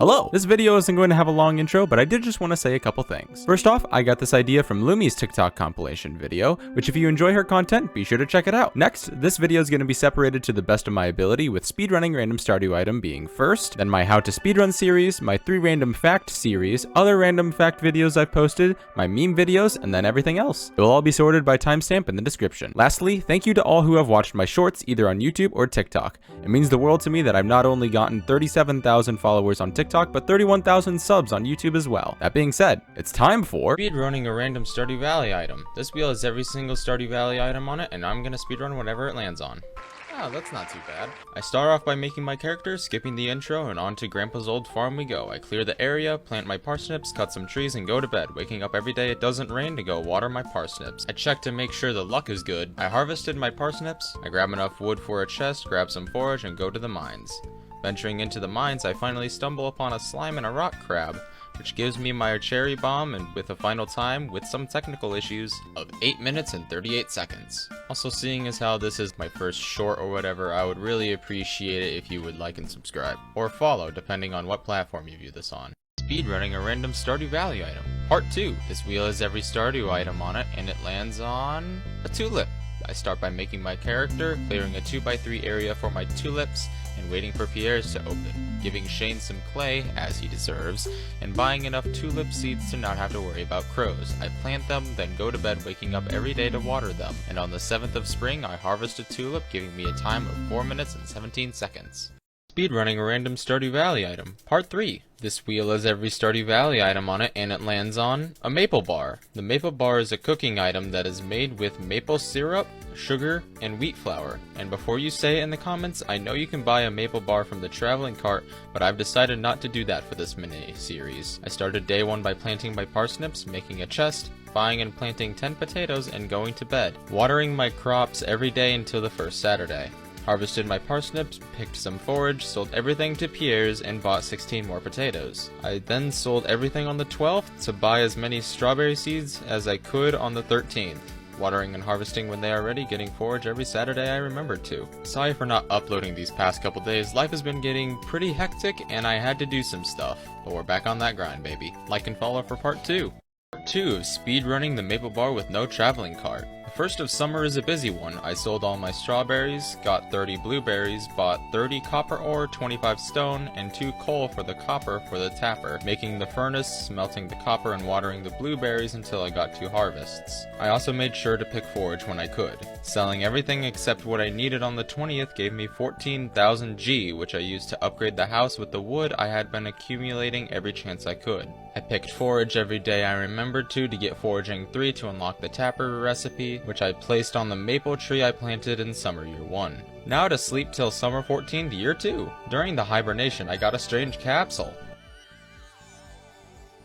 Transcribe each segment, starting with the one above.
Hello! This video isn't going to have a long intro, but I did just want to say a couple things. First off, I got this idea from Lumi's TikTok compilation video, which if you enjoy her content, be sure to check it out. Next, this video is going to be separated to the best of my ability, with speedrunning random Stardew item being first, then my how to speedrun series, my 3 random fact series, other random fact videos I've posted, my meme videos, and then everything else. It will all be sorted by timestamp in the description. Lastly, thank you to all who have watched my shorts either on YouTube or TikTok. It means the world to me that I've not only gotten 37,000 followers on TikTok, but 31,000 subs on YouTube as well. That being said, it's time for speedrunning a random Stardewvalley item. This wheel has every single Stardewvalley item on it, and I'm gonna speedrun whatever it lands on. Oh, that's not too bad. I start off by making my character, skipping the intro, and on to Grandpa's old farm we go. I clear the area, plant my parsnips, cut some trees, and go to bed, waking up every day it doesn't rain to go water my parsnips. I check to make sure the luck is good. I harvested my parsnips, I grab enough wood for a chest, grab some forage, and go to the mines. Venturing into the mines, I finally stumble upon a slime and a rock crab, which gives me my cherry bomb, and with a final time, with some technical issues, of 8 minutes and 38 seconds. Also, seeing as how this is my first short or whatever, I would really appreciate it if you would like and subscribe, or follow depending on what platform you view this on. Speedrunning a random Stardewvalley item. Part 2. This wheel has every Stardew item on it, and it lands on a tulip. I start by making my character, clearing a 2x3 area for my tulips, and waiting for Pierre's to open, giving Shane some clay, as he deserves, and buying enough tulip seeds to not have to worry about crows. I plant them, then go to bed, waking up every day to water them, and on the 7th of spring I harvest a tulip, giving me a time of 4 minutes and 17 seconds. Speedrunning a random Stardewvalley item. Part 3. This wheel has every Stardewvalley item on it, and it lands on a maple bar. The maple bar is a cooking item that is made with maple syrup, sugar, and wheat flour. And before you say it in the comments, I know you can buy a maple bar from the traveling cart, but I've decided not to do that for this mini-series. I started day 1 by planting my parsnips, making a chest, buying and planting 10 potatoes, and going to bed, watering my crops every day until the first Saturday. Harvested my parsnips, picked some forage, sold everything to Pierre's, and bought 16 more potatoes. I then sold everything on the 12th to buy as many strawberry seeds as I could on the 13th. Watering and harvesting when they are ready, getting forage every Saturday I remembered to. Sorry for not uploading these past couple days, life has been getting pretty hectic and I had to do some stuff. But we're back on that grind, baby. Like and follow for part 2. Part 2 of speedrunning the maple bar with no traveling cart. The first of summer is a busy one. I sold all my strawberries, got 30 blueberries, bought 30 copper ore, 25 stone, and 2 coal for the copper for the tapper, making the furnace, smelting the copper, and watering the blueberries until I got 2 harvests. I also made sure to pick forage when I could. Selling everything except what I needed on the 20th gave me 14,000 G, which I used to upgrade the house with the wood I had been accumulating every chance I could. I picked forage every day I remembered to get foraging 3 to unlock the tapper recipe, which I placed on the maple tree I planted in summer year 1. Now to sleep till summer 14th year 2. During the hibernation I got a strange capsule.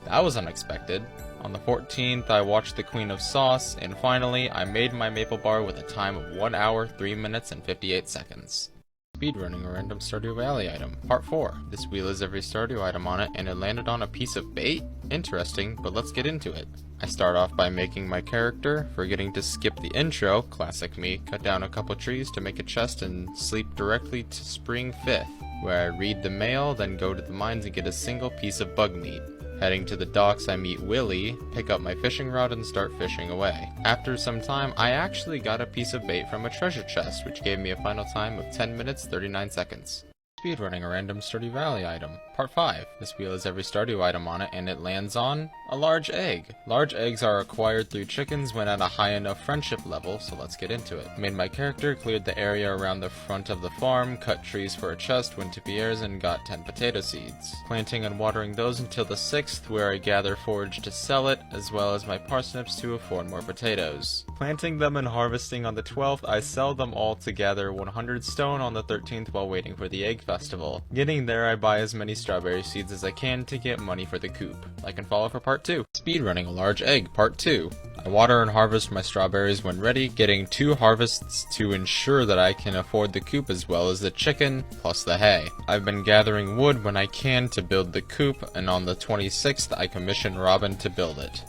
That was unexpected. On the 14th I watched the Queen of Sauce, and finally I made my maple bar with a time of 1 hour, 3 minutes, and 58 seconds. Speedrunning a random Stardewvalley item. Part 4. This wheel has every Stardew item on it, and it landed on a piece of bait? Interesting, but let's get into it. I start off by making my character, forgetting to skip the intro, classic me, cut down a couple trees to make a chest and sleep directly to spring 5th, where I read the mail, then go to the mines and get a single piece of bug meat. Heading to the docks I meet Willie, pick up my fishing rod and start fishing away. After some time I actually got a piece of bait from a treasure chest, which gave me a final time of 10 minutes 39 seconds. Speedrunning a random Stardewvalley item. Part 5. This wheel has every Stardew item on it, and it lands on a large egg. Large eggs are acquired through chickens when at a high enough friendship level, so let's get into it. Made my character, cleared the area around the front of the farm, cut trees for a chest, went to Pierre's and got 10 potato seeds. Planting and watering those until the 6th, where I gather forage to sell it, as well as my parsnips to afford more potatoes. Planting them and harvesting on the 12th, I sell them all to gather 100 stone on the 13th while waiting for the egg festival. Getting there, I buy as many strawberry seeds as I can to get money for the coop. Like and follow for part 2. Speedrunning a large egg. Part 2. I water and harvest my strawberries when ready, getting 2 harvests to ensure that I can afford the coop as well as the chicken, plus the hay. I've been gathering wood when I can to build the coop, and on the 26th I commission Robin to build it.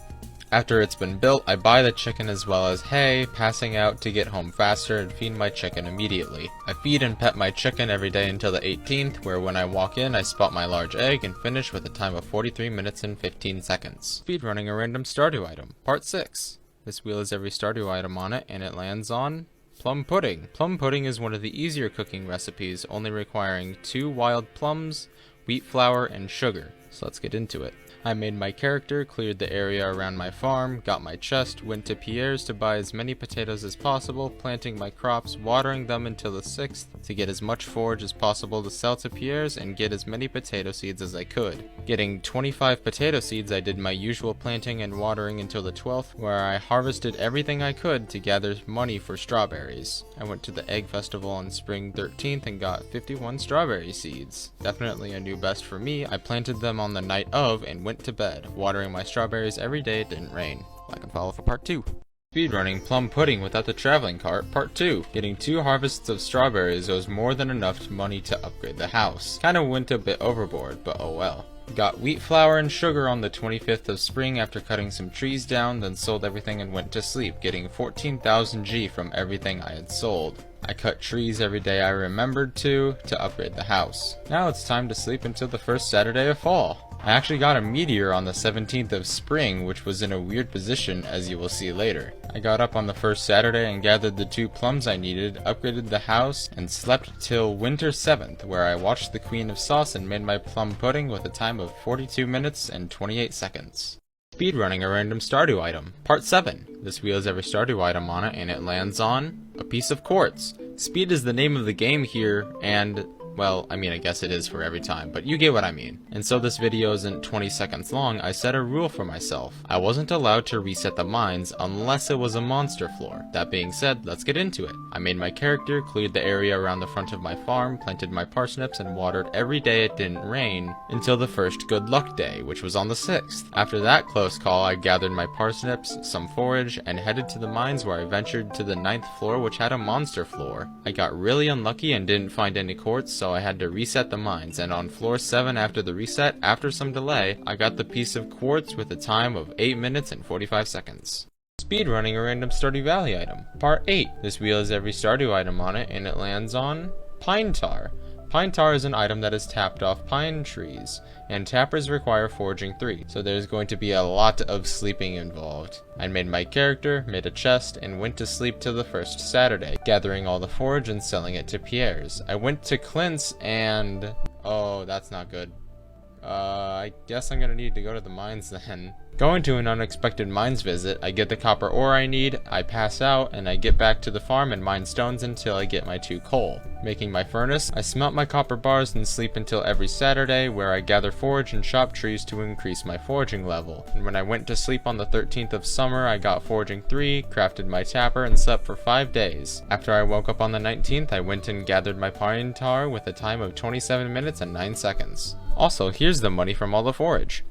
After it's been built, I buy the chicken as well as hay, passing out to get home faster and feed my chicken immediately. I feed and pet my chicken every day until the 18th, where when I walk in, I spot my large egg and finish with a time of 43 minutes and 15 seconds. Speedrunning a random Stardew item, part 6. This wheel has every Stardew item on it, and it lands on plum pudding. Plum pudding is one of the easier cooking recipes, only requiring 2 wild plums, wheat flour, and sugar. So let's get into it. I made my character, cleared the area around my farm, got my chest, went to Pierre's to buy as many potatoes as possible, planting my crops, watering them until the 6th to get as much forage as possible to sell to Pierre's and get as many potato seeds as I could. Getting 25 potato seeds, I did my usual planting and watering until the 12th, where I harvested everything I could to gather money for strawberries. I went to the egg festival on spring 13th and got 51 strawberry seeds. Definitely a new best for me. I planted them on the night of and went to bed. Watering my strawberries every day, it didn't rain. Like and follow for part 2. Speedrunning plum pudding without the traveling cart, part 2. Getting 2 harvests of strawberries was more than enough money to upgrade the house. Kinda went a bit overboard, but oh well. Got wheat flour and sugar on the 25th of spring after cutting some trees down, then sold everything and went to sleep, getting 14,000 G from everything I had sold. I cut trees every day I remembered to upgrade the house. Now it's time to sleep until the first Saturday of fall. I actually got a meteor on the 17th of spring, which was in a weird position, as you will see later. I got up on the first Saturday and gathered the 2 plums I needed, upgraded the house, and slept till winter 7th, where I watched the Queen of Sauce and made my plum pudding with a time of 42 minutes and 28 seconds. Speedrunning a random Stardew item, part 7. This wheel has every Stardew item on it, and it lands on a piece of quartz. Speed is the name of the game here, and well, I mean, I guess it is for every time, but you get what I mean. And so this video isn't 20 seconds long, I set a rule for myself. I wasn't allowed to reset the mines unless it was a monster floor. That being said, let's get into it. I made my character, cleared the area around the front of my farm, planted my parsnips, and watered every day it didn't rain, until the first good luck day, which was on the 6th. After that close call, I gathered my parsnips, some forage, and headed to the mines where I ventured to the 9th floor, which had a monster floor. I got really unlucky and didn't find any quartz, so I had to reset the mines, and on floor 7 after the reset, after some delay, I got the piece of quartz with a time of 8 minutes and 45 seconds. Speedrunning a random Stardew Valley item, part 8. This wheel has every Stardew item on it, and it lands on pine tar. Pine tar is an item that is tapped off pine trees, and tappers require foraging 3, so there's going to be a lot of sleeping involved. I made my character, made a chest, and went to sleep till the first Saturday, gathering all the forage and selling it to Pierre's. I went to Clint's and oh, that's not good. I guess I'm gonna need to go to the mines then. Going to an unexpected mines visit, I get the copper ore I need, I pass out, and I get back to the farm and mine stones until I get my 2 coal. Making my furnace, I smelt my copper bars and sleep until every Saturday, where I gather forage and chop trees to increase my foraging level. And when I went to sleep on the 13th of summer, I got foraging 3, crafted my tapper, and slept for 5 days. After I woke up on the 19th, I went and gathered my pine tar with a time of 27 minutes and 9 seconds. Also, here's the money from all the forage.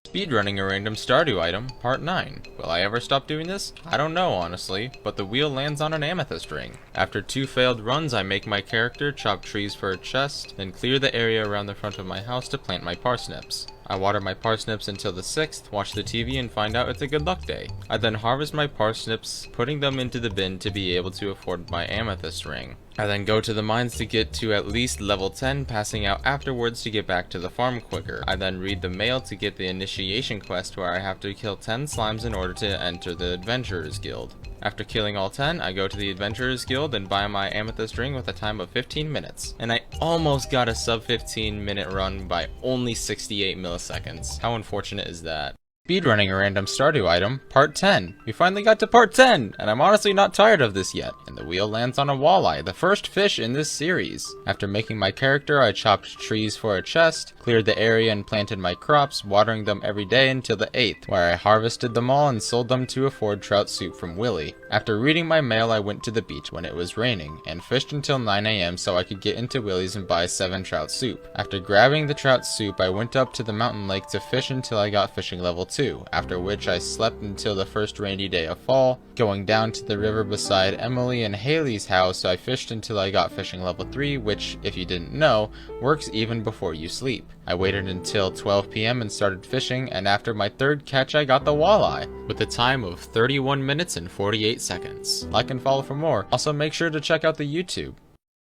Speedrunning a random Stardew item, part 9. Will I ever stop doing this? I don't know, honestly, but the wheel lands on an amethyst ring. After 2 failed runs, I make my character, chop trees for a chest, then clear the area around the front of my house to plant my parsnips. I water my parsnips until the 6th, watch the TV, and find out it's a good luck day. I then harvest my parsnips, putting them into the bin to be able to afford my amethyst ring. I then go to the mines to get to at least level 10, passing out afterwards to get back to the farm quicker. I then read the mail to get the initiation quest where I have to kill 10 slimes in order to enter the Adventurers Guild. After killing all 10, I go to the Adventurers Guild and buy my amethyst ring with a time of 15 minutes. And I almost got a sub 15 minute run by only 68 milliseconds. How unfortunate is that? Speedrunning a random Stardew item, part 10. We finally got to part 10, and I'm honestly not tired of this yet. And the wheel lands on a walleye, the first fish in this series. After making my character, I chopped trees for a chest, cleared the area and planted my crops, watering them every day until the 8th, where I harvested them all and sold them to afford trout soup from Willie. After reading my mail, I went to the beach when it was raining, and fished until 9 AM so I could get into Willie's and buy 7 trout soup. After grabbing the trout soup, I went up to the mountain lake to fish until I got fishing level 2, after which I slept until the first rainy day of fall. Going down to the river beside Emily and Haley's house, I fished until I got fishing level 3, which, if you didn't know, works even before you sleep. I waited until 12 PM and started fishing, and after my third catch I got the walleye, with a time of 31 minutes and 48 seconds. Like and follow for more. Also make sure to check out the YouTube.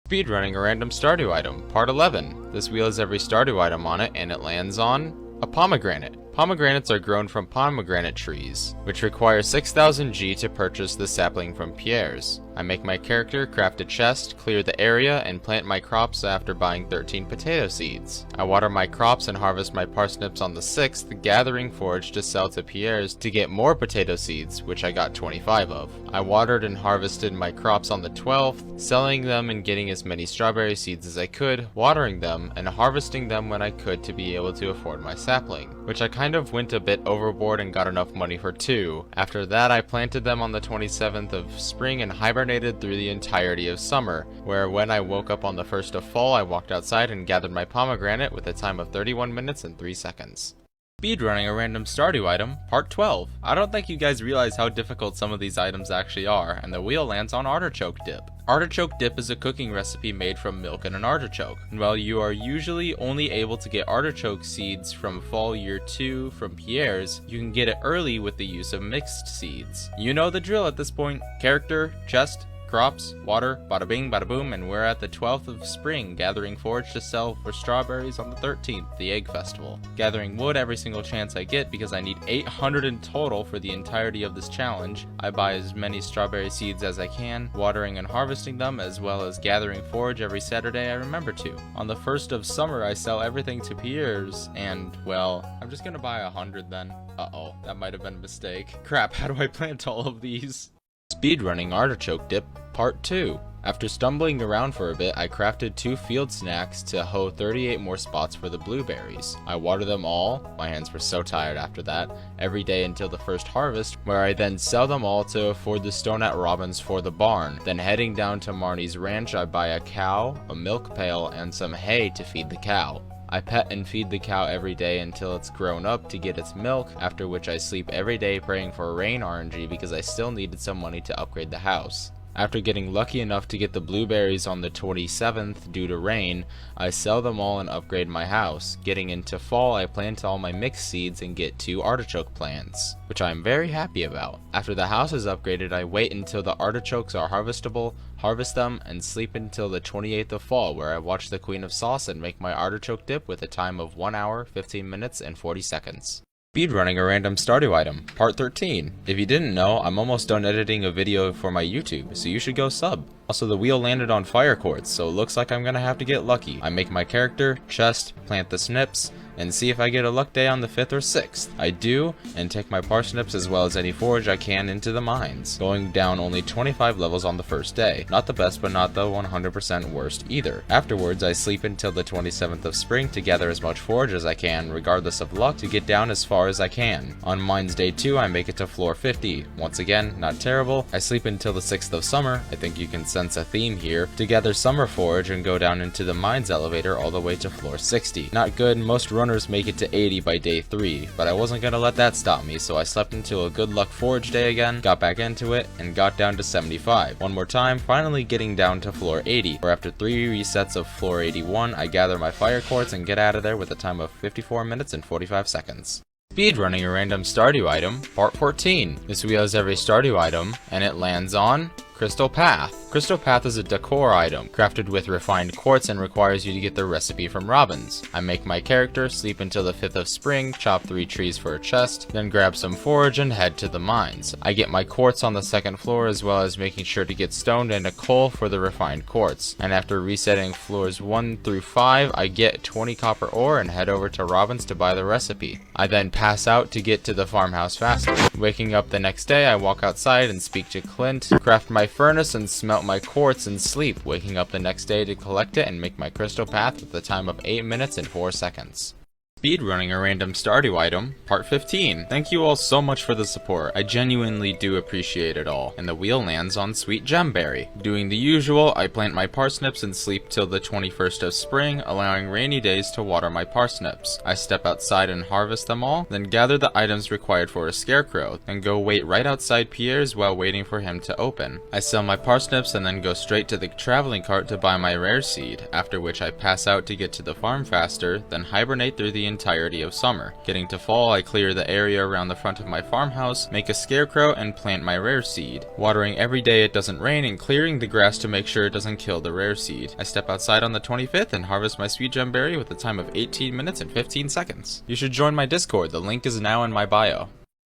Speedrunning a random Stardew item, part 11. This wheel has every Stardew item on it, and it lands on a pomegranate. Pomegranates are grown from pomegranate trees, which require 6,000 G to purchase the sapling from Pierre's. I make my character, craft a chest, clear the area, and plant my crops after buying 13 potato seeds. I water my crops and harvest my parsnips on the 6th, gathering forage to sell to Pierre's to get more potato seeds, which I got 25 of. I watered and harvested my crops on the 12th, selling them and getting as many strawberry seeds as I could, watering them, and harvesting them when I could to be able to afford my sapling, which I kind of went a bit overboard and got enough money for 2. After that, I planted them on the 27th of spring and hibernated through the entirety of summer, where when I woke up on the 1st of fall, I walked outside and gathered my pomegranate with a time of 31 minutes and 3 seconds. Speedrunning a random Stardew item, part 12. I don't think you guys realize how difficult some of these items actually are, and the wheel lands on artichoke dip. Artichoke dip is a cooking recipe made from milk and an artichoke. And while you are usually only able to get artichoke seeds from fall year 2 from Pierre's, you can get it early with the use of mixed seeds. You know the drill at this point. Character, chest, crops, water, bada bing, bada boom, and we're at the 12th of spring, gathering forage to sell for strawberries on the 13th, the egg festival. Gathering wood every single chance I get because I need 800 in total for the entirety of this challenge. I buy as many strawberry seeds as I can, watering and harvesting them, as well as gathering forage every Saturday I remember to. On the 1st of summer, I sell everything to Pierre's, and, well, I'm just gonna buy 100 then. Uh-oh, that might have been a mistake. Crap, how do I plant all of these? Speedrunning artichoke dip, part 2. After stumbling around for a bit, I crafted 2 field snacks to hoe 38 more spots for the blueberries. I water them all, my hands were so tired after that, every day until the first harvest, where I then sell them all to afford the stone at Robin's for the barn. Then heading down to Marnie's ranch, I buy a cow, a milk pail, and some hay to feed the cow. I pet and feed the cow every day until it's grown up to get its milk, after which I sleep every day praying for rain RNG because I still needed some money to upgrade the house. After getting lucky enough to get the blueberries on the 27th due to rain, I sell them all and upgrade my house. Getting into fall, I plant all my mixed seeds and get 2 artichoke plants, which I am very happy about. After the house is upgraded, I wait until the artichokes are harvestable, harvest them, and sleep until the 28th of fall, where I watch the Queen of Sauce and make my artichoke dip with a time of 1 hour, 15 minutes, and 40 seconds. Speedrunning a random Stardew item, part 13. If you didn't know, I'm almost done editing a video for my YouTube, so you should go sub. Also, the wheel landed on fire quartz, so it looks like I'm gonna have to get lucky. I make my character, chest, plant the snips, and see if I get a luck day on the 5th or 6th. I do, and take my parsnips as well as any forage I can into the mines, going down only 25 levels on the first day. Not the best, but not the 100% worst either. Afterwards, I sleep until the 27th of spring to gather as much forage as I can, regardless of luck, to get down as far as I can. On mines day 2, I make it to floor 50. Once again, not terrible. I sleep until the 6th of summer, I think you can sense a theme here, to gather summer forage and go down into the mines elevator all the way to floor 60. Not good, most runners make it to 80 by day 3, but I wasn't gonna let that stop me, so I slept until a good luck forage day again, got back into it, and got down to 75. One more time, finally getting down to floor 80, where after 3 resets of floor 81, I gather my fire quartz and get out of there with a time of 54 minutes and 45 seconds. Speedrunning a random Stardew item, part 14. This wheel has every Stardew item, and it lands on Crystal Path. Crystal Path is a decor item, crafted with refined quartz and requires you to get the recipe from Robin's. I make my character, sleep until the 5th of spring, chop 3 trees for a chest, then grab some forage and head to the mines. I get my quartz on the 2nd floor as well as making sure to get stoned and a coal for the refined quartz. And after resetting floors 1 through 5, I get 20 copper ore and head over to Robin's to buy the recipe. I then pass out to get to the farmhouse faster. Waking up the next day, I walk outside and speak to Clint, craft my furnace and smelt my quartz and sleep, waking up the next day to collect it and make my crystal path with a time of 8 minutes and 4 seconds. Speedrunning a random Stardew item, part 15. Thank you all so much for the support. I genuinely do appreciate it all. And the wheel lands on Sweet Gemberry. Doing the usual, I plant my parsnips and sleep till the 21st of spring, allowing rainy days to water my parsnips. I step outside and harvest them all, then gather the items required for a scarecrow, then go wait right outside Pierre's while waiting for him to open. I sell my parsnips and then go straight to the traveling cart to buy my rare seed, after which I pass out to get to the farm faster, then hibernate through the entirety of summer. Getting to fall, I clear the area around the front of my farmhouse, make a scarecrow, and plant my rare seed. Watering every day it doesn't rain and clearing the grass to make sure it doesn't kill the rare seed. I step outside on the 25th and harvest my sweet gemberry with a time of 18 minutes and 15 seconds. You should join my Discord, the link is now in my bio.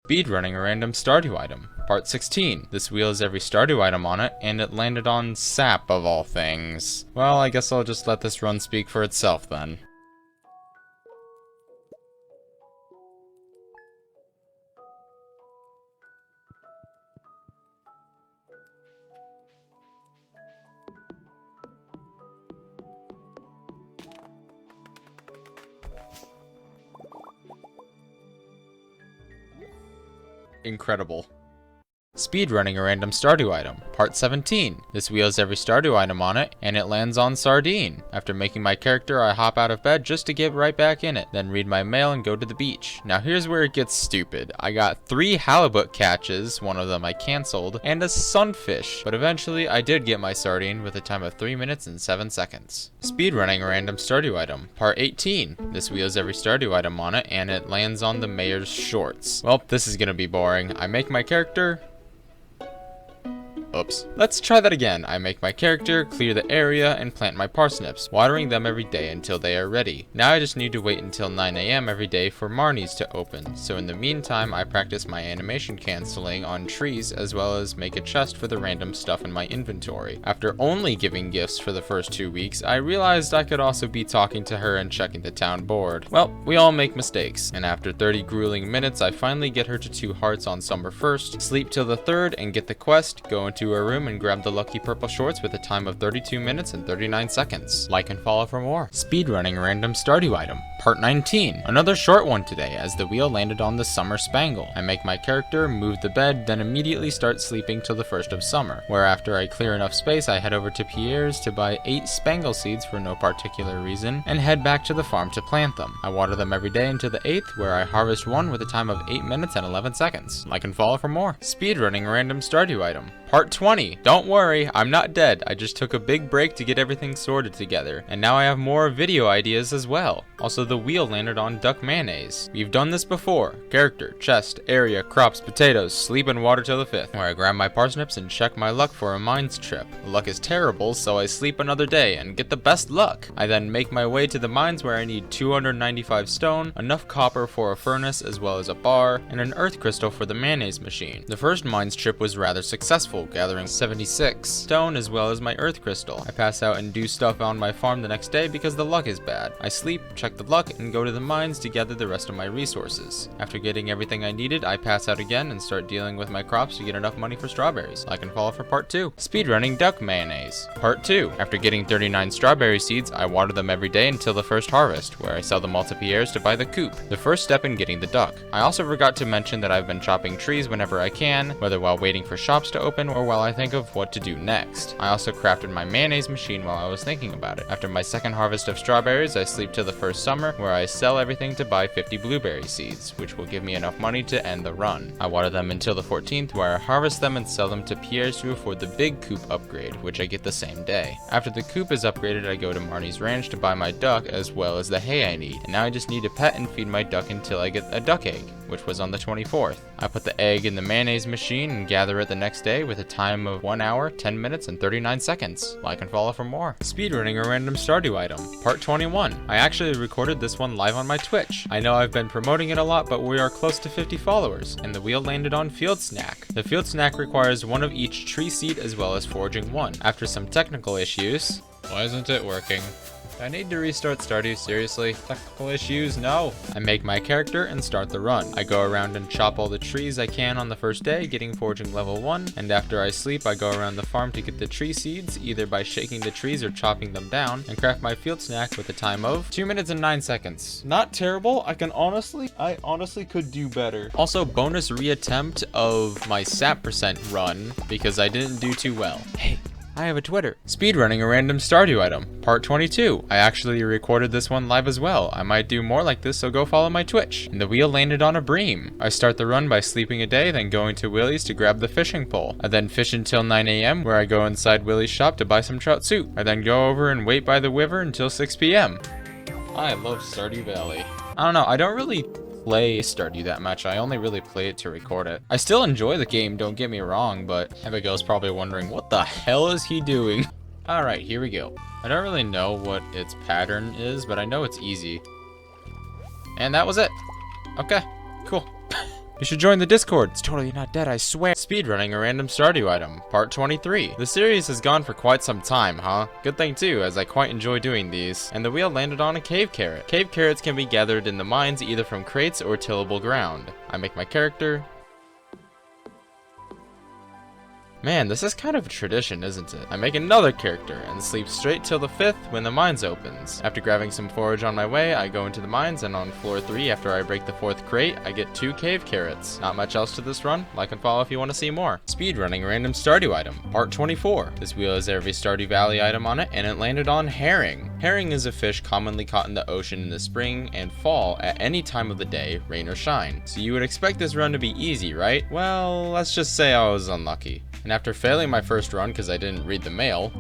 Speedrunning a random Stardew item. Part 16. This wheel has every Stardew item on it, and it landed on sap of all things. Well, I guess I'll just let this run speak for itself then. Incredible. Speedrunning a random Stardew item. Part 17. This wheel has every Stardew item on it, and it lands on sardine. After making my character, I hop out of bed just to get right back in it, then read my mail and go to the beach. Now here's where it gets stupid. I got 3 halibut catches, one of them I cancelled, and a sunfish, but eventually I did get my sardine with a time of 3 minutes and 7 seconds. Speedrunning a random Stardew item. Part 18. This wheel has every Stardew item on it, and it lands on the mayor's shorts. Well, this is gonna be boring. I make my character. Oops. Let's try that again. I make my character, clear the area, and plant my parsnips, watering them every day until they are ready. Now I just need to wait until 9 AM every day for Marnies to open, so in the meantime I practice my animation cancelling on trees as well as make a chest for the random stuff in my inventory. After only giving gifts for the first 2 weeks, I realized I could also be talking to her and checking the town board. Well, we all make mistakes, and after 30 grueling minutes I finally get her to 2 hearts on summer 1st, sleep till the 3rd and get the quest, go into her room and grab the lucky purple shorts with a time of 32 minutes and 39 seconds. Like and follow for more. Speedrunning a random Stardew item. Part 19. Another short one today as the wheel landed on the summer spangle. I make my character, move the bed, then immediately start sleeping till the 1st of summer, where after I clear enough space I head over to Pierre's to buy 8 spangle seeds for no particular reason and head back to the farm to plant them. I water them every day until the 8th, where I harvest one with a time of 8 minutes and 11 seconds. Like and follow for more. Speedrunning a random Stardew item. Part 20. Don't worry, I'm not dead. I just took a big break to get everything sorted together, and now I have more video ideas as well. Also, the wheel landed on duck mayonnaise. We've done this before. Character, chest, area, crops, potatoes, sleep and water till the 5th, where I grab my parsnips and check my luck for a mines trip. Luck is terrible, so I sleep another day and get the best luck. I then make my way to the mines where I need 295 stone, enough copper for a furnace as well as a bar, and an earth crystal for the mayonnaise machine. The first mines trip was rather successful, gathering 76 stone as well as my earth crystal. I pass out and do stuff on my farm the next day because the luck is bad. I sleep, check the luck, and go to the mines to gather the rest of my resources. After getting everything I needed, I pass out again and start dealing with my crops to get enough money for strawberries. Like and follow for part 2. Speedrunning duck mayonnaise. Part 2. After getting 39 strawberry seeds, I water them every day until the first harvest, where I sell them all to Pierre's to buy the coop, the first step in getting the duck. I also forgot to mention that I've been chopping trees whenever I can, whether while waiting for shops to open or while I think of what to do next. I also crafted my mayonnaise machine while I was thinking about it. After my second harvest of strawberries, I sleep till the first summer, where I sell everything to buy 50 blueberry seeds, which will give me enough money to end the run. I water them until the 14th, where I harvest them and sell them to Pierre's to afford the big coop upgrade, which I get the same day. After the coop is upgraded, I go to Marnie's ranch to buy my duck as well as the hay I need, and now I just need to pet and feed my duck until I get a duck egg, which was on the 24th. I put the egg in the mayonnaise machine and gather it the next day with a time of 1 hour, 10 minutes, and 39 seconds. Like and follow for more. Speedrunning a random Stardew item. Part 21. I actually recorded this one live on my Twitch. I know I've been promoting it a lot, but we are close to 50 followers, and the wheel landed on field snack. The field snack requires one of each tree seed as well as foraging one. After some technical issues... Why isn't it working? I need to restart Stardew, seriously? Technical issues? No. I make my character and start the run. I go around and chop all the trees I can on the first day, getting foraging level 1, and after I sleep, I go around the farm to get the tree seeds, either by shaking the trees or chopping them down, and craft my field snack with a time of 2 minutes and 9 seconds. Not terrible. I honestly could do better. Also, bonus reattempt of my sap percent run, because I didn't do too well. Hey, I have a Twitter. Speedrunning a random Stardew item, part 22. I actually recorded this one live as well. I might do more like this, so go follow my Twitch. And the wheel landed on a bream. I start the run by sleeping a day, then going to Willie's to grab the fishing pole. I then fish until 9 AM, where I go inside Willie's shop to buy some trout soup. I then go over and wait by the river until 6 PM. I love Stardew Valley. I don't know, I don't really play Stardew that much. I only really play it to record it. I still enjoy the game, don't get me wrong, but Abigail's probably wondering, what the hell is he doing? Alright, here we go. I don't really know what its pattern is, but I know it's easy. And that was it. Okay, cool. You should join the Discord. It's totally not dead, I swear. Speedrunning a random Stardew item, part 23. The series has gone for quite some time, huh? Good thing too, as I quite enjoy doing these. And the wheel landed on a cave carrot. Cave carrots can be gathered in the mines either from crates or tillable ground. I make my character. Man, this is kind of a tradition, isn't it? I make another character and sleep straight till the 5th when the mines opens. After grabbing some forage on my way, I go into the mines, and on floor 3, after I break the 4th crate, I get 2 cave carrots. Not much else to this run. Like and follow if you want to see more. Speedrunning random Stardew item, part 24. This wheel has every Stardew Valley item on it, and it landed on herring. Herring is a fish commonly caught in the ocean in the spring and fall at any time of the day, rain or shine. So you would expect this run to be easy, right? Well, let's just say I was unlucky. And after failing my first run because I didn't read the mail,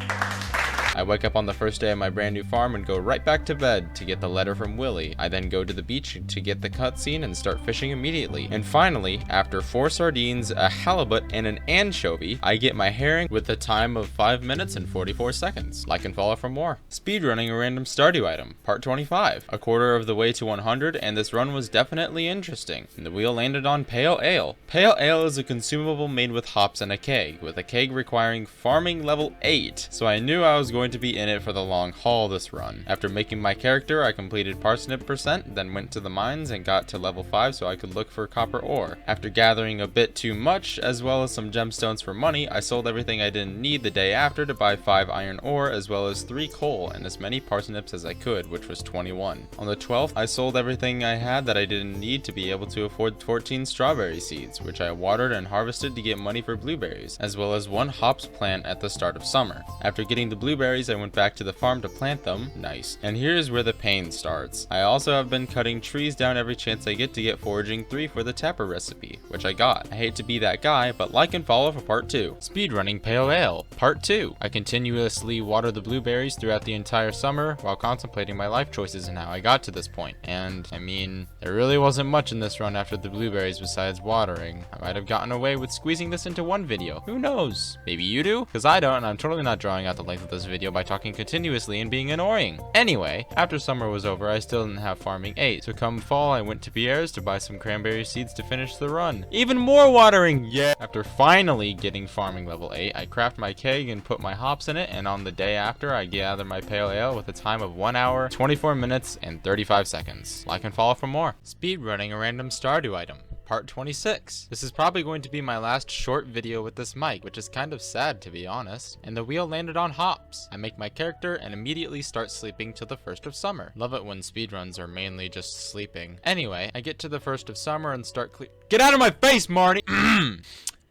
I wake up on the first day of my brand new farm and go right back to bed to get the letter from Willie. I then go to the beach to get the cutscene and start fishing immediately. And finally, after 4 sardines, a halibut, and an anchovy, I get my herring with a time of 5 minutes and 44 seconds. Like and follow for more. Speedrunning a random Stardew item, part 25. A quarter of the way to 100, and this run was definitely interesting. And the wheel landed on pale ale. Pale ale is a consumable made with hops and a keg, with a keg requiring farming level 8. So I knew I was going to be in it for the long haul this run. After making my character, I completed parsnip percent, then went to the mines and got to level 5 so I could look for copper ore. After gathering a bit too much, as well as some gemstones for money, I sold everything I didn't need the day after to buy 5 iron ore, as well as 3 coal and as many parsnips as I could, which was 21. On the 12th, I sold everything I had that I didn't need to be able to afford 14 strawberry seeds, which I watered and harvested to get money for blueberries, as well as 1 hops plant at the start of summer. After getting the blueberries, I went back to the farm to plant them. Nice. And here's where the pain starts. I also have been cutting trees down every chance I get foraging 3 for the tapper recipe, which I got. I hate to be that guy, but like and follow for part 2. Speedrunning pale ale, part 2. I continuously water the blueberries throughout the entire summer while contemplating my life choices and how I got to this point. And I mean, there really wasn't much in this run after the blueberries besides watering. I might have gotten away with squeezing this into one video. Who knows? Maybe you do? Because I don't, and I'm totally not drawing out the length of this video by talking continuously and being annoying. Anyway, after summer was over, I still didn't have farming 8, so come fall, I went to Pierre's to buy some cranberry seeds to finish the run. Even more watering, yeah! After finally getting farming level 8, I craft my keg and put my hops in it, and on the day after, I gather my pale ale with a time of 1 hour, 24 minutes, and 35 seconds. Like and follow for more. Speedrunning a random Stardew item, part 26. This is probably going to be my last short video with this mic, which is kind of sad to be honest. And the wheel landed on hops. I make my character and immediately start sleeping till the 1st of summer. Love it when speedruns are mainly just sleeping. Anyway, I get to the 1st of summer and start Get out of my face, Marty!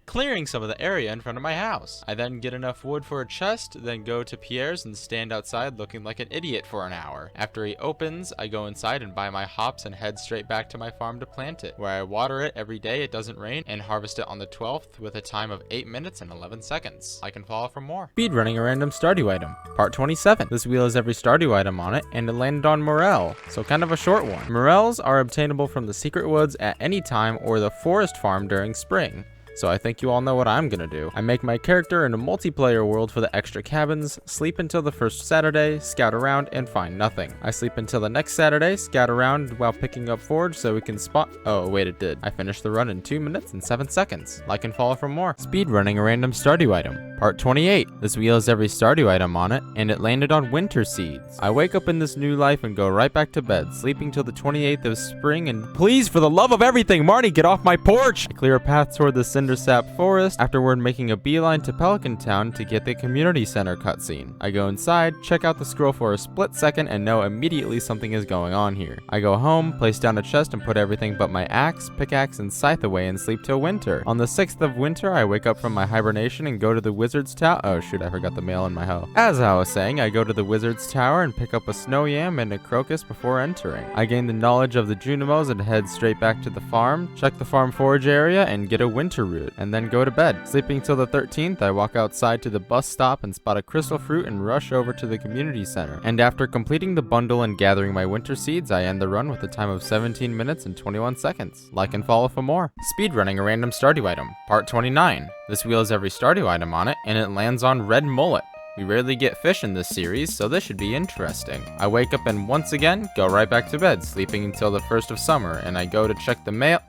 Clearing some of the area in front of my house. I then get enough wood for a chest, then go to Pierre's and stand outside looking like an idiot for an hour. After he opens, I go inside and buy my hops and head straight back to my farm to plant it, where I water it every day it doesn't rain and harvest it on the 12th with a time of 8 minutes and 11 seconds. I can follow for more. Speedrunning a random Stardew item, part 27. This wheel has every Stardew item on it, and it landed on morel, so kind of a short one. Morels are obtainable from the secret woods at any time or the forest farm during spring. so I think you all know what I'm gonna do. I make my character in a multiplayer world for the extra cabins, sleep until the first Saturday, scout around, and find nothing. I sleep until the next Saturday, scout around while picking up forage so we can spot— oh wait, it did. I finished the run in 2 minutes and 7 seconds. Like and follow for more. Speedrunning a random Stardew item. Part 28. This wheel has every Stardew item on it, and it landed on winter seeds. I wake up in this new life and go right back to bed, sleeping till the 28th of spring, and please, for the love of everything, Marnie, get off my porch! I clear a path toward the Cindersap forest, afterward making a beeline to Pelican Town to get the community center cutscene. I go inside, check out the scroll for a split second, and know immediately something is going on here. I go home, place down a chest, and put everything but my axe, pickaxe, and scythe away and sleep till winter. On the 6th of winter, I wake up from my hibernation and go to the Wizard's Tower— oh shoot, I forgot the mail in my hoe. As I was saying, I go to the Wizard's Tower and pick up a snow yam and a crocus before entering. I gain the knowledge of the Junimos and head straight back to the farm, check the farm forage area, and get a winter root, and then go to bed. Sleeping till the 13th, I walk outside to the bus stop and spot a crystal fruit and rush over to the community center. And after completing the bundle and gathering my winter seeds, I end the run with a time of 17 minutes and 21 seconds. Like and follow for more. Speedrunning a random Stardew item. Part 29. This wheel has every Stardew item on it, and it lands on red mullet. We rarely get fish in this series, so this should be interesting. I wake up and once again, go right back to bed, sleeping until the 1st of summer, and I go to check the mail—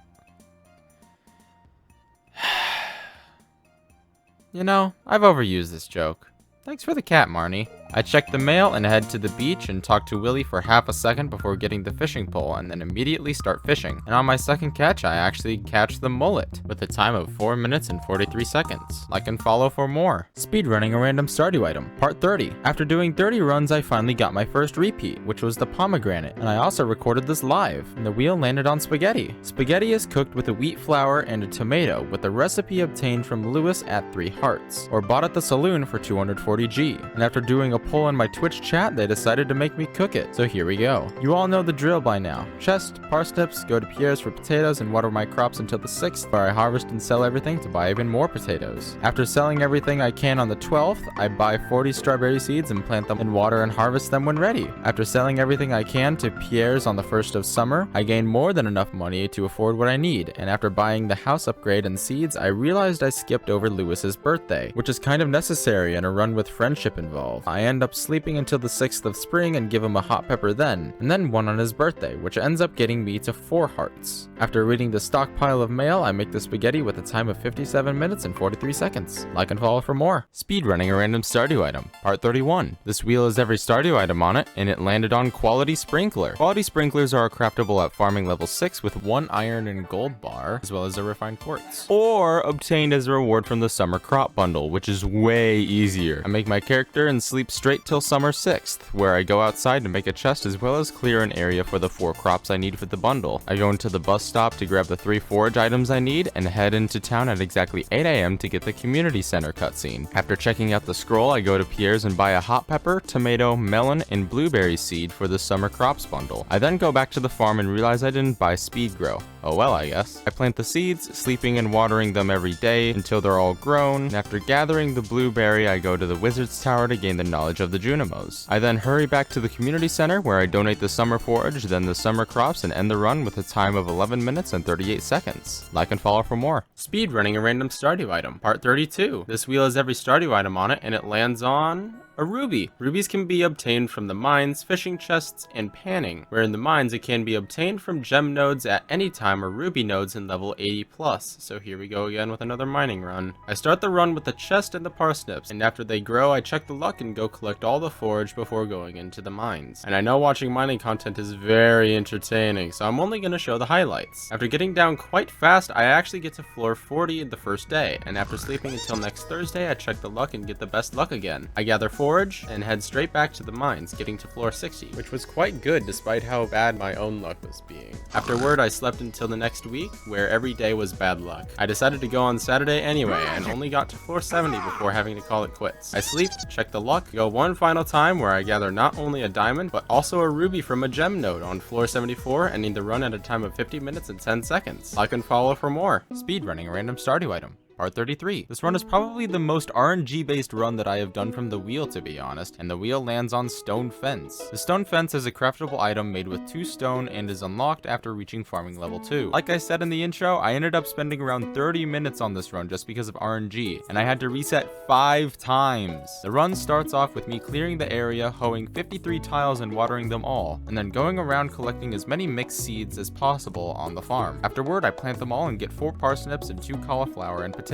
you know, I've overused this joke. Thanks for the cat, Marnie. I check the mail and head to the beach and talk to Willie for half a second before getting the fishing pole, and then immediately start fishing. And on my second catch, I actually catch the mullet with a time of 4 minutes and 43 seconds. Like and follow for more. Speedrunning a random Stardew item. Part 30. After doing 30 runs, I finally got my first repeat, which was the pomegranate, and I also recorded this live, and the wheel landed on spaghetti. Spaghetti is cooked with a wheat flour and a tomato, with a recipe obtained from Lewis at 3 Hearts, or bought at the saloon for 240G. And after doing a poll in my Twitch chat, they decided to make me cook it. So here we go. You all know the drill by now. Chest, parsnips, go to Pierre's for potatoes, and water my crops until the 6th, where I harvest and sell everything to buy even more potatoes. After selling everything I can on the 12th, I buy 40 strawberry seeds and plant them in water and harvest them when ready. After selling everything I can to Pierre's on the 1st of summer, I gain more than enough money to afford what I need, and after buying the house upgrade and seeds, I realized I skipped over Lewis's birthday, which is kind of necessary in a run with friendship involved. I end up sleeping until the 6th of spring and give him a hot pepper then, and then one on his birthday, which ends up getting me to 4 hearts. After reading the stockpile of mail, I make the spaghetti with a time of 57 minutes and 43 seconds. Like and follow for more. Speedrunning a random Stardew item. Part 31. This wheel has every Stardew item on it, and it landed on Quality Sprinkler. Quality Sprinklers are craftable at farming level 6 with 1 iron and gold bar, as well as a refined quartz, or obtained as a reward from the summer crop bundle, which is way easier. I make my character and sleep straight till summer 6th, where I go outside to make a chest as well as clear an area for the 4 crops I need for the bundle. I go into the bus stop to grab the 3 forage items I need and head into town at exactly 8 AM to get the community center cutscene. After checking out the scroll, I go to Pierre's and buy a hot pepper, tomato, melon, and blueberry seed for the summer crops bundle. I then go back to the farm and realize I didn't buy speed grow. Oh well, I guess. I plant the seeds, sleeping and watering them every day until they're all grown, and after gathering the blueberry, I go to the Wizard's Tower to gain the knowledge of the Junimos. I then hurry back to the community center where I donate the summer forage, then the summer crops, and end the run with a time of 11 minutes and 38 seconds. Like and follow for more. Speedrunning a random Stardew item. Part 32. This wheel has every Stardew item on it, and it lands on a ruby. Rubies can be obtained from the mines, fishing chests, and panning, where in the mines it can be obtained from gem nodes at any time or ruby nodes in level 80 plus. So here we go again with another mining run. I start the run with the chest and the parsnips, and after they grow I check the luck and go collect all the forage before going into the mines. And I know watching mining content is very entertaining, so I'm only going to show the highlights. After getting down quite fast, I actually get to floor 40 the first day, and after sleeping until next Thursday I check the luck and get the best luck again. I gather forage and head straight back to the mines, getting to floor 60, which was quite good despite how bad my own luck was being. Afterward, I slept until the next week, where every day was bad luck. I decided to go on Saturday anyway, and only got to floor 70 before having to call it quits. I sleep, check the luck, go one final time where I gather not only a diamond, but also a ruby from a gem node on floor 74, ending the run at a time of 50 minutes and 10 seconds. Like and follow for more. Speedrunning a random Stardew item. part 33. This run is probably the most RNG based run that I have done from the wheel, to be honest, and the wheel lands on stone fence. The stone fence is a craftable item made with 2 stone and is unlocked after reaching farming level 2. Like I said in the intro, I ended up spending around 30 minutes on this run just because of RNG, and I had to reset 5 times. The run starts off with me clearing the area, hoeing 53 tiles and watering them all, and then going around collecting as many mixed seeds as possible on the farm. Afterward, I plant them all and get 4 parsnips and 2 cauliflower and potatoes.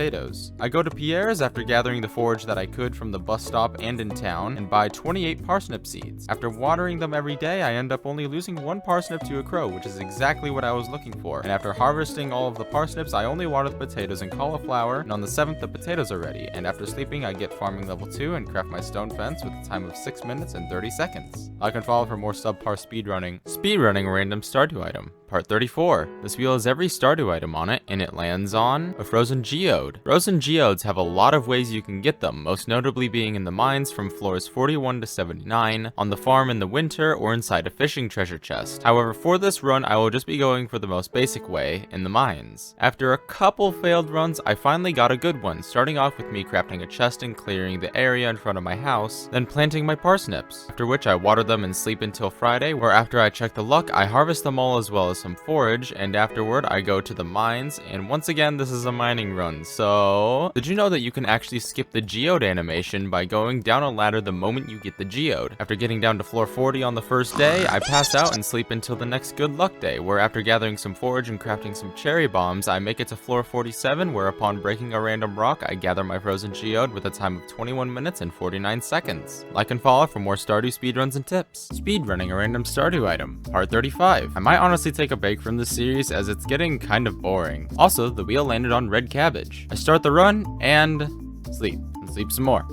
I go to Pierre's after gathering the forage that I could from the bus stop and in town, and buy 28 parsnip seeds. After watering them every day, I end up only losing 1 parsnip to a crow, which is exactly what I was looking for. And after harvesting all of the parsnips, I only water the potatoes and cauliflower, and on the 7th the potatoes are ready. And after sleeping, I get farming level 2 and craft my stone fence with a time of 6 minutes and 30 seconds. Like and follow for more subpar speedrunning. Speedrunning a random Stardew item. Part 34. This wheel has every Stardew item on it, and it lands on a frozen geode. Frozen geodes have a lot of ways you can get them, most notably being in the mines from floors 41 to 79, on the farm in the winter, or inside a fishing treasure chest. However, for this run, I will just be going for the most basic way, in the mines. After a couple failed runs, I finally got a good one, starting off with me crafting a chest and clearing the area in front of my house, then planting my parsnips, after which I water them and sleep until Friday, where after I check the luck, I harvest them all as well as some forage, and afterward I go to the mines, and once again this is a mining run. So did you know that you can actually skip the geode animation by going down a ladder the moment you get the geode? After getting down to floor 40 on the first day, I pass out and sleep until the next good luck day, where after gathering some forage and crafting some cherry bombs, I make it to floor 47, where upon breaking a random rock, I gather my frozen geode with a time of 21 minutes and 49 seconds. Like and follow for more Stardew speedruns and tips. Speedrunning a random Stardew item. Part 35. I might honestly take a break from this series as it's getting kind of boring. Also, the wheel landed on red cabbage. I start the run and sleep some more.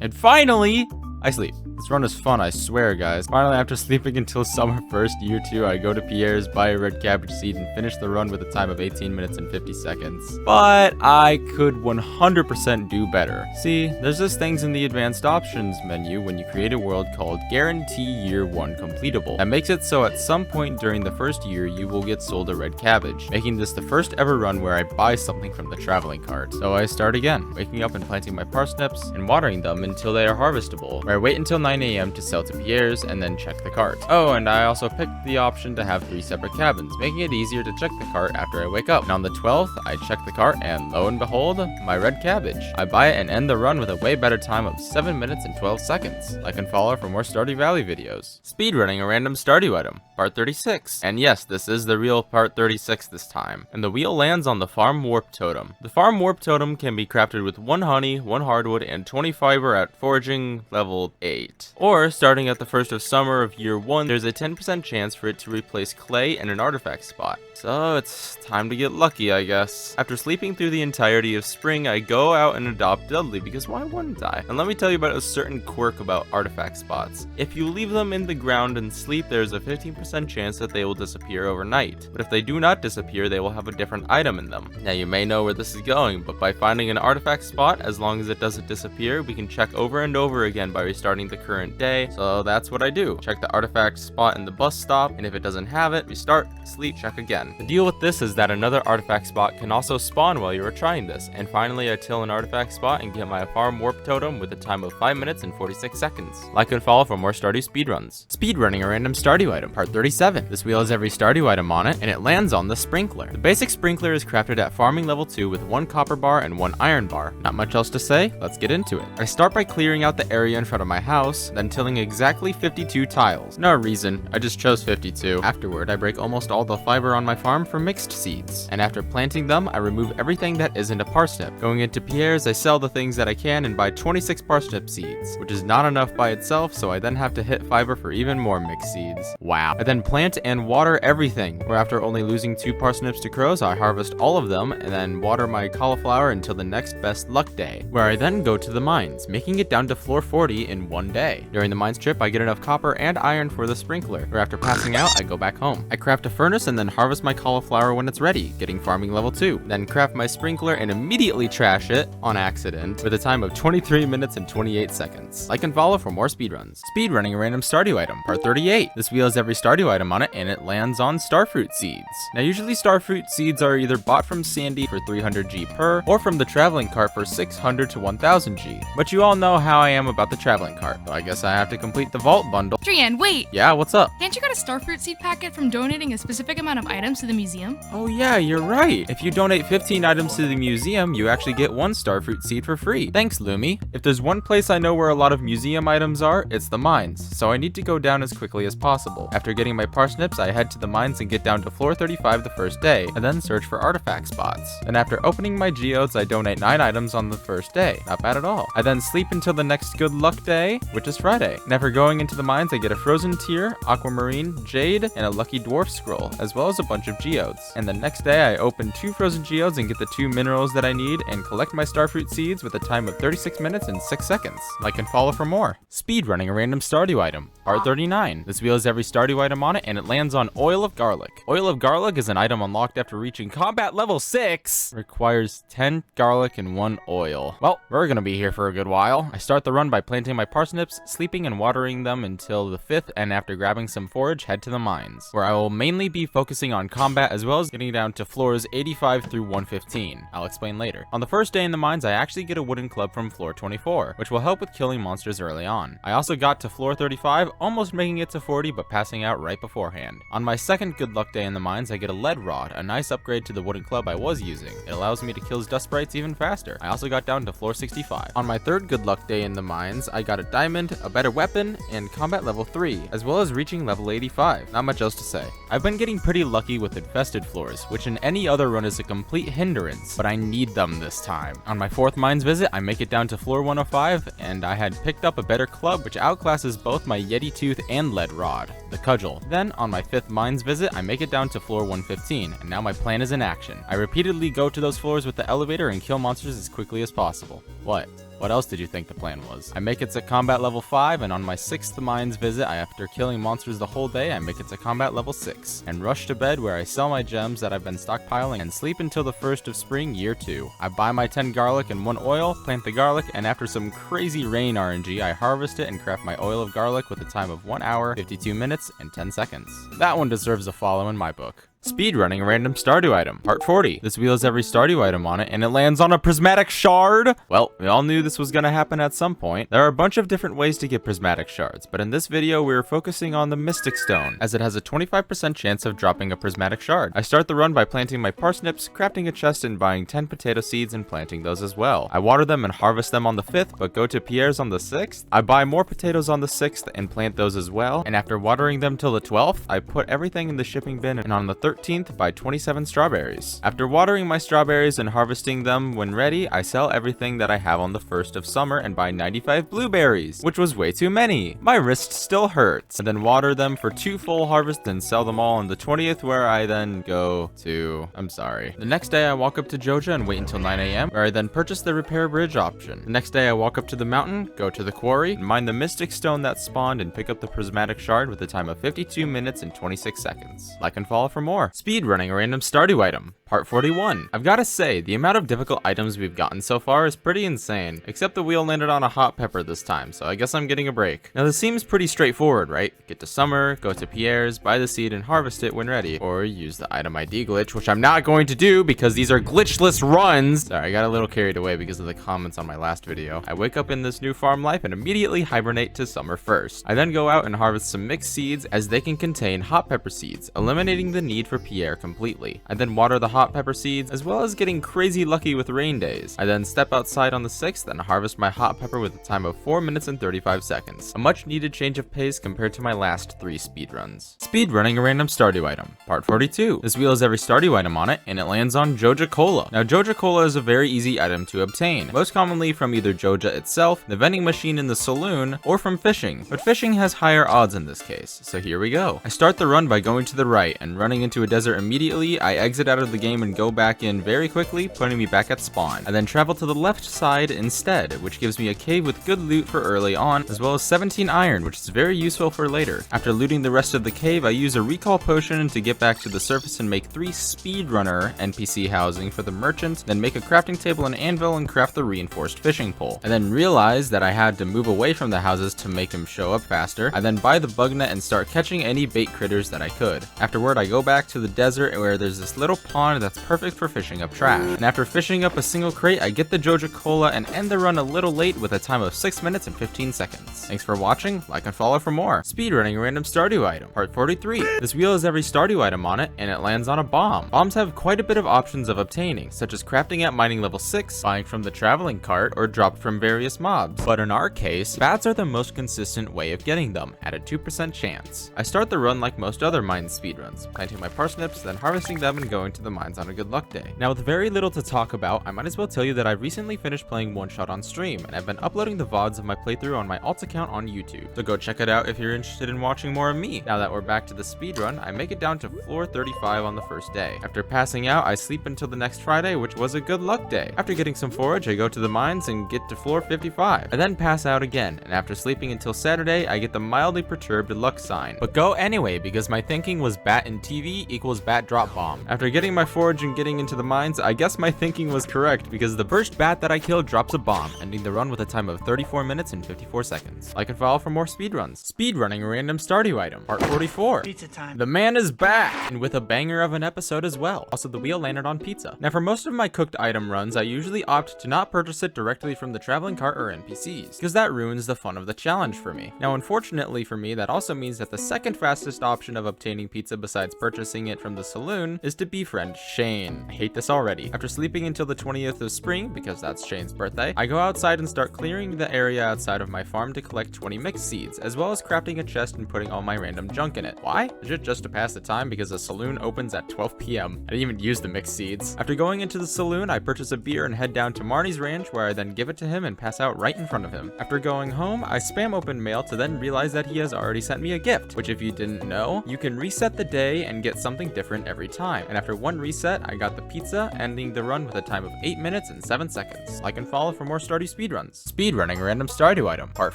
And finally, I sleep. This run is fun, I swear, guys. Finally, after sleeping until summer 1st, year 2, I go to Pierre's, buy a red cabbage seed, and finish the run with a time of 18 minutes and 50 seconds. But I could 100% do better. See, there's this things in the advanced options menu when you create a world called Guarantee Year 1 Completable. That makes it so at some point during the first year, you will get sold a red cabbage, making this the first ever run where I buy something from the traveling cart. So I start again, waking up and planting my parsnips, and watering them until they are harvestable, where I wait until 9 AM to sell to Pierre's and then check the cart. Oh, and I also picked the option to have 3 separate cabins, making it easier to check the cart after I wake up. And on the 12th, I check the cart and lo and behold, my red cabbage. I buy it and end the run with a way better time of 7 minutes and 12 seconds. Like and follow for more Stardewvalley videos. Speedrunning a random Stardew item. Part 36. And yes, this is the real part 36 this time. And the wheel lands on the farm warp totem. The farm warp totem can be crafted with 1 honey, 1 hardwood, and 20 fiber at foraging level 8. Or, starting at the 1st of summer of year 1, there's a 10% chance for it to replace clay and an artifact spot. So it's time to get lucky, I guess. After sleeping through the entirety of spring, I go out and adopt Dudley, because why wouldn't I? And let me tell you about a certain quirk about artifact spots. If you leave them in the ground and sleep, there's a 15% chance that they will disappear overnight. But if they do not disappear, they will have a different item in them. Now you may know where this is going, but by finding an artifact spot, as long as it doesn't disappear, we can check over and over again by restarting the current day. So that's what I do. Check the artifact spot in the bus stop, and if it doesn't have it, restart, sleep, check again. The deal with this is that another artifact spot can also spawn while you are trying this, and finally I till an artifact spot and get my farm warp totem with a time of 5 minutes and 46 seconds. Like and follow for more Stardew speedruns. Speedrunning a random Stardew item. Part 37. This wheel has every Stardew item on it, and it lands on the sprinkler. The basic sprinkler is crafted at farming level 2 with 1 copper bar and 1 iron bar. Not much else to say, let's get into it. I start by clearing out the area in front of my house, then tilling exactly 52 tiles. No reason, I just chose 52. Afterward, I break almost all the fiber on my farm for mixed seeds, and after planting them, I remove everything that isn't a parsnip. Going into Pierre's, I sell the things that I can and buy 26 parsnip seeds, which is not enough by itself, so I then have to hit fiber for even more mixed seeds. Wow. I then plant and water everything, where after only losing 2 parsnips to crows, I harvest all of them and then water my cauliflower until the next best luck day, where I then go to the mines, making it down to floor 40 in one day. During the mines trip, I get enough copper and iron for the sprinkler, where after passing out, I go back home. I craft a furnace and then harvest my cauliflower when it's ready, getting farming level 2. Then craft my sprinkler and immediately trash it, on accident, with a time of 23 minutes and 28 seconds. Like and follow for more speedruns. Speedrunning a random Stardew item, part 38. This wheel has every Stardew item on it, and it lands on starfruit seeds. Now usually starfruit seeds are either bought from Sandy for 300G per, or from the traveling cart for 600 to 1000G. But you all know how I am about the traveling cart, so I guess I have to complete the vault bundle. Trian, wait! Yeah, what's up? Can't you get a starfruit seed packet from donating a specific amount of items to the museum? Oh yeah, you're right. If you donate 15 items to the museum, you actually get one starfruit seed for free. Thanks, Lumi. If there's one place I know where a lot of museum items are, it's the mines, so I need to go down as quickly as possible. After getting my parsnips, I head to the mines and get down to floor 35 the first day, and then search for artifact spots. Then after opening my geodes, I donate 9 items on the first day. Not bad at all. I then sleep until the next good luck day, which is Friday. And after going into the mines, I get a frozen tear, aquamarine, jade, and a lucky dwarf scroll, as well as a bunch of geodes. And the next day, I open 2 frozen geodes and get the 2 minerals that I need, and collect my starfruit seeds with a time of 36 minutes and 6 seconds. Like and follow for more. Speedrunning a random Stardew item, part 39. This wheel has every Stardew item on it, and it lands on oil of garlic. Oil of garlic is an item unlocked after reaching combat level 6. Requires 10 garlic and 1 oil. Well, we're gonna be here for a good while. I start the run by planting my parsnips, sleeping and watering them until the 5th, and after grabbing some forage, head to the mines, where I will mainly be focusing on combat as well as getting down to floors 85 through 115. I'll explain later. On the first day in the mines, I actually get a wooden club from floor 24, which will help with killing monsters early on. I also got to floor 35, almost making it to 40, but passing out right beforehand. On my second good luck day in the mines, I get a lead rod, a nice upgrade to the wooden club I was using. It allows me to kill dust sprites even faster. I also got down to floor 65. On my third good luck day in the mines, I got a diamond, a better weapon, and combat level 3, as well as reaching level 85. Not much else to say. I've been getting pretty lucky with infested floors, which in any other run is a complete hindrance, but I need them this time. On my 4th mines visit, I make it down to floor 105, and I had picked up a better club which outclasses both my Yeti tooth and lead rod, the cudgel. Then on my 5th mines visit, I make it down to floor 115, and now my plan is in action. I repeatedly go to those floors with the elevator and kill monsters as quickly as possible. What else did you think the plan was? I make it to combat level 5, and on my 6th mines visit, after killing monsters the whole day, I make it to combat level 6, and rush to bed where I sell my gems that I've been stockpiling and sleep until the 1st of spring, year 2. I buy my 10 garlic and 1 oil, plant the garlic, and after some crazy rain RNG, I harvest it and craft my oil of garlic with a time of 1 hour, 52 minutes, and 10 seconds. That one deserves a follow in my book. Speedrunning a random Stardew item, part 40. This wheel has every Stardew item on it, and it lands on a prismatic shard. Well, we all knew this was gonna happen at some point. There are a bunch of different ways to get prismatic shards, but in this video, we're focusing on the mystic stone, as it has a 25% chance of dropping a prismatic shard. I start the run by planting my parsnips, crafting a chest, and buying 10 potato seeds and planting those as well. I water them and harvest them on the 5th, but go to Pierre's on the 6th. I buy more potatoes on the 6th and plant those as well, and after watering them till the 12th, I put everything in the shipping bin, and on the 13th, buy 27 strawberries. After watering my strawberries and harvesting them when ready, I sell everything that I have on the 1st of summer and buy 95 blueberries, which was way too many. My wrist still hurts. And then water them for 2 full harvests and sell them all on the 20th, where I then go to... The next day I walk up to Joja and wait until 9 AM, where I then purchase the repair bridge option. The next day I walk up to the mountain, go to the quarry, and mine the mystic stone that spawned and pick up the prismatic shard with a time of 52 minutes and 26 seconds. Like and follow for more. Speedrunning a random Stardew item, part 41. I've gotta say, the amount of difficult items we've gotten so far is pretty insane, except the wheel landed on a hot pepper this time, so I guess I'm getting a break. Now this seems pretty straightforward, right? Get to summer, go to Pierre's, buy the seed and harvest it when ready, or use the item ID glitch, which I'm not going to do because these are glitchless runs. Sorry, I got a little carried away because of the comments on my last video. I wake up in this new farm life and immediately hibernate to summer first. I then go out and harvest some mixed seeds, as they can contain hot pepper seeds, eliminating the need for Pierre completely. I then water the hot pepper seeds, as well as getting crazy lucky with rain days. I then step outside on the 6th and harvest my hot pepper with a time of 4 minutes and 35 seconds. A much needed change of pace compared to my last 3 speedruns. Speedrunning a random Stardew item, part 42. This wheel has every Stardew item on it, and it lands on Joja Cola. Now Joja Cola is a very easy item to obtain, most commonly from either Joja itself, the vending machine in the saloon, or from fishing, but fishing has higher odds in this case, so here we go. I start the run by going to the right and running into a desert immediately. I exit out of the game game and go back in very quickly, putting me back at spawn. I then travel to the left side instead, which gives me a cave with good loot for early on, as well as 17 iron, which is very useful for later. After looting the rest of the cave, I use a recall potion to get back to the surface and make 3 speedrunner NPC housing for the merchant, then make a crafting table and anvil and craft the reinforced fishing pole. I then realized that I had to move away from the houses to make him show up faster. I then buy the bug net and start catching any bait critters that I could. Afterward, I go back to the desert where there's this little pond that's perfect for fishing up trash. And after fishing up a single crate, I get the Joja Cola and end the run a little late with a time of 6 minutes and 15 seconds. Thanks for watching, like and follow for more. Speedrunning a random Stardew item, part 43. This wheel has every Stardew item on it, and it lands on a bomb. Bombs have quite a bit of options of obtaining, such as crafting at mining level 6, buying from the traveling cart, or dropped from various mobs. But in our case, bats are the most consistent way of getting them, at a 2% chance. I start the run like most other mine speedruns, planting my parsnips, then harvesting them and going to the mines on a good luck day. Now, with very little to talk about, I might as well tell you that I recently finished playing One Shot on stream, and I've been uploading the VODs of my playthrough on my alt account on YouTube. So go check it out if you're interested in watching more of me. Now that we're back to the speedrun, I make it down to floor 35 on the first day. After passing out, I sleep until the next Friday, which was a good luck day. After getting some forage, I go to the mines and get to floor 55. I then pass out again, and after sleeping until Saturday, I get the mildly perturbed luck sign. But go anyway, because my thinking was bat in TV equals bat drop bomb. After getting my forage and getting into the mines, I guess my thinking was correct, because the first bat that I killed drops a bomb, ending the run with a time of 34 minutes and 54 seconds. Like and follow for more speedruns. Speedrunning a random Stardew item, part 44. Pizza time. The man is back, and with a banger of an episode as well. Also, the wheel landed on pizza. Now, for most of my cooked item runs, I usually opt to not purchase it directly from the traveling cart or NPCs, because that ruins the fun of the challenge for me. Now, unfortunately for me, that also means that the second fastest option of obtaining pizza besides purchasing it from the saloon is to befriend Shane. I hate this already. After sleeping until the 20th of spring, because that's Shane's birthday, I go outside and start clearing the area outside of my farm to collect 20 mixed seeds, as well as crafting a chest and putting all my random junk in it. Why? Is it just to pass the time because the saloon opens at 12 p.m. I didn't even use the mixed seeds. After going into the saloon, I purchase a beer and head down to Marnie's ranch, where I then give it to him and pass out right in front of him. After going home, I spam open mail to then realize that he has already sent me a gift, which if you didn't know, you can reset the day and get something different every time. And after one reset, I got the pizza, ending the run with a time of 8 minutes and 7 seconds. Like and follow for more Stardew speedruns. Speedrunning a random Stardew item, part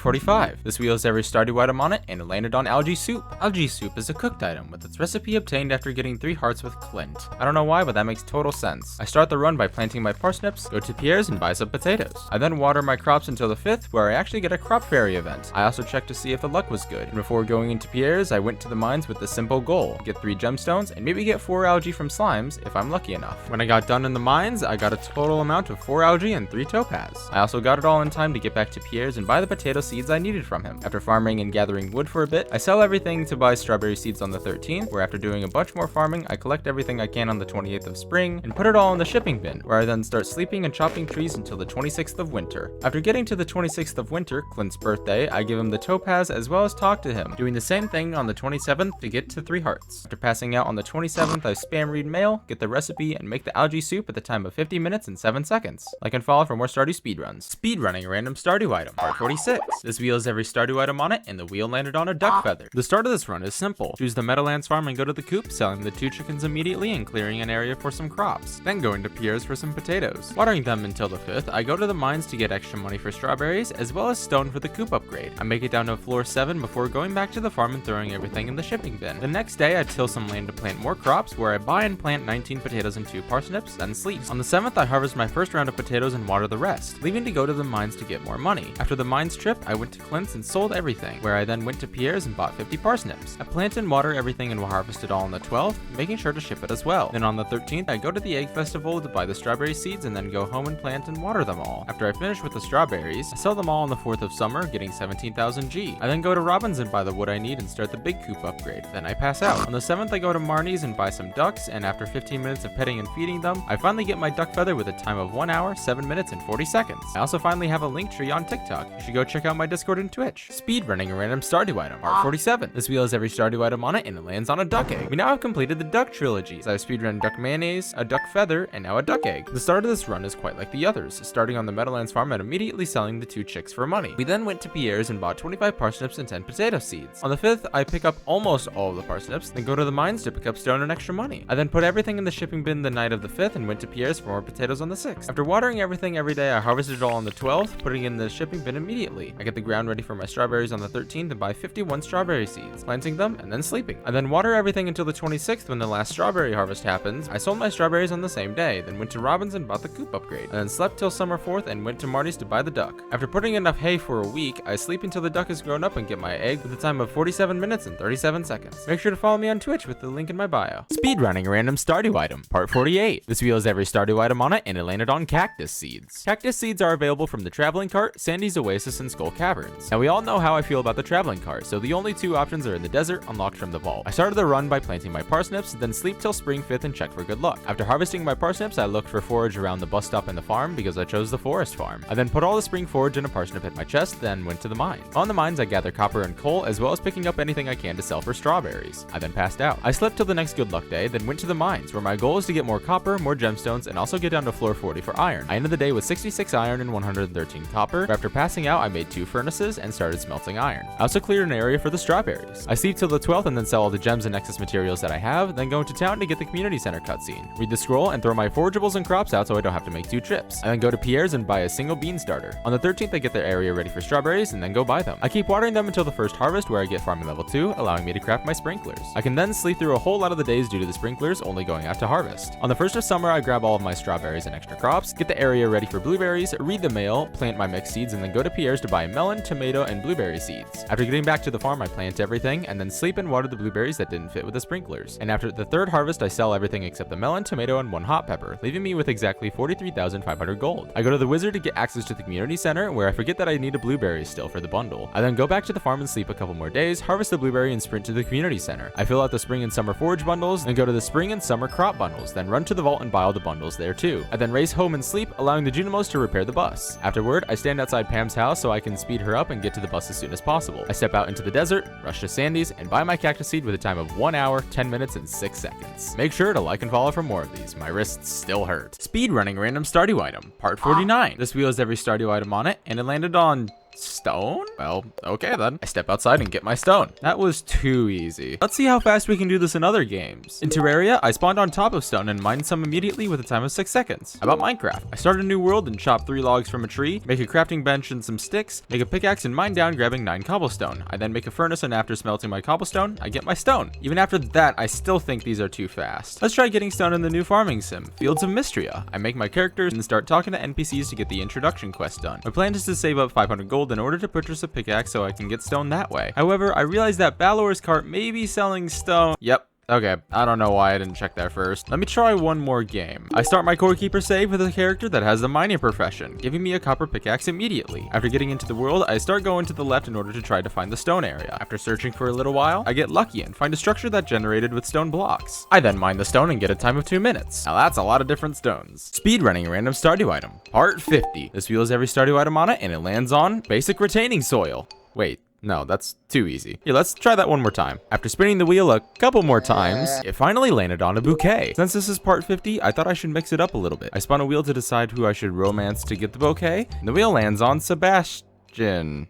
45. This wheel has every Stardew item on it, and it landed on algae soup. Algae soup is a cooked item, with its recipe obtained after getting 3 hearts with Clint. I don't know why, but that makes total sense. I start the run by planting my parsnips, go to Pierre's and buy some potatoes. I then water my crops until the 5th, where I actually get a crop fairy event. I also checked to see if the luck was good, and before going into Pierre's, I went to the mines with the simple goal: get 3 gemstones and maybe get 4 algae from slimes if I'm lucky enough. When I got done in the mines, I got a total amount of 4 algae and 3 topaz. I also got it all in time to get back to Pierre's and buy the potato seeds I needed from him. After farming and gathering wood for a bit, I sell everything to buy strawberry seeds on the 13th, where after doing a bunch more farming, I collect everything I can on the 28th of spring and put it all in the shipping bin, where I then start sleeping and chopping trees until the 26th of winter. After getting to the 26th of winter, Clint's birthday, I give him the topaz as well as talk to him, doing the same thing on the 27th to get to 3 hearts. After passing out on the 27th, I spam read mail, get the recipe, and make the algae soup at the time of 50 minutes and 7 seconds. Like and follow for more Stardew speedruns. Speedrunning a random Stardew item, part 46. This wheel has every Stardew item on it, and the wheel landed on a duck feather. The start of this run is simple. Choose the Meadowlands farm and go to the coop, selling the 2 chickens immediately and clearing an area for some crops. Then going to Pierre's for some potatoes. Watering them until the 5th, I go to the mines to get extra money for strawberries, as well as stone for the coop upgrade. I make it down to floor 7 before going back to the farm and throwing everything in the shipping bin. The next day, I till some land to plant more crops, where I buy and plant 19 potatoes and 2 parsnips, then sleep. On the 7th, I harvest my first round of potatoes and water the rest, leaving to go to the mines to get more money. After the mines trip, I went to Clint's and sold everything, where I then went to Pierre's and bought 50 parsnips. I plant and water everything and will harvest it all on the 12th, making sure to ship it as well. Then on the 13th, I go to the egg festival to buy the strawberry seeds and then go home and plant and water them all. After I finish with the strawberries, I sell them all on the 4th of summer, getting 17,000 G. I then go to Robin's and buy the wood I need and start the big coop upgrade. Then I pass out. On the 7th, I go to Marnie's and buy some ducks, and after 15 minutes of petting and feeding them, I finally get my duck feather with a time of 1 hour, 7 minutes, and 40 seconds. I also finally have a link tree on TikTok. You should go check out my Discord and Twitch. Speedrunning a random Stardew item, part 47. This wheel has every Stardew item on it, and it lands on a duck egg. We now have completed the duck trilogy. So I've speedrun duck mayonnaise, a duck feather, and now a duck egg. The start of this run is quite like the others, starting on the Meadowlands farm and immediately selling the 2 chicks for money. We then went to Pierre's and bought 25 parsnips and 10 potato seeds. On the 5th, I pick up almost all of the parsnips, then go to the mines to pick up stone and extra money. I then put everything in the shipping bin the night of the 5th and went to Pierre's for more potatoes on the 6th. After watering everything every day, I harvested it all on the 12th, putting it in the shipping bin immediately. I get the ground ready for my strawberries on the 13th and buy 51 strawberry seeds, planting them and then sleeping. I then water everything until the 26th when the last strawberry harvest happens. I sold my strawberries on the same day, then went to Robin's and bought the coop upgrade, and then slept till summer 4th and went to Marty's to buy the duck. After putting enough hay for a week, I sleep until the duck is grown up and get my egg with a time of 47 minutes and 37 seconds. Make sure to follow me on Twitch with the link in my bio. Speedrunning a random Stardew item, part 48. This wheel has every Stardew item on it, and it landed on cactus seeds. Cactus seeds are available from the traveling cart, Sandy's Oasis, and Skull Caverns. Now we all know how I feel about the traveling cart, so the only two options are in the desert, unlocked from the vault. I started the run by planting my parsnips, then sleep till spring 5th and check for good luck. After harvesting my parsnips, I looked for forage around the bus stop and the farm because I chose the forest farm. I then put all the spring forage in a parsnip at my chest, then went to the mines. On the mines, I gather copper and coal, as well as picking up anything I can to sell for strawberries. I then passed out. I slept till the next good luck day, then went to the mines, where my goal is to get more copper, more gemstones, and also get down to floor 40 for iron. I ended the day with 66 iron and 113 copper. After passing out, I made 2 furnaces and started smelting iron. I also cleared an area for the strawberries. I sleep till the 12th and then sell all the gems and excess materials that I have, then go into town to get the community center cutscene, read the scroll, and throw my forageables and crops out so I don't have to make 2 trips. I then go to Pierre's and buy a single bean starter. On the 13th, I get their area ready for strawberries and then go buy them. I keep watering them until the first harvest, where I get farming level 2, allowing me to craft my sprinklers. I can then sleep through a whole lot of the days due to the sprinklers only going out to harvest. On the 1st of summer, I grab all of my strawberries and extra crops, get the area ready for blueberries, read the mail, plant my mixed seeds, and then go to Pierre's to buy melon, tomato, and blueberry seeds. After getting back to the farm, I plant everything and then sleep and water the blueberries that didn't fit with the sprinklers. And after the 3rd harvest, I sell everything except the melon, tomato, and 1 hot pepper, leaving me with exactly 43,500 gold. I go to the wizard to get access to the community center, where I forget that I need a blueberry still for the bundle. I then go back to the farm and sleep a couple more days, harvest the blueberry, and sprint to the community center. I fill out the spring and summer forage bundles, then go to the spring and summer crop bundles, then run to the vault and buy all the bundles there too. I then race home and sleep, allowing the Junimos to repair the bus. Afterward, I stand outside Pam's house so I can speed her up and get to the bus as soon as possible. I step out into the desert, rush to Sandy's, and buy my cactus seed with a time of 1 hour, 10 minutes, and 6 seconds. Make sure to like and follow for more of these. My wrists still hurt. Speedrunning random Stardew item, part 49. This wheel has every Stardew item on it, and it landed on stone? Well, okay then. I step outside and get my stone. That was too easy. Let's see how fast we can do this in other games. In Terraria, I spawned on top of stone and mined some immediately with a time of 6 seconds. How about Minecraft? I start a new world and chop 3 logs from a tree, make a crafting bench and some sticks, make a pickaxe and mine down, grabbing 9 cobblestone. I then make a furnace, and after smelting my cobblestone, I get my stone. Even after that, I still think these are too fast. Let's try getting stone in the new farming sim, Fields of Mystria. I make my characters and start talking to NPCs to get the introduction quest done. My plan is to save up 500 gold in order to purchase a pickaxe so I can get stone that way. However, I realized that Balor's cart may be selling stone. Yep. Okay, I don't know why I didn't check that first. Let me try one more game. I start my core keeper save with a character that has the mining profession, giving me a copper pickaxe immediately. After getting into the world, I start going to the left in order to try to find the stone area. After searching for a little while, I get lucky and find a structure that generated with stone blocks. I then mine the stone and get a time of 2 minutes. Now that's a lot of different stones. Speedrunning a random Stardew item, part 50. This wheel has every Stardew item on it, and it lands on basic retaining soil. Wait. No, that's too easy. Here, let's try that one more time. After spinning the wheel a couple more times, it finally landed on a bouquet. Since this is part 50, I thought I should mix it up a little bit. I spun a wheel to decide who I should romance to get the bouquet, and the wheel lands on Sebastian.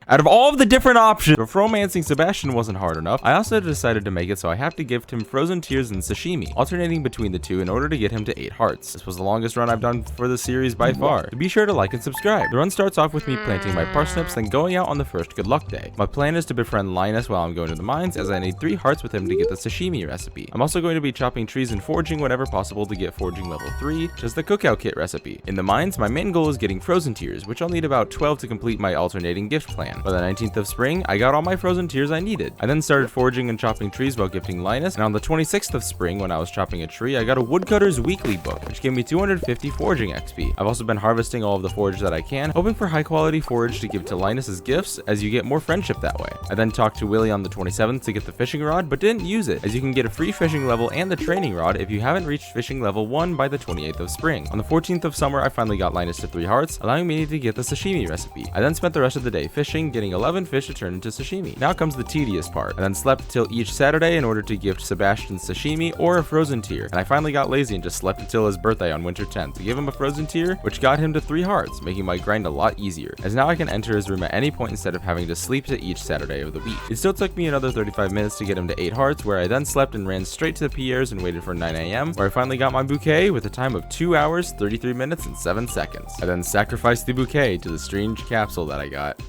Out of all of the different options, if romancing Sebastian wasn't hard enough, I also decided to make it so I have to gift him frozen tears and sashimi, alternating between the two in order to get him to 8 hearts. This was the longest run I've done for the series by far. So be sure to like and subscribe. The run starts off with me planting my parsnips, then going out on the first good luck day. My plan is to befriend Linus while I'm going to the mines, as I need 3 hearts with him to get the sashimi recipe. I'm also going to be chopping trees and foraging whenever possible to get foraging level 3, which is the cookout kit recipe. In the mines, my main goal is getting frozen tears, which I'll need about 12 to complete my alternating gift plan. By the 19th of spring, I got all my frozen tears I needed. I then started foraging and chopping trees while gifting Linus, and on the 26th of spring, when I was chopping a tree, I got a woodcutter's weekly book, which gave me 250 foraging XP. I've also been harvesting all of the forage that I can, hoping for high quality forage to give to Linus as gifts, as you get more friendship that way. I then talked to Willie on the 27th to get the fishing rod, but didn't use it, as you can get a free fishing level and the training rod if you haven't reached fishing level 1 by the 28th of spring. On the 14th of summer, I finally got Linus to 3 hearts, allowing me to get the sashimi recipe. I then spent the rest of the day fishing, getting 11 fish to turn into sashimi. Now comes the tedious part. I then slept till each Saturday in order to gift Sebastian sashimi or a frozen tier, and I finally got lazy and just slept until his birthday on winter 10th to give him a frozen tier, which got him to 3 hearts, making my grind a lot easier, as now I can enter his room at any point instead of having to sleep to each Saturday of the week. It still took me another 35 minutes to get him to 8 hearts, where I then slept and ran straight to the Pierre's and waited for 9 AM, where I finally got my bouquet with a time of 2 hours, 33 minutes, and 7 seconds. I then sacrificed the bouquet to the strange capsule that I got.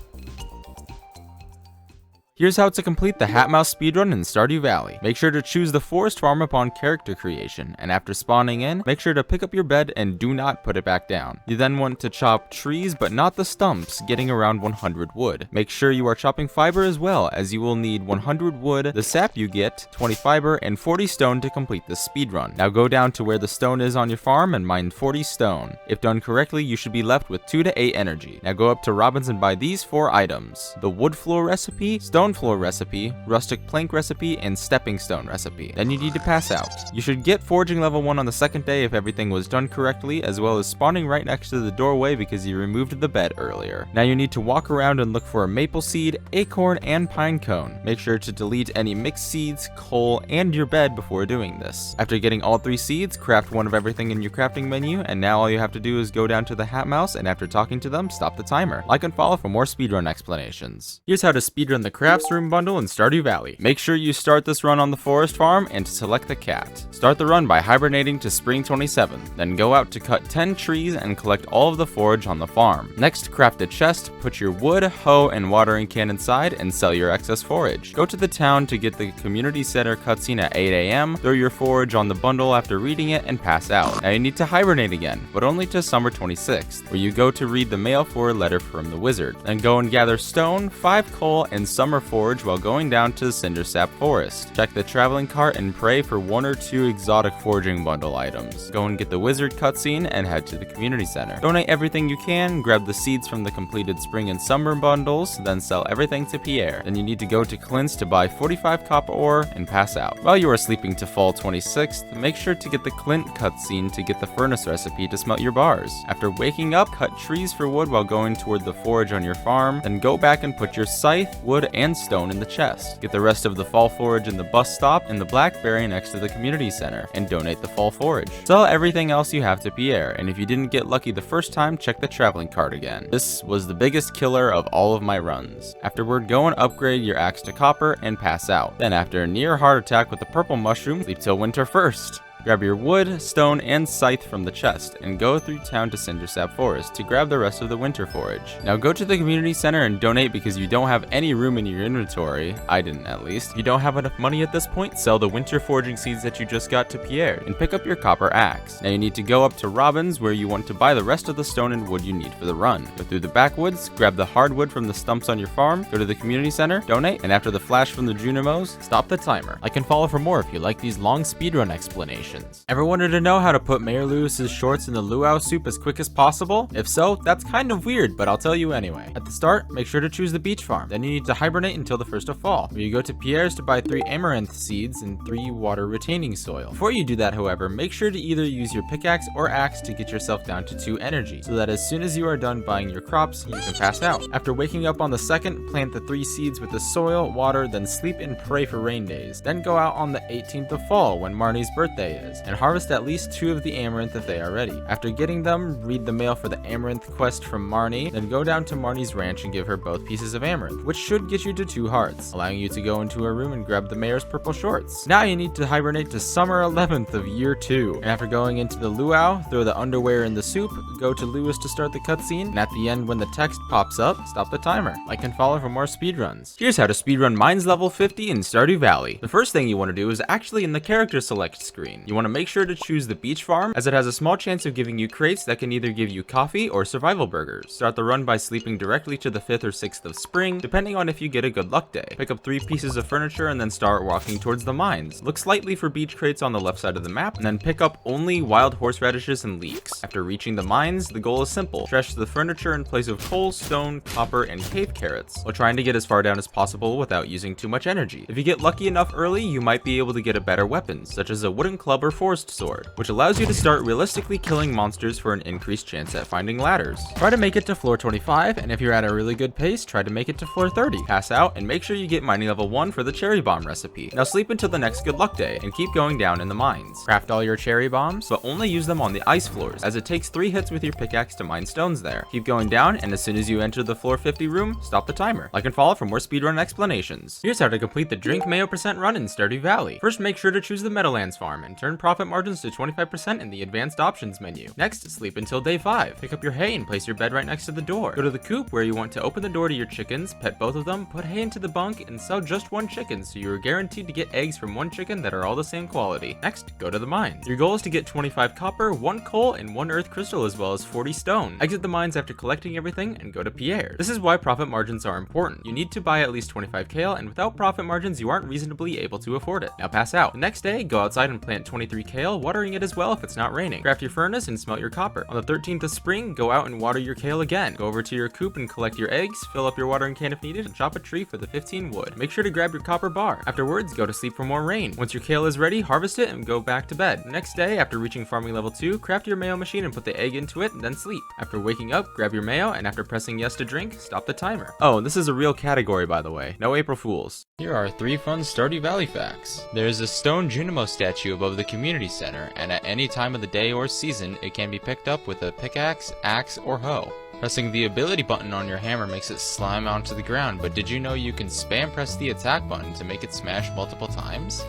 Here's how to complete the Hat Mouse speedrun in Stardew Valley. Make sure to choose the forest farm upon character creation, and after spawning in, make sure to pick up your bed and do not put it back down. You then want to chop trees but not the stumps, getting around 100 wood. Make sure you are chopping fiber as well, as you will need 100 wood, the sap you get, 20 fiber, and 40 stone to complete this speedrun. Now go down to where the stone is on your farm and mine 40 stone. If done correctly, you should be left with 2 to 8 energy. Now go up to Robin's and buy these 4 items: the wood floor recipe, stone floor recipe, rustic plank recipe, and stepping stone recipe. Then you need to pass out. You should get foraging level 1 on the second day if everything was done correctly, as well as spawning right next to the doorway because you removed the bed earlier. Now you need to walk around and look for a maple seed, acorn, and pine cone. Make sure to delete any mixed seeds, coal, and your bed before doing this. After getting all 3 seeds, craft 1 of everything in your crafting menu, and now all you have to do is go down to the Hat Mouse, and after talking to them, stop the timer. Like and follow for more speedrun explanations. Here's how to speedrun the crafts room bundle in Stardew Valley. Make sure you start this run on the forest farm and to select the cat. Start the run by hibernating to spring 27, then go out to cut 10 trees and collect all of the forage on the farm. Next, craft a chest, put your wood, hoe, and watering can inside, and sell your excess forage. Go to the town to get the community center cutscene at 8 AM, throw your forage on the bundle after reading it, and pass out. Now you need to hibernate again, but only to summer 26th, where you go to read the mail for a letter from the wizard. Then go and gather stone, 5 coal, and summer forage while going down to the Cindersap Forest. Check the traveling cart and pray for 1 or 2 exotic foraging bundle items. Go and get the wizard cutscene and head to the community center. Donate everything you can, grab the seeds from the completed spring and summer bundles, then sell everything to Pierre. Then you need to go to Clint's to buy 45 copper ore and pass out. While you are sleeping to fall 26th, make sure to get the Clint cutscene to get the furnace recipe to smelt your bars. After waking up, cut trees for wood while going toward the forage on your farm, then go back and put your scythe, wood, and stone in the chest. Get the rest of the fall forage in the bus stop and the blackberry next to the community center, and donate the fall forage. Sell everything else you have to Pierre, and if you didn't get lucky the first time, check the traveling cart again. This was the biggest killer of all of my runs. Afterward, go and upgrade your axe to copper and pass out. Then after a near heart attack with the purple mushroom, sleep till winter 1st. Grab your wood, stone, and scythe from the chest, and go through town to Cindersap Forest to grab the rest of the winter forage. Now go to the community center and donate because you don't have any room in your inventory. I didn't, at least. If you don't have enough money at this point, sell the winter foraging seeds that you just got to Pierre, and pick up your copper axe. Now you need to go up to Robin's, where you want to buy the rest of the stone and wood you need for the run. Go through the backwoods, grab the hardwood from the stumps on your farm, go to the community center, donate, and after the flash from the Junimos, stop the timer. Like and follow for more if you like these long speedrun explanations. Ever wanted to know how to put Mayor Lewis's shorts in the luau soup as quick as possible? If so, that's kind of weird, but I'll tell you anyway. At the start, make sure to choose the beach farm. Then you need to hibernate until the 1st of fall, where you go to Pierre's to buy 3 amaranth seeds and 3 water retaining soil. Before you do that, however, make sure to either use your pickaxe or axe to get yourself down to 2 energy, so that as soon as you are done buying your crops, you can pass out. After waking up on the 2nd, plant the 3 seeds with the soil, water, then sleep and pray for rain days. Then go out on the 18th of fall, when Marnie's birthday is, and harvest at least 2 of the amaranth if they are ready. After getting them, read the mail for the amaranth quest from Marnie, then go down to Marnie's ranch and give her both pieces of amaranth, which should get you to 2 hearts, allowing you to go into her room and grab the mayor's purple shorts. Now you need to hibernate to summer 11th of year 2, and after going into the luau, throw the underwear in the soup, go to Lewis to start the cutscene, and at the end when the text pops up, stop the timer. Like and follow for more speedruns. Here's how to speedrun Mines level 50 in Stardew Valley. The first thing you want to do is actually in the character select screen. You want to make sure to choose the beach farm, as it has a small chance of giving you crates that can either give you coffee or survival burgers. Start the run by sleeping directly to the 5th or 6th of spring, depending on if you get a good luck day. Pick up 3 pieces of furniture and then start walking towards the mines. Look slightly for beach crates on the left side of the map, and then pick up only wild horseradishes and leeks. After reaching the mines, the goal is simple. Trash the furniture in place of coal, stone, copper, and cave carrots, while trying to get as far down as possible without using too much energy. If you get lucky enough early, you might be able to get a better weapon, such as a wooden club Excalibur Forest Sword, which allows you to start realistically killing monsters for an increased chance at finding ladders. Try to make it to floor 25, and if you're at a really good pace, try to make it to floor 30. Pass out, and make sure you get mining level 1 for the cherry bomb recipe. Now sleep until the next good luck day, and keep going down in the mines. Craft all your cherry bombs, but only use them on the ice floors, as it takes 3 hits with your pickaxe to mine stones there. Keep going down, and as soon as you enter the floor 50 room, stop the timer. Like and follow for more speedrun explanations. Here's how to complete the drink mayo % run in Stardewvalley. First, make sure to choose the Meadowlands farm, and turn profit margins to 25% in the advanced options menu. Next, sleep until day 5. Pick up your hay and place your bed right next to the door. Go to the coop where you want to open the door to your chickens, pet both of them, put hay into the bunk, and sell just 1 chicken so you are guaranteed to get eggs from 1 chicken that are all the same quality. Next, go to the mines. Your goal is to get 25 copper, 1 coal, and 1 earth crystal, as well as 40 stone. Exit the mines after collecting everything and go to Pierre. This is why profit margins are important. You need to buy at least 25 kale, and without profit margins you aren't reasonably able to afford it. Now pass out. The next day, go outside and plant 23 kale, watering it as well if it's not raining. Craft your furnace and smelt your copper. On the 13th of spring, go out and water your kale again. Go over to your coop and collect your eggs, fill up your watering can if needed, and chop a tree for the 15 wood. Make sure to grab your copper bar. Afterwards, go to sleep for more rain. Once your kale is ready, harvest it and go back to bed. The next day, after reaching farming level 2, craft your mayo machine and put the egg into it, and then sleep. After waking up, grab your mayo, and after pressing yes to drink, stop the timer. Oh, and this is a real category, by the way. No April Fools. Here are 3 fun Stardewvalley facts. There is a stone Junimo statue above the community center, and at any time of the day or season, it can be picked up with a pickaxe, axe, or hoe. Pressing the ability button on your hammer makes it slime onto the ground, but did you know you can spam press the attack button to make it smash multiple times?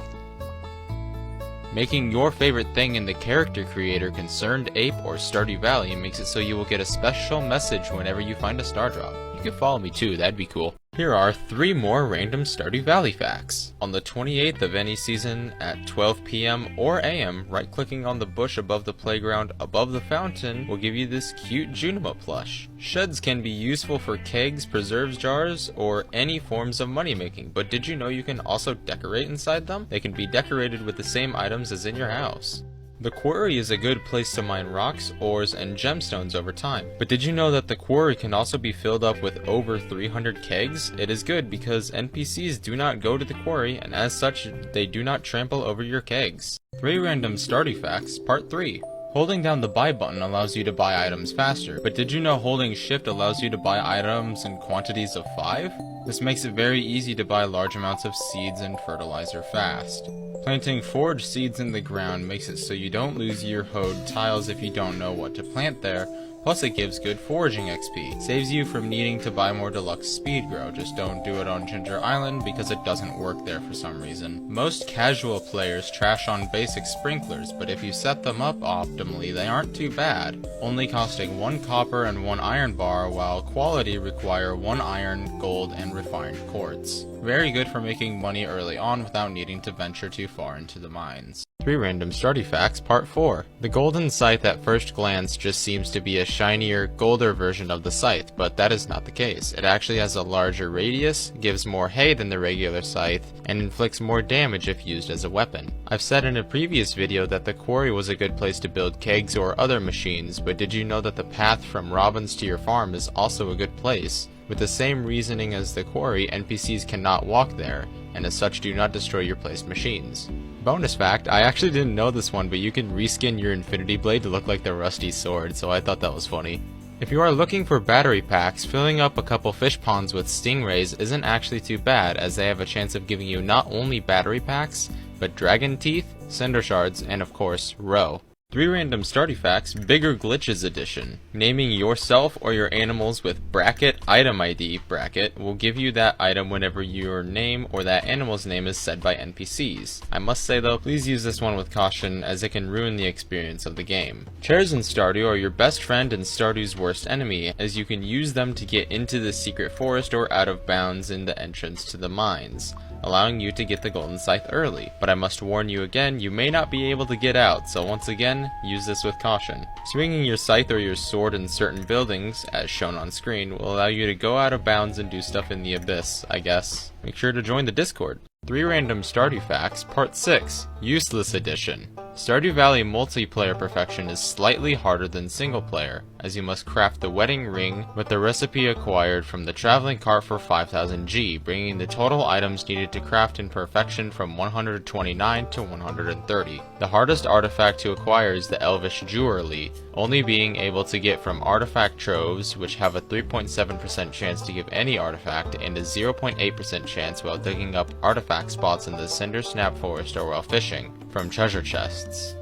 Making your favorite thing in the character creator Concerned Ape or Stardewvalley makes it so you will get a special message whenever you find a star drop. You can follow me too, that'd be cool. Here are 3 more random Stardewvalley facts. On the 28th of any season at 12 PM or AM, right-clicking on the bush above the playground above the fountain will give you this cute Junimo plush. Sheds can be useful for kegs, preserves jars, or any forms of money making, but did you know you can also decorate inside them? They can be decorated with the same items as in your house. The quarry is a good place to mine rocks, ores, and gemstones over time. But did you know that the quarry can also be filled up with over 300 kegs? It is good because NPCs do not go to the quarry, and as such, they do not trample over your kegs. 3 random Stardew facts, part 3. Holding down the buy button allows you to buy items faster, but did you know holding shift allows you to buy items in quantities of 5? This makes it very easy to buy large amounts of seeds and fertilizer fast. Planting forage seeds in the ground makes it so you don't lose your hoed tiles if you don't know what to plant there, plus it gives good foraging XP. Saves you from needing to buy more deluxe speed grow, just don't do it on Ginger Island because it doesn't work there for some reason. Most casual players trash on basic sprinklers, but if you set them up optimally they aren't too bad, only costing 1 copper and 1 iron bar, while quality require 1 iron, gold, and refined quartz. Very good for making money early on without needing to venture too far into the mines. 3 random Stardew facts, part 4. The golden scythe at first glance just seems to be a shinier, golder version of the scythe, but that is not the case. It actually has a larger radius, gives more hay than the regular scythe, and inflicts more damage if used as a weapon. I've said in a previous video that the quarry was a good place to build kegs or other machines, but did you know that the path from Robin's to your farm is also a good place? With the same reasoning as the quarry, NPCs cannot walk there, and as such do not destroy your placed machines. Bonus fact, I actually didn't know this one, but you can reskin your Infinity Blade to look like the Rusty Sword, so I thought that was funny. If you are looking for battery packs, filling up a couple fish ponds with stingrays isn't actually too bad, as they have a chance of giving you not only battery packs, but dragon teeth, cinder shards, and of course, roe. 3 random Stardew facts, Bigger Glitches edition. Naming yourself or your animals with bracket item ID bracket will give you that item whenever your name or that animal's name is said by NPCs. I must say though, please use this one with caution as it can ruin the experience of the game. Chairs in Stardew are your best friend and Stardew's worst enemy, as you can use them to get into the secret forest or out of bounds in the entrance to the mines, allowing you to get the golden scythe early. But I must warn you again, you may not be able to get out, so once again, use this with caution. Swinging your scythe or your sword in certain buildings, as shown on screen, will allow you to go out of bounds and do stuff in the abyss, I guess. Make sure to join the Discord. 3 random Stardew facts, part 6, Useless edition. Stardew Valley multiplayer perfection is slightly harder than single player, as you must craft the wedding ring with the recipe acquired from the traveling cart for 5000 G, bringing the total items needed to craft in perfection from 129 to 130. The hardest artifact to acquire is the Elvish Jewelry, only being able to get from artifact troves, which have a 3.7% chance to give any artifact and a 0.8% chance while digging up artifact spots in the Cinder Snap Forest or while fishing from treasure chests.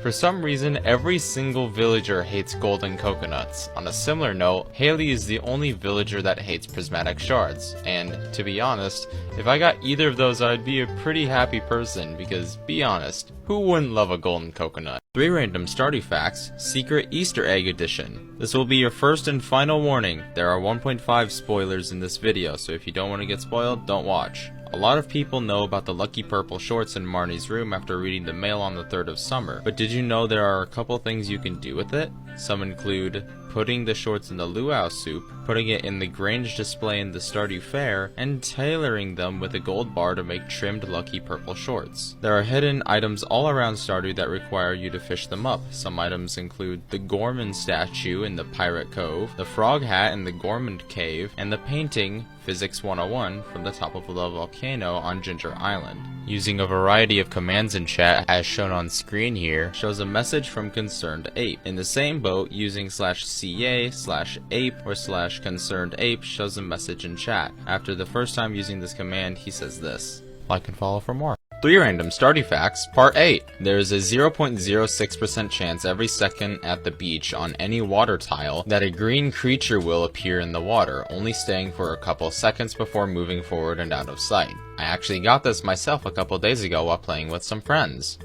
For some reason, every single villager hates golden coconuts. On a similar note, Haley is the only villager that hates prismatic shards, and to be honest, if I got either of those I'd be a pretty happy person, because be honest, who wouldn't love a golden coconut? 3 random Stardew facts, Secret Easter Egg Edition. This will be your first and final warning. There are 1.5 spoilers in this video, so if you don't want to get spoiled, don't watch. A lot of people know about the lucky purple shorts in Marnie's room after reading the mail on the 3rd of summer, but did you know there are a couple things you can do with it? Some include putting the shorts in the luau soup, putting it in the Grange display in the Stardew Fair, and tailoring them with a gold bar to make trimmed lucky purple shorts. There are hidden items all around Stardew that require you to fish them up. Some items include the Gorman statue in the Pirate Cove, the frog hat in the Gorman Cave, and the painting Physics 101 from the top of the volcano on Ginger Island. Using a variety of commands in chat, as shown on screen here, shows a message from Concerned Ape. In the same boat, using /CA/ape or /concerned ape shows a message in chat. After the first time using this command, he says this. Like and follow for more. 3 random Stardew facts, part 8. There is a 0.06% chance every second at the beach on any water tile that a green creature will appear in the water, only staying for a couple seconds before moving forward and out of sight. I actually got this myself a couple days ago while playing with some friends.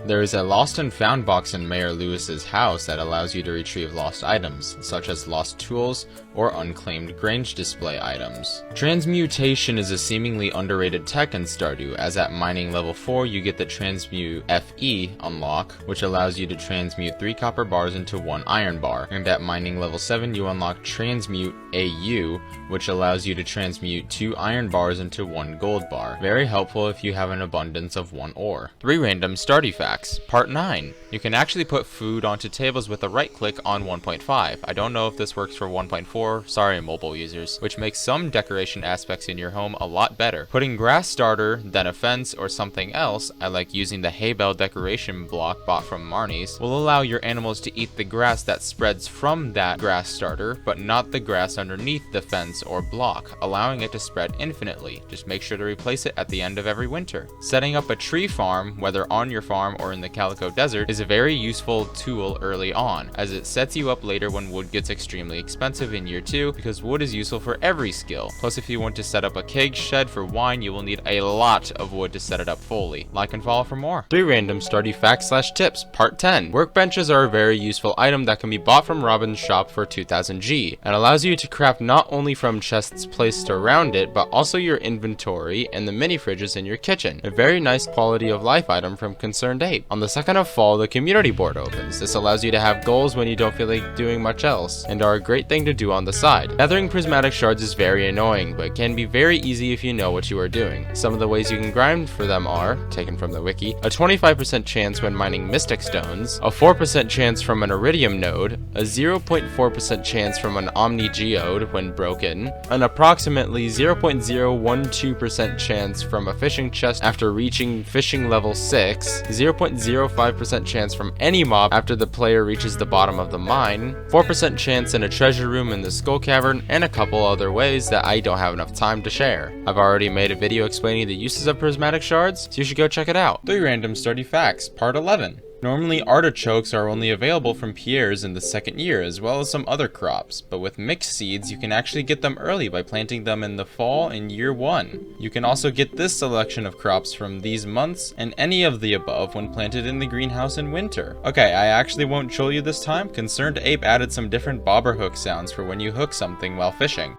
There is a lost and found box in Mayor Lewis's house that allows you to retrieve lost items, such as lost tools or unclaimed Grange display items. Transmutation is a seemingly underrated tech in Stardew, as at mining level 4 you get the Transmute FE unlock, which allows you to transmute 3 copper bars into 1 iron bar, and at mining level 7 you unlock Transmute AU, which allows you to transmute 2 iron bars into 1 gold bar. Very helpful if you have an abundance of 1 ore. 3 random Stardew facts, part 9. You can actually put food onto tables with a right click on 1.5. I don't know if this works for 1.4, sorry mobile users, which makes some decoration aspects in your home a lot better. Putting grass starter, then a fence or something else, I like using the hay bale decoration block bought from Marnie's, will allow your animals to eat the grass that spreads from that grass starter, but not the grass underneath the fence or block, allowing it to spread infinitely. Just make sure to replace it at the end of every winter. Setting up a tree farm, whether on your farm or in the Calico Desert, is a very useful tool early on, as it sets you up later when wood gets extremely expensive in year 2, because wood is useful for every skill. Plus, if you want to set up a keg shed for wine, you will need a lot of wood to set it up fully. Like and follow for more. 3 random Stardew facts/tips, part 10. Workbenches are a very useful item that can be bought from Robin's shop for 2000 G, and allows you to craft not only from chests placed around it, but also your inventory and the mini fridges in your kitchen. A very nice quality of life item from Concerned Ape. On the 2nd of fall, the community board opens. This allows you to have goals when you don't feel like doing much else, and are a great thing to do on the side. Gathering prismatic shards is very annoying, but can be very easy if you know what you are doing. Some of the ways you can grind for them are, taken from the wiki, a 25% chance when mining mystic stones, a 4% chance from an iridium node, a 0.4% chance from an omni geode when broken, an approximately 0.012% chance from a fishing chest after reaching fishing level 6, 0.05% chance from any mob after the player reaches the bottom of the mine, 4% chance in a treasure room in the skull cavern, and a couple other ways that I don't have enough time to share. I've already made a video explaining the uses of prismatic shards, so you should go check it out. 3 random Stardew facts, part 11. Normally artichokes are only available from pears in the 2nd year, as well as some other crops, but with mixed seeds you can actually get them early by planting them in the fall in year 1. You can also get this selection of crops from these months and any of the above when planted in the greenhouse in winter. Okay, I actually won't troll you this time. Concerned Ape added some different bobber hook sounds for when you hook something while fishing.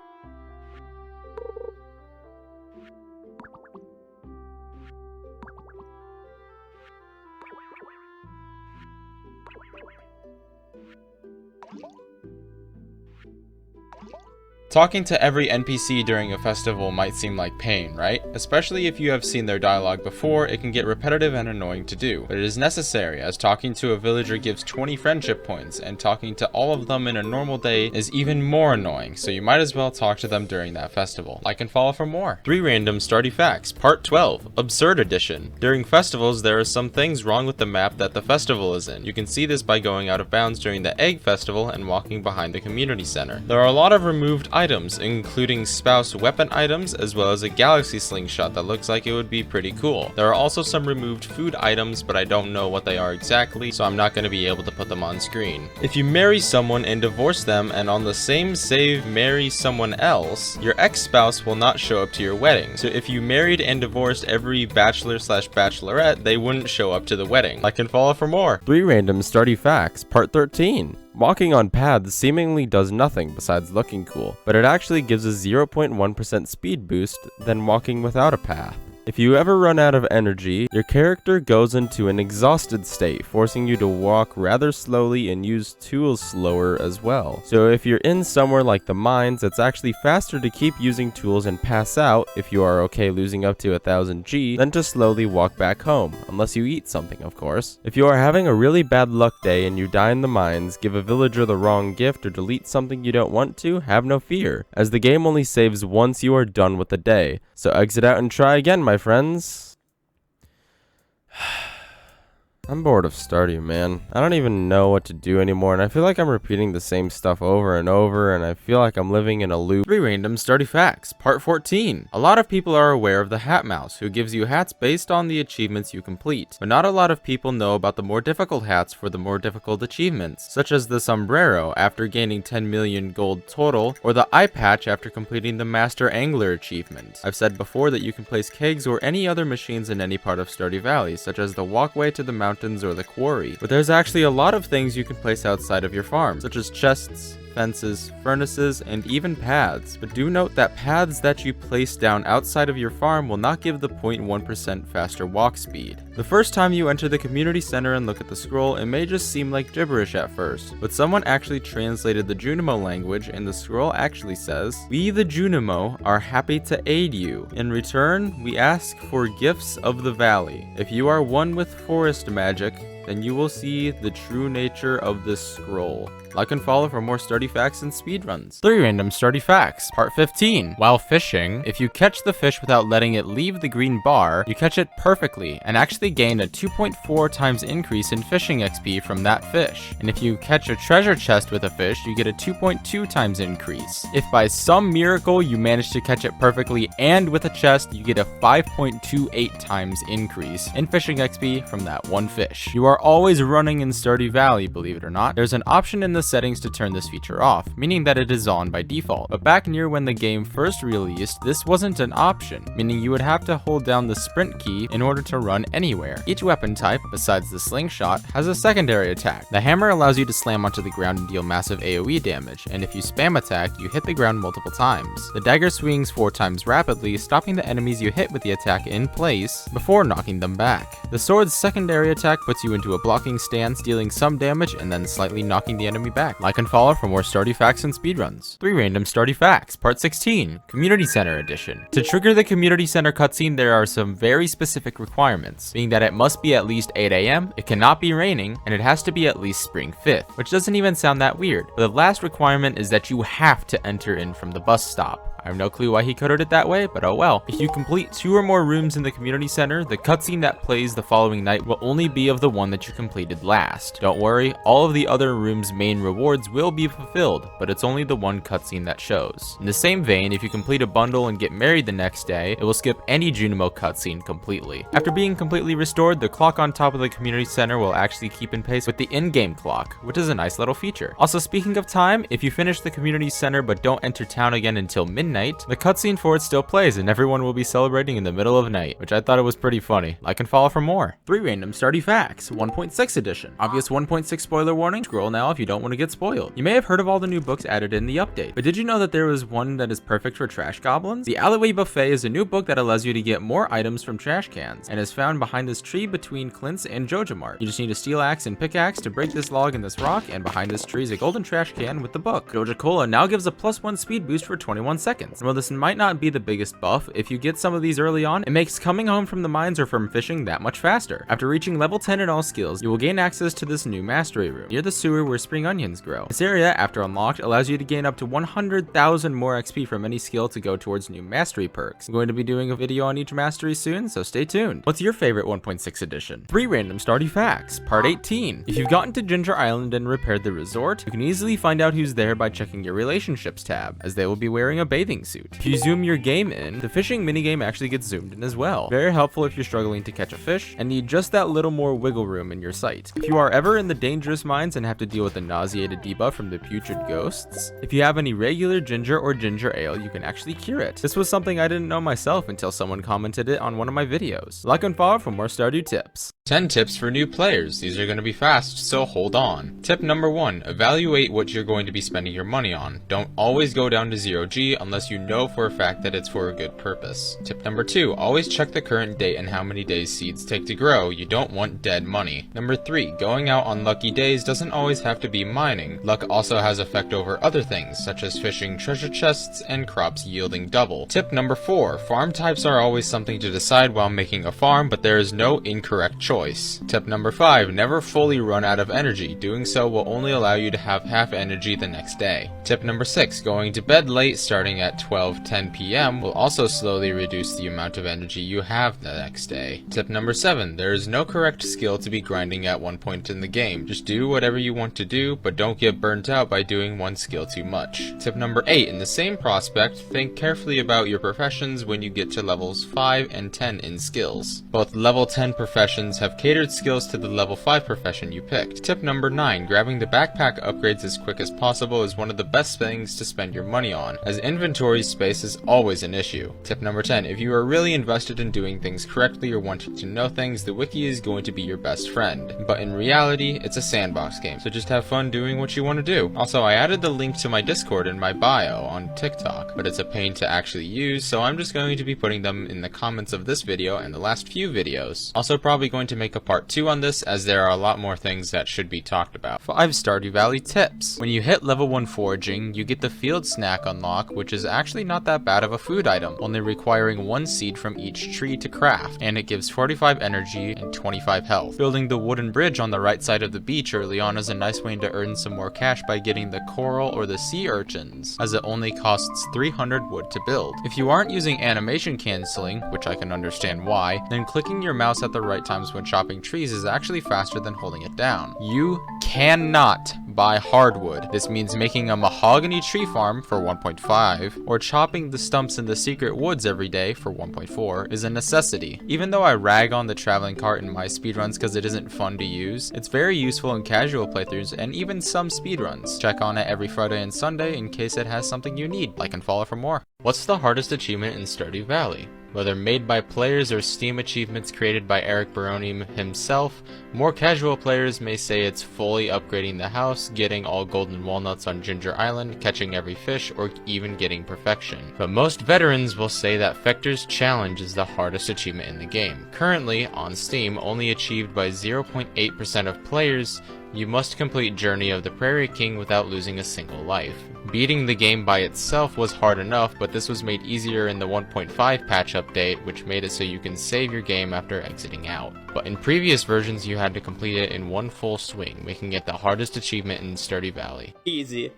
Talking to every NPC during a festival might seem like pain, right? Especially if you have seen their dialogue before, it can get repetitive and annoying to do. But it is necessary, as talking to a villager gives 20 friendship points, and talking to all of them in a normal day is even more annoying, so you might as well talk to them during that festival. Like and follow for more. 3 random Stardew facts, part 12, Absurd Edition. During festivals, there are some things wrong with the map that the festival is in. You can see this by going out of bounds during the Egg Festival and walking behind the community center. There are a lot of removed items, including spouse weapon items, as well as a galaxy slingshot that looks like it would be pretty cool. There are also some removed food items, but I don't know what they are exactly, so I'm not going to be able to put them on screen. If you marry someone and divorce them, and on the same save marry someone else, your ex-spouse will not show up to your wedding. So if you married and divorced every bachelor/bachelorette, they wouldn't show up to the wedding. Like and follow for more. 3 random Stardew facts, part 13. Walking on paths seemingly does nothing besides looking cool, but it actually gives a 0.1% speed boost than walking without a path. If you ever run out of energy, your character goes into an exhausted state, forcing you to walk rather slowly and use tools slower as well. So if you're in somewhere like the mines, it's actually faster to keep using tools and pass out, if you are okay losing up to 1000 G, than to slowly walk back home, unless you eat something of course. If you are having a really bad luck day and you die in the mines, give a villager the wrong gift or delete something you don't want to, have no fear, as the game only saves once you are done with the day. So exit out and try again, my friends. I'm bored of Stardew, man. I don't even know what to do anymore, and I feel like I'm repeating the same stuff over and over, and I feel like I'm living in a loop. 3 random Stardew facts, part 14. A lot of people are aware of the Hat Mouse, who gives you hats based on the achievements you complete, but not a lot of people know about the more difficult hats for the more difficult achievements, such as the Sombrero after gaining 10 million gold total, or the Eye Patch after completing the Master Angler achievement. I've said before that you can place kegs or any other machines in any part of Stardew Valley, such as the walkway to the mountain or the quarry, but there's actually a lot of things you can place outside of your farm, such as chests, fences, furnaces, and even paths. But do note that paths that you place down outside of your farm will not give the 0.1% faster walk speed. The first time you enter the community center and look at the scroll, it may just seem like gibberish at first, but someone actually translated the Junimo language, and the scroll actually says, "We the Junimo are happy to aid you. In return, we ask for gifts of the valley. If you are one with forest magic, then you will see the true nature of this scroll." Like and follow for more Stardew facts and speedruns. 3 random Stardew facts, part 15. While fishing, if you catch the fish without letting it leave the green bar, you catch it perfectly and actually gain a 2.4 times increase in fishing XP from that fish. And if you catch a treasure chest with a fish, you get a 2.2 times increase. If by some miracle you manage to catch it perfectly and with a chest, you get a 5.28 times increase in fishing XP from that one fish. You are always running in Stardew Valley, believe it or not. There's an option in the settings to turn this feature off, meaning that it is on by default. But back near when the game first released, this wasn't an option, meaning you would have to hold down the sprint key in order to run anywhere. Each weapon type, besides the slingshot, has a secondary attack. The hammer allows you to slam onto the ground and deal massive AoE damage, and if you spam attack, you hit the ground multiple times. The dagger swings 4 times rapidly, stopping the enemies you hit with the attack in place before knocking them back. The sword's secondary attack puts you into a blocking stance, dealing some damage and then slightly knocking the enemy back. Like and follow for more Stardew facts and speedruns. 3 random Stardew facts, part 16, Community Center Edition. To trigger the Community Center cutscene, there are some very specific requirements, being that it must be at least 8 AM, it cannot be raining, and it has to be at least spring 5th, which doesn't even sound that weird. But the last requirement is that you have to enter in from the bus stop. I have no clue why he coded it that way, but oh well. If you complete 2 or more rooms in the community center, the cutscene that plays the following night will only be of the one that you completed last. Don't worry, all of the other rooms' main rewards will be fulfilled, but it's only the one cutscene that shows. In the same vein, if you complete a bundle and get married the next day, it will skip any Junimo cutscene completely. After being completely restored, the clock on top of the community center will actually keep in pace with the in-game clock, which is a nice little feature. Also, speaking of time, if you finish the community center but don't enter town again until midnight, night, the cutscene for it still plays and everyone will be celebrating in the middle of night, which I thought it was pretty funny. Like and follow for more. 3 random Stardew facts, 1.6 edition. Obvious 1.6 spoiler warning, scroll now if you don't want to get spoiled. You may have heard of all the new books added in the update, but did you know that there was one that is perfect for trash goblins? The Alleyway Buffet is a new book that allows you to get more items from trash cans, and is found behind this tree between Clint's and Jojamart. You just need a steel axe and pickaxe to break this log in this rock, and behind this tree is a golden trash can with the book. Joja Cola now gives a +1 speed boost for 21 seconds. And while this might not be the biggest buff, if you get some of these early on, it makes coming home from the mines or from fishing that much faster. After reaching level 10 in all skills, you will gain access to this new mastery room near the sewer where spring onions grow. This area, after unlocked, allows you to gain up to 100,000 more XP from any skill to go towards new mastery perks. I'm going to be doing a video on each mastery soon, so stay tuned. What's your favorite 1.6 edition? 3 random Stardew facts, part 18. If you've gotten to Ginger Island and repaired the resort, you can easily find out who's there by checking your relationships tab, as they will be wearing a bathing suit. If you zoom your game in, the fishing minigame actually gets zoomed in as well. Very helpful if you're struggling to catch a fish and need just that little more wiggle room in your sight. If you are ever in the dangerous mines and have to deal with the nauseated debuff from the putrid ghosts, if you have any regular ginger or ginger ale, you can actually cure it. This was something I didn't know myself until someone commented it on one of my videos. Like and follow for more Stardew tips. 10 tips for new players. These are going to be fast, so hold on. Tip number 1, evaluate what you're going to be spending your money on. Don't always go down to 0G unless you know for a fact that it's for a good purpose. Tip number 2, always check the current date and how many days seeds take to grow. You don't want dead money. Number 3, going out on lucky days doesn't always have to be mining. Luck also has effect over other things, such as fishing treasure chests and crops yielding double. Tip number 4, farm types are always something to decide while making a farm, but there is no incorrect choice. Tip number 5, never fully run out of energy. Doing so will only allow you to have half energy the next day. Tip number 6, going to bed late starting at 12:10 p.m. will also slowly reduce the amount of energy you have the next day. Tip number 7, there is no correct skill to be grinding at one point in the game. Just do whatever you want to do, but don't get burnt out by doing one skill too much. Tip number 8, in the same prospect, think carefully about your professions when you get to levels 5 and 10 in skills. Both level 10 professions have catered skills to the level 5 profession you picked. Tip number 9, grabbing the backpack upgrades as quick as possible is one of the best things to spend your money on, as inventory space is always an issue. Tip number 10, if you are really invested in doing things correctly or wanting to know things, the wiki is going to be your best friend. But in reality, it's a sandbox game, so just have fun doing what you want to do. Also, I added the link to my Discord in my bio on TikTok, but it's a pain to actually use, so I'm just going to be putting them in the comments of this video and the last few videos. Also probably going to make a part 2 on this, as there are a lot more things that should be talked about. 5 Stardew Valley tips. When you hit level 1 foraging, you get the field snack unlock, which is actually not that bad of a food item, only requiring 1 seed from each tree to craft, and it gives 45 energy and 25 health. Building the wooden bridge on the right side of the beach early on is a nice way to earn some more cash by getting the coral or the sea urchins, as it only costs 300 wood to build. If you aren't using animation canceling, which I can understand why, then clicking your mouse at the right times when chopping trees is actually faster than holding it down. You cannot buy hardwood. This means making a mahogany tree farm for 1.5 or chopping the stumps in the secret woods every day for 1.4 is a necessity. Even though I rag on the traveling cart in my speedruns because it isn't fun to use, it's very useful in casual playthroughs and even some speedruns. Check on it every Friday and Sunday in case it has something you need. Like and follow for more. What's the hardest achievement in Stardew Valley? Whether made by players or Steam achievements created by Eric Baroni himself, more casual players may say it's fully upgrading the house, getting all golden walnuts on Ginger Island, catching every fish, or even getting perfection. But most veterans will say that Fector's Challenge is the hardest achievement in the game. Currently, on Steam, only achieved by 0.8% of players, you must complete Journey of the Prairie King without losing a single life. Beating the game by itself was hard enough, but this was made easier in the 1.5 patch update, which made it so you can save your game after exiting out. But in previous versions you had to complete it in one full swing, making it the hardest achievement in Stardew Valley. Easy.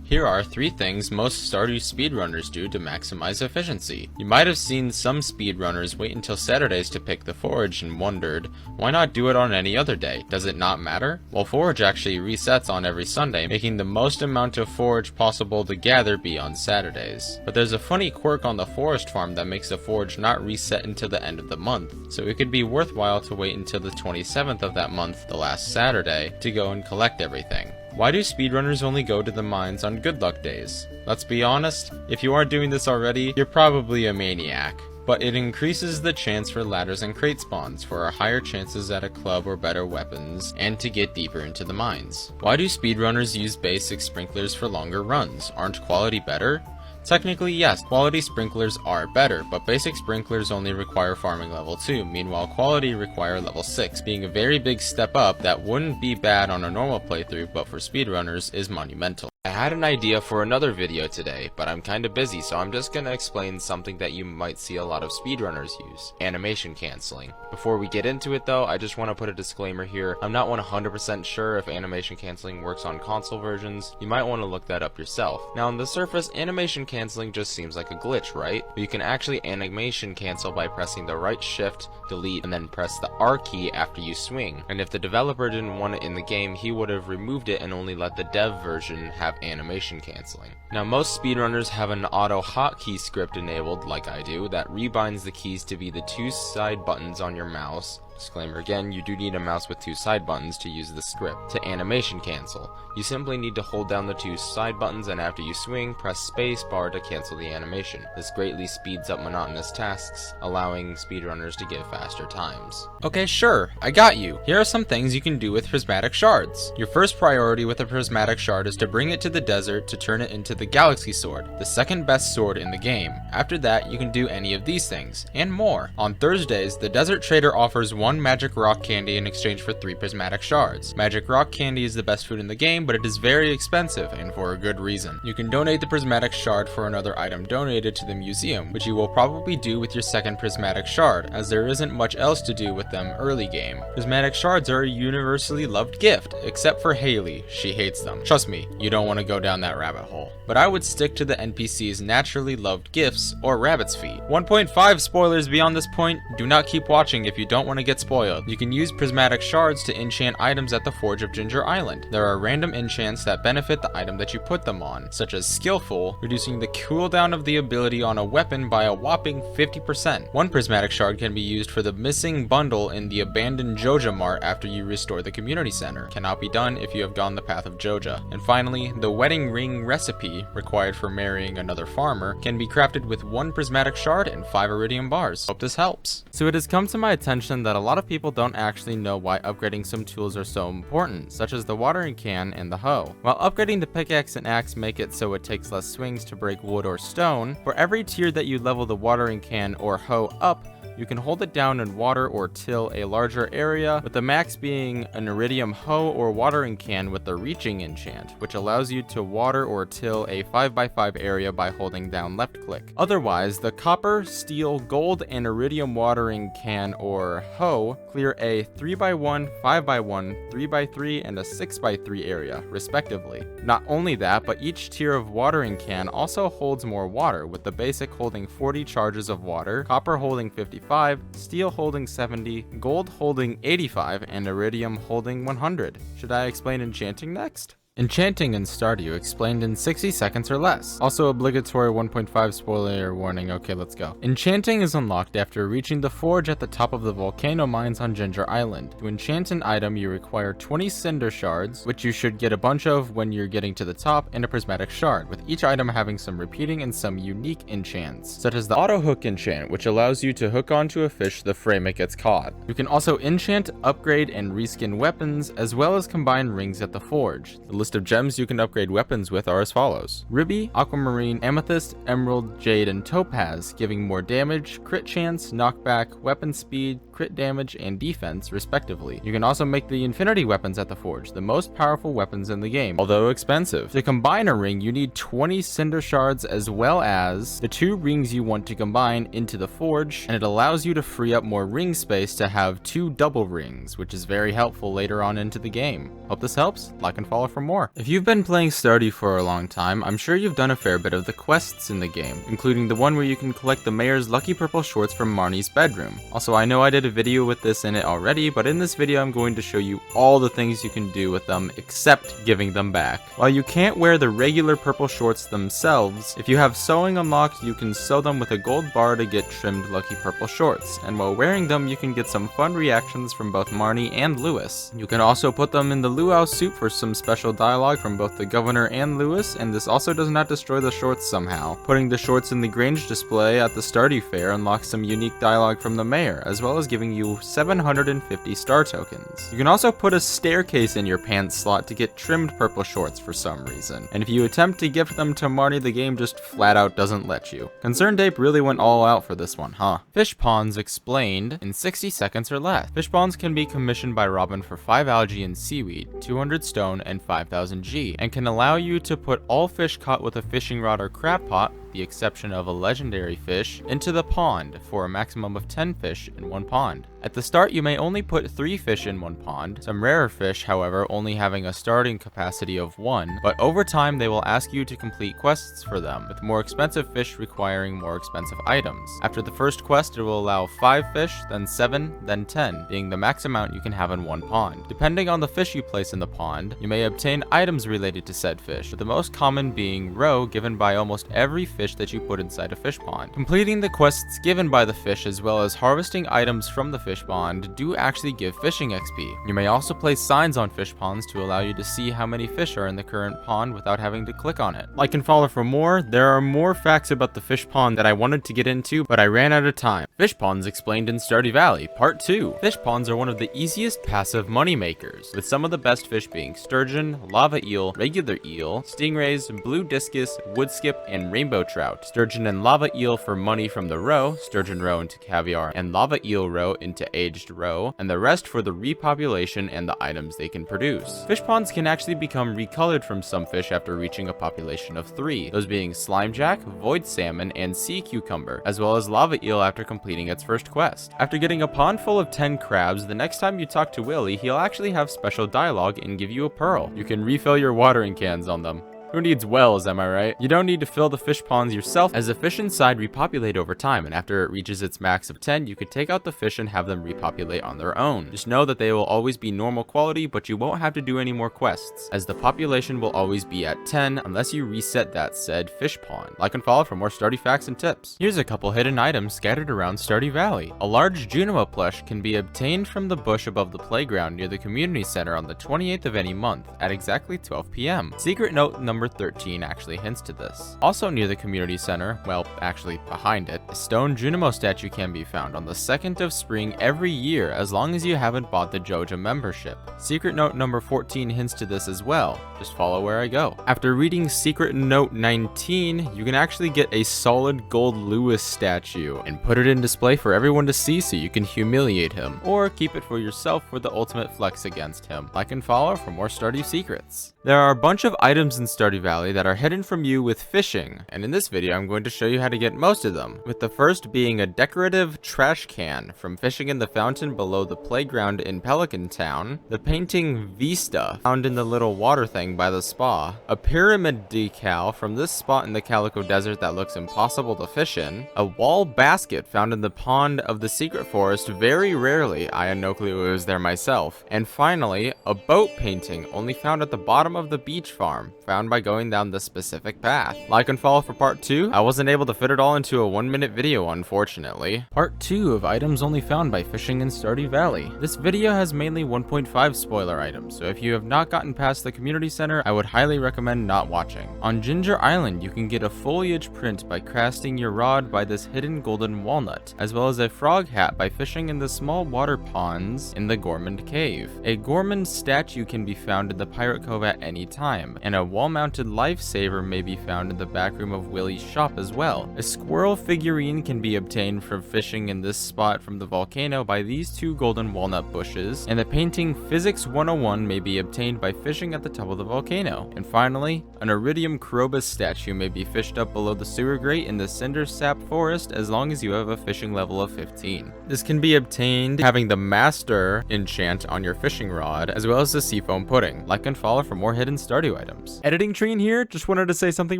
Here are 3 things most Stardew speedrunners do to maximize efficiency. You might have seen some speedrunners wait until Saturdays to pick the forage and wondered, why not do it on any other day? Does it not matter? Well, forage actually resets on every Sunday, making the most amount of forage possible to gather be on Saturdays. But there's a funny quirk on the forest farm that makes the forage not reset until the end of the month, so it could be worthwhile to wait until the 27th of that month, the last Saturday, to go and collect everything. Why do speedrunners only go to the mines on good luck days? Let's be honest, if you aren't doing this already, you're probably a maniac. But it increases the chance for ladders and crate spawns for higher chances at a club or better weapons, and to get deeper into the mines. Why do speedrunners use basic sprinklers for longer runs? Aren't quality better? Technically, yes, quality sprinklers are better, but basic sprinklers only require farming level 2, meanwhile quality require level 6, being a very big step up that wouldn't be bad on a normal playthrough, but for speedrunners is monumental. I had an idea for another video today, but I'm kinda busy, so I'm just gonna explain something that you might see a lot of speedrunners use: animation canceling. Before we get into it though, I just want to put a disclaimer here. I'm not 100% sure if animation canceling works on console versions. You might want to look that up yourself. Now on the surface, animation canceling just seems like a glitch, right? But you can actually animation cancel by pressing the right shift, delete, and then press the R key after you swing. And if the developer didn't want it in the game, he would have removed it and only let the dev version have animation canceling. Now most speedrunners have an auto hotkey script enabled, like I do, that rebinds the keys to be the 2 side buttons on your mouse. Disclaimer again, you do need a mouse with 2 side buttons to use the script. To animation cancel, you simply need to hold down the 2 side buttons, and after you swing, press space bar to cancel the animation. This greatly speeds up monotonous tasks, allowing speedrunners to get faster times. Okay, sure, I got you. Here are some things you can do with prismatic shards. Your first priority with a prismatic shard is to bring it to the desert to turn it into the galaxy sword, the second best sword in the game. After that, you can do any of these things, and more. On Thursdays, the desert trader offers 1 magic rock candy in exchange for 3 prismatic shards. Magic rock candy is the best food in the game, but it is very expensive, and for a good reason. You can donate the prismatic shard for another item donated to the museum, which you will probably do with your second prismatic shard, as there isn't much else to do with them early game. Prismatic shards are a universally loved gift, except for Haley. She hates them. Trust me, you don't want to go down that rabbit hole. But I would stick to the NPC's naturally loved gifts, or rabbit's feet. 1.5 spoilers beyond this point. Do not keep watching if you don't want to get spoiled. You can use prismatic shards to enchant items at the Forge of Ginger Island. There are random enchants that benefit the item that you put them on, such as Skillful, reducing the cooldown of the ability on a weapon by a whopping 50%. 1 prismatic shard can be used for the missing bundle in the abandoned Joja Mart after you restore the community center. Cannot be done if you have gone the path of Joja. And finally, the wedding ring recipe, required for marrying another farmer, can be crafted with 1 prismatic shard and 5 iridium bars. Hope this helps. So it has come to my attention that a lot of people don't actually know why upgrading some tools are so important, such as the watering can and the hoe. While upgrading the pickaxe and axe make it so it takes less swings to break wood or stone, for every tier that you level the watering can or hoe up, you can hold it down and water or till a larger area, with the max being an iridium hoe or watering can with the reaching enchant, which allows you to water or till a 5x5 area by holding down left click. Otherwise, the copper, steel, gold, and iridium watering can or hoe clear a 3x1, 5x1, 3x3, and a 6x3 area, respectively. Not only that, but each tier of watering can also holds more water, with the basic holding 40 charges of water, copper holding 55, steel holding 70, gold holding 85, and iridium holding 100. Should I explain enchanting next? Enchanting in Stardew explained in 60 seconds or less. Also obligatory 1.5 spoiler warning. Okay, let's go. Enchanting is unlocked after reaching the forge at the top of the volcano mines on Ginger Island. To enchant an item, you require 20 cinder shards, which you should get a bunch of when you're getting to the top, and a prismatic shard, with each item having some repeating and some unique enchants, such as the auto hook enchant, which allows you to hook onto a fish the frame it gets caught. You can also enchant, upgrade, and reskin weapons, as well as combine rings at the forge. The list of gems you can upgrade weapons with are as follows: Ruby, Aquamarine, Amethyst, Emerald, Jade, and Topaz, giving more damage, crit chance, knockback, weapon speed, crit damage, and defense, respectively. You can also make the infinity weapons at the forge, the most powerful weapons in the game, although expensive. To combine a ring, you need 20 cinder shards as well as the 2 rings you want to combine into the forge, and it allows you to free up more ring space to have 2 double rings, which is very helpful later on into the game. Hope this helps. Like and follow for more. If you've been playing Stardew for a long time, I'm sure you've done a fair bit of the quests in the game, including the one where you can collect the mayor's lucky purple shorts from Marnie's bedroom. Also, I know I did a video with this in it already, but in this video I'm going to show you all the things you can do with them except giving them back. While you can't wear the regular purple shorts themselves, if you have sewing unlocked, you can sew them with a gold bar to get trimmed lucky purple shorts, and while wearing them you can get some fun reactions from both Marnie and Lewis. You can also put them in the luau soup for some special dialogue from both the governor and Lewis, and this also does not destroy the shorts somehow. Putting the shorts in the Grange display at the Stardew Fair unlocks some unique dialogue from the mayor, as well as giving you 750 star tokens. You can also put a staircase in your pants slot to get trimmed purple shorts for some reason, and if you attempt to gift them to Marty, the game just flat out doesn't let you. Concerned Ape really went all out for this one, huh? Fish ponds explained in 60 seconds or less. Fish ponds can be commissioned by Robin for 5 algae and seaweed, 200 stone, and 5000 G, and can allow you to put all fish caught with a fishing rod or crab pot, the exception of a legendary fish, into the pond for a maximum of 10 fish in one pond. At the start, you may only put 3 fish in one pond, some rarer fish, however, only having a starting capacity of 1, but over time they will ask you to complete quests for them, with more expensive fish requiring more expensive items. After the first quest, it will allow 5 fish, then 7, then 10, being the max amount you can have in one pond. Depending on the fish you place in the pond, you may obtain items related to said fish, with the most common being roe given by almost every fish that you put inside a fish pond. Completing the quests given by the fish as well as harvesting items from the fish pond do actually give fishing XP. You may also place signs on fish ponds to allow you to see how many fish are in the current pond without having to click on it. Like and follow for more. There are more facts about the fish pond that I wanted to get into, but I ran out of time. Fish ponds explained in Stardew Valley, Part 2. Fish ponds are one of the easiest passive money makers, with some of the best fish being sturgeon, lava eel, regular eel, stingrays, blue discus, wood skip, and rainbow trout. Sturgeon and lava eel for money from the roe, sturgeon roe into caviar, and lava eel roe into aged roe, and the rest for the repopulation and the items they can produce. Fish ponds can actually become recolored from some fish after reaching a population of 3, those being slimejack, void salmon, and sea cucumber, as well as lava eel after completing its first quest. After getting a pond full of 10 crabs, the next time you talk to Willy, he'll actually have special dialogue and give you a pearl. You can refill your watering cans on them. Who needs wells, am I right? You don't need to fill the fish ponds yourself, as the fish inside repopulate over time, and after it reaches its max of 10, you can take out the fish and have them repopulate on their own. Just know that they will always be normal quality, but you won't have to do any more quests, as the population will always be at 10 unless you reset that said fish pond. Like and follow for more Stardew facts and tips. Here's a couple hidden items scattered around Stardew Valley. A large Junimo plush can be obtained from the bush above the playground near the community center on the 28th of any month at exactly 12 p.m. Secret note number 13 actually hints to this. Also near the community center, well, actually behind it, a stone Junimo statue can be found on the 2nd of spring every year as long as you haven't bought the Joja membership. Secret note number 14 hints to this as well. Just follow where I go. After reading secret note 19, you can actually get a solid gold Lewis statue and put it in display for everyone to see so you can humiliate him, or keep it for yourself for the ultimate flex against him. Like and follow for more Stardew secrets. There are a bunch of items in Stardew Valley that are hidden from you with fishing, and in this video I'm going to show you how to get most of them, with the first being a decorative trash can from fishing in the fountain below the playground in Pelican Town, the painting Vista found in the little water thing by the spa, a pyramid decal from this spot in the Calico Desert that looks impossible to fish in, a wall basket found in the pond of the secret forest very rarely, I had no clue it was there myself, and finally a boat painting only found at the bottom of the beach farm, found by going down the specific path. Like and follow for part 2. I wasn't able to fit it all into a 1-minute video, unfortunately. Part 2 of items only found by fishing in Stardew Valley. This video has mainly 1.5 spoiler items, so if you have not gotten past the community center, I would highly recommend not watching. On Ginger Island, you can get a foliage print by casting your rod by this hidden golden walnut, as well as a frog hat by fishing in the small water ponds in the Gormand Cave. A Gormand statue can be found in the Pirate Cove at any time, and a wall-mounted lifesaver may be found in the back room of Willy's shop as well. A squirrel figurine can be obtained from fishing in this spot from the volcano by these 2 golden walnut bushes, and the painting Physics 101 may be obtained by fishing at the top of the volcano. And finally, an iridium Krobus statue may be fished up below the sewer grate in the cinder sap forest as long as you have a fishing level of 15. This can be obtained having the master enchant on your fishing rod, as well as the seafoam pudding. Like and follow for more hidden Stardew items. Editing being Trien here, just wanted to say something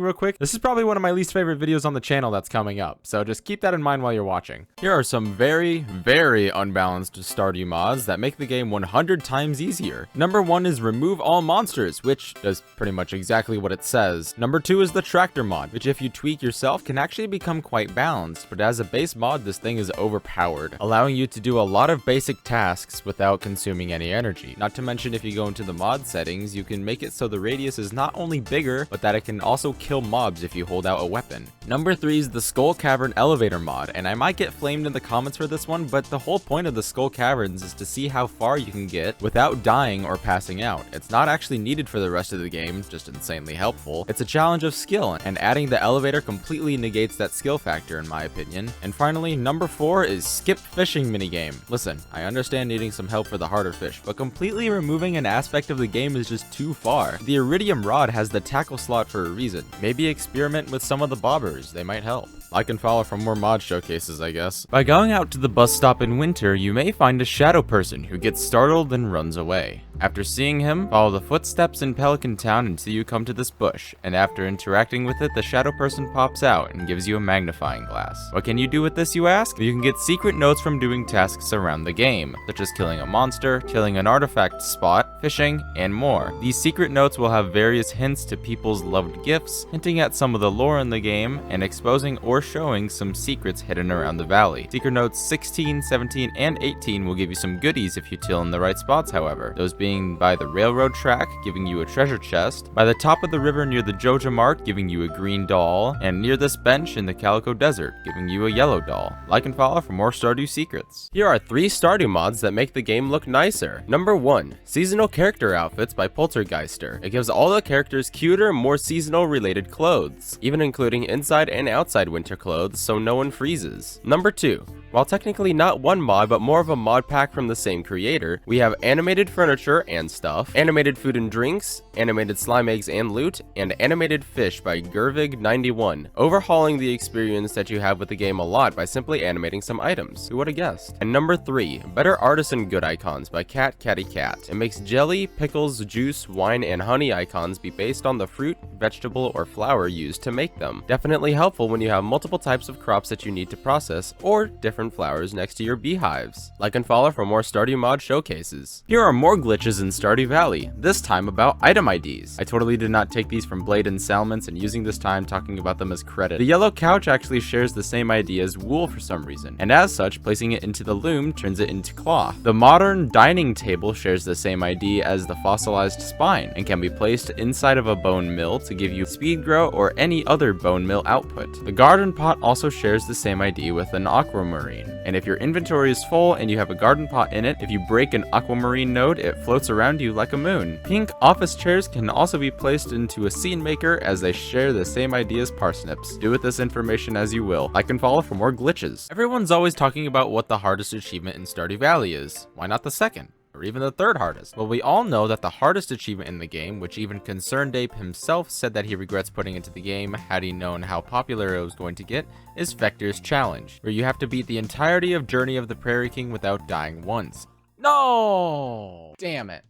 real quick. This is probably one of my least favorite videos on the channel that's coming up, so just keep that in mind while you're watching. Here are some very, very unbalanced Stardew mods that make the game 100 times easier. Number 1 is remove all monsters, which does pretty much exactly what it says. Number 2 is the tractor mod, which if you tweak yourself can actually become quite balanced, but as a base mod this thing is overpowered, allowing you to do a lot of basic tasks without consuming any energy. Not to mention if you go into the mod settings, you can make it so the radius is not only bigger, but that it can also kill mobs if you hold out a weapon. Number 3 is the Skull Cavern elevator mod, and I might get flamed in the comments for this one, but the whole point of the Skull Caverns is to see how far you can get without dying or passing out. It's not actually needed for the rest of the game, just insanely helpful. It's a challenge of skill, and adding the elevator completely negates that skill factor in my opinion. And finally, number 4 is skip fishing minigame. Listen, I understand needing some help for the harder fish, but completely removing an aspect of the game is just too far. The iridium rod has the tackle slot for a reason. Maybe experiment with some of the bobbers, they might help. Like and follow for more mod showcases, I guess. By going out to the bus stop in winter, you may find a shadow person who gets startled and runs away. After seeing him, follow the footsteps in Pelican Town until you come to this bush, and after interacting with it, the shadow person pops out and gives you a magnifying glass. What can you do with this, you ask? You can get secret notes from doing tasks around the game, such as killing a monster, killing an artifact spot, fishing, and more. These secret notes will have various hints to people's loved gifts, hinting at some of the lore in the game, and exposing or showing some secrets hidden around the valley. Secret notes 16, 17, and 18 will give you some goodies if you till in the right spots, however. Those being by the railroad track, giving you a treasure chest, by the top of the river near the Joja Mart, giving you a green doll, and near this bench in the Calico Desert, giving you a yellow doll. Like and follow for more Stardew secrets. Here are 3 Stardew mods that make the game look nicer. Number 1, seasonal character outfits by Poltergeister. It gives all the characters cuter, more seasonal related clothes, even including inside and outside winter clothes so no one freezes. Number 2, while technically not one mod but more of a mod pack from the same creator, we have animated furniture and stuff, animated food and drinks, animated slime eggs and loot, and animated fish by Gervig91, overhauling the experience that you have with the game a lot by simply animating some items. Who would have guessed? And number 3, better artisan good icons by Cat Catty Cat. It makes jelly, pickles, juice, wine, and honey icons be based on the fruit, vegetable, or flour used to make them. Definitely helpful when you have multiple types of crops that you need to process, or different flowers next to your beehives. Like and follow for more Stardew mod showcases. Here are more glitches in Stardew Valley, this time about item IDs. I totally did not take these from Blade and Salmons and using this time talking about them as credit. The yellow couch actually shares the same ID as wool for some reason, and as such, placing it into the loom turns it into cloth. The modern dining table shares the same ID as the fossilized spine, and can be placed inside of a bone mill to give you speed grow or any other bone mill output. The garden pot also shares the same ID with an aquamarine, and if your inventory is full and you have a garden pot in it, if you break an aquamarine node, it floats around you like a moon. Pink office chairs can also be placed into a scene maker as they share the same ID as parsnips. Do with this information as you will. Like and follow for more glitches. Everyone's always talking about what the hardest achievement in Stardew Valley is. Why not the second? Or even the third hardest? Well, we all know that the hardest achievement in the game, which even Concerned Ape himself said that he regrets putting into the game had he known how popular it was going to get, is Vector's Challenge, where you have to beat the entirety of Journey of the Prairie King without dying once. No! Damn it.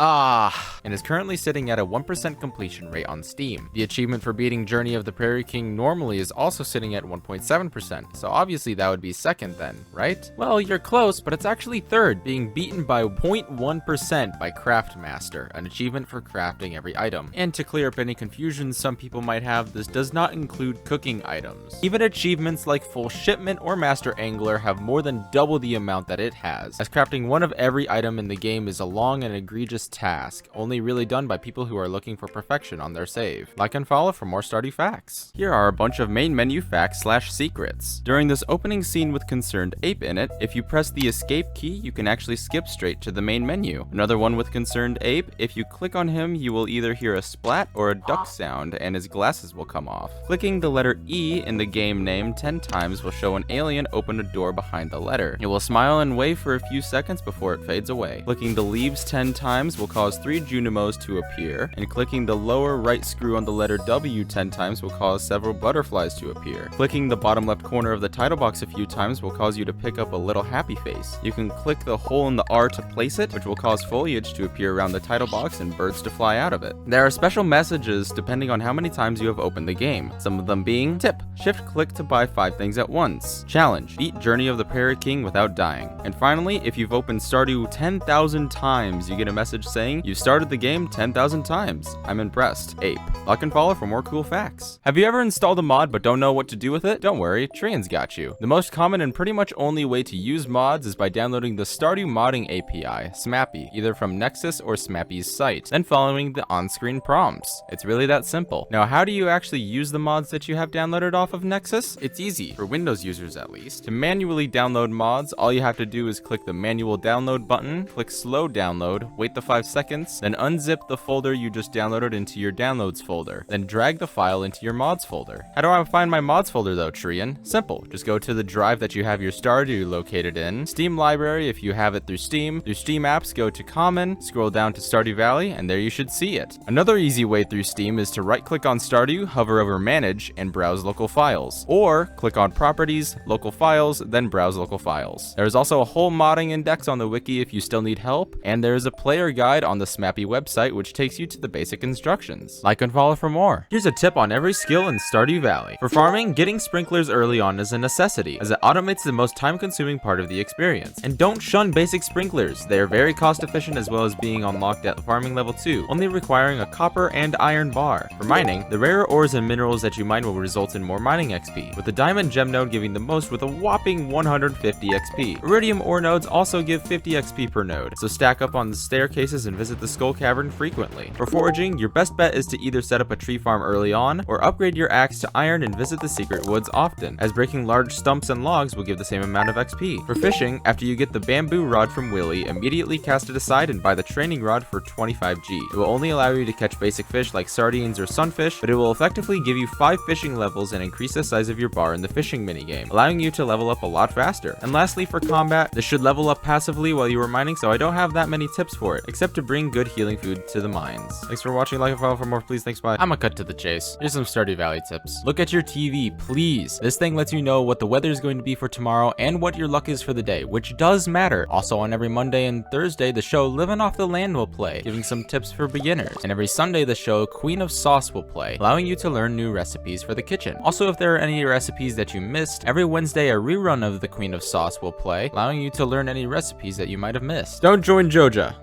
And is currently sitting at a 1% completion rate on Steam. The achievement for beating Journey of the Prairie King normally is also sitting at 1.7%, so obviously that would be second then, right? Well, you're close, but it's actually third, being beaten by 0.1% by Craftmaster, an achievement for crafting every item. And to clear up any confusion some people might have, this does not include cooking items. Even achievements like Full Shipment or Master Angler have more than double the amount that it has, as crafting one of every item in the game is a long and egregious task, only really done by people who are looking for perfection on their save. Like and follow for more Stardew facts. Here are a bunch of main menu facts / secrets. During this opening scene with Concerned Ape in it, if you press the escape key, you can actually skip straight to the main menu. Another one with Concerned Ape, if you click on him, you will either hear a splat or a duck sound and his glasses will come off. Clicking the letter E in the game name 10 times will show an alien open a door behind the letter. It will smile and wave for a few seconds before it fades away. Clicking the leaves 10 times will cause 3 junior Junimos to appear, and clicking the lower right screw on the letter W 10 times will cause several butterflies to appear. Clicking the bottom left corner of the title box a few times will cause you to pick up a little happy face. You can click the hole in the R to place it, which will cause foliage to appear around the title box and birds to fly out of it. There are special messages depending on how many times you have opened the game, some of them being: tip, shift click to buy 5 things at once; challenge, beat Journey of the Parrot King without dying; and finally, if you've opened Stardew 10,000 times, you get a message saying you've started the game 10,000 times. I'm impressed. Ape. Like and follow for more cool facts. Have you ever installed a mod but don't know what to do with it? Don't worry, Trian's got you. The most common and pretty much only way to use mods is by downloading the Stardew modding API, SMAPI, either from Nexus or SMAPI's site, then following the on-screen prompts. It's really that simple. Now, how do you actually use the mods that you have downloaded off of Nexus? It's easy, for Windows users at least. To manually download mods, all you have to do is click the manual download button, click slow download, wait the 5 seconds, then unzip the folder you just downloaded into your downloads folder, then drag the file into your mods folder. How do I find my mods folder though, Trian? Simple, just go to the drive that you have your Stardew located in, Steam library if you have it through Steam apps, go to common, scroll down to Stardewvalley, and there you should see it. Another easy way through Steam is to right click on Stardew, hover over manage, and browse local files. Or click on properties, local files, then browse local files. There is also a whole modding index on the wiki if you still need help, and there is a player guide on the SMAPI website which takes you to the basic instructions. Like and follow for more. Here's a tip on every skill in Stardew Valley. For farming, getting sprinklers early on is a necessity, as it automates the most time-consuming part of the experience. And don't shun basic sprinklers. They are very cost-efficient as well as being unlocked at farming level 2, only requiring a copper and iron bar. For mining, the rarer ores and minerals that you mine will result in more mining XP, with the diamond gem node giving the most with a whopping 150 XP. Iridium ore nodes also give 50 XP per node, so stack up on the staircases and visit the skull cavern frequently. For foraging, your best bet is to either set up a tree farm early on, or upgrade your axe to iron and visit the secret woods often, as breaking large stumps and logs will give the same amount of XP. For fishing, after you get the bamboo rod from Willy, immediately cast it aside and buy the training rod for 25G. It will only allow you to catch basic fish like sardines or sunfish, but it will effectively give you 5 fishing levels and increase the size of your bar in the fishing minigame, allowing you to level up a lot faster. And lastly, for combat, this should level up passively while you are mining, so I don't have that many tips for it, except to bring good healing food to the mines. Thanks for watching, like and follow for more, please, thanks, bye. I'ma cut to the chase. Here's some Stardew Valley tips. Look at your TV, please. This thing lets you know what the weather is going to be for tomorrow and what your luck is for the day, which does matter. Also, on every Monday and Thursday, the show Living Off the Land will play, giving some tips for beginners. And every Sunday, the show Queen of Sauce will play, allowing you to learn new recipes for the kitchen. Also, if there are any recipes that you missed, every Wednesday a rerun of the Queen of Sauce will play, allowing you to learn any recipes that you might have missed. Don't join Joja.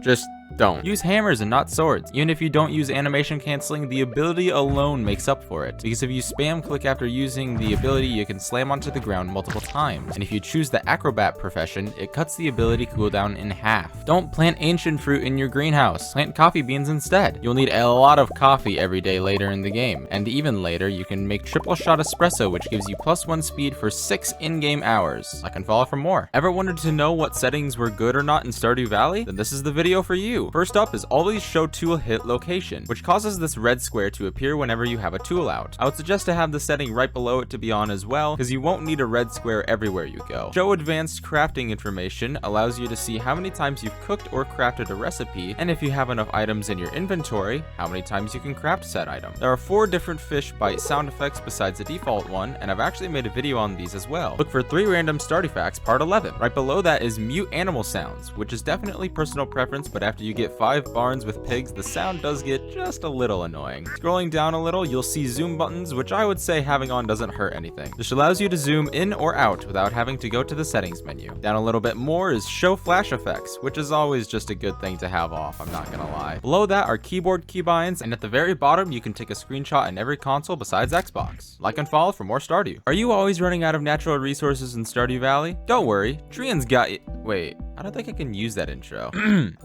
Just don't. Use hammers and not swords. Even if you don't use animation canceling, the ability alone makes up for it. Because if you spam click after using the ability, you can slam onto the ground multiple times. And if you choose the acrobat profession, it cuts the ability cooldown in half. Don't plant ancient fruit in your greenhouse. Plant coffee beans instead. You'll need a lot of coffee every day later in the game. And even later, you can make triple shot espresso, which gives you +1 speed for 6 in-game hours. I can follow for more. Ever wanted to know what settings were good or not in Stardew Valley? Then this is the video for you. First up is always show tool hit location, which causes this red square to appear whenever you have a tool out. I would suggest to have the setting right below it to be on as well, because you won't need a red square everywhere you go. Show advanced crafting information allows you to see how many times you've cooked or crafted a recipe, and if you have enough items in your inventory, how many times you can craft said item. There are 4 different fish bite sound effects besides the default one, and I've actually made a video on these as well. Look for 3 random Stardew facts part 11. Right below that is mute animal sounds, which is definitely personal preference, but after you get 5 barns with pigs, the sound does get just a little annoying. Scrolling down a little, you'll see zoom buttons, which I would say having on doesn't hurt anything. This allows you to zoom in or out without having to go to the settings menu. Down a little bit more is show flash effects, which is always just a good thing to have off, I'm not gonna lie. Below that are keyboard keybinds, and at the very bottom, you can take a screenshot in every console besides Xbox. Like and follow for more Stardew. Are you always running out of natural resources in Stardew Valley? Don't worry, Trian's got you. Wait, I don't think I can use that intro.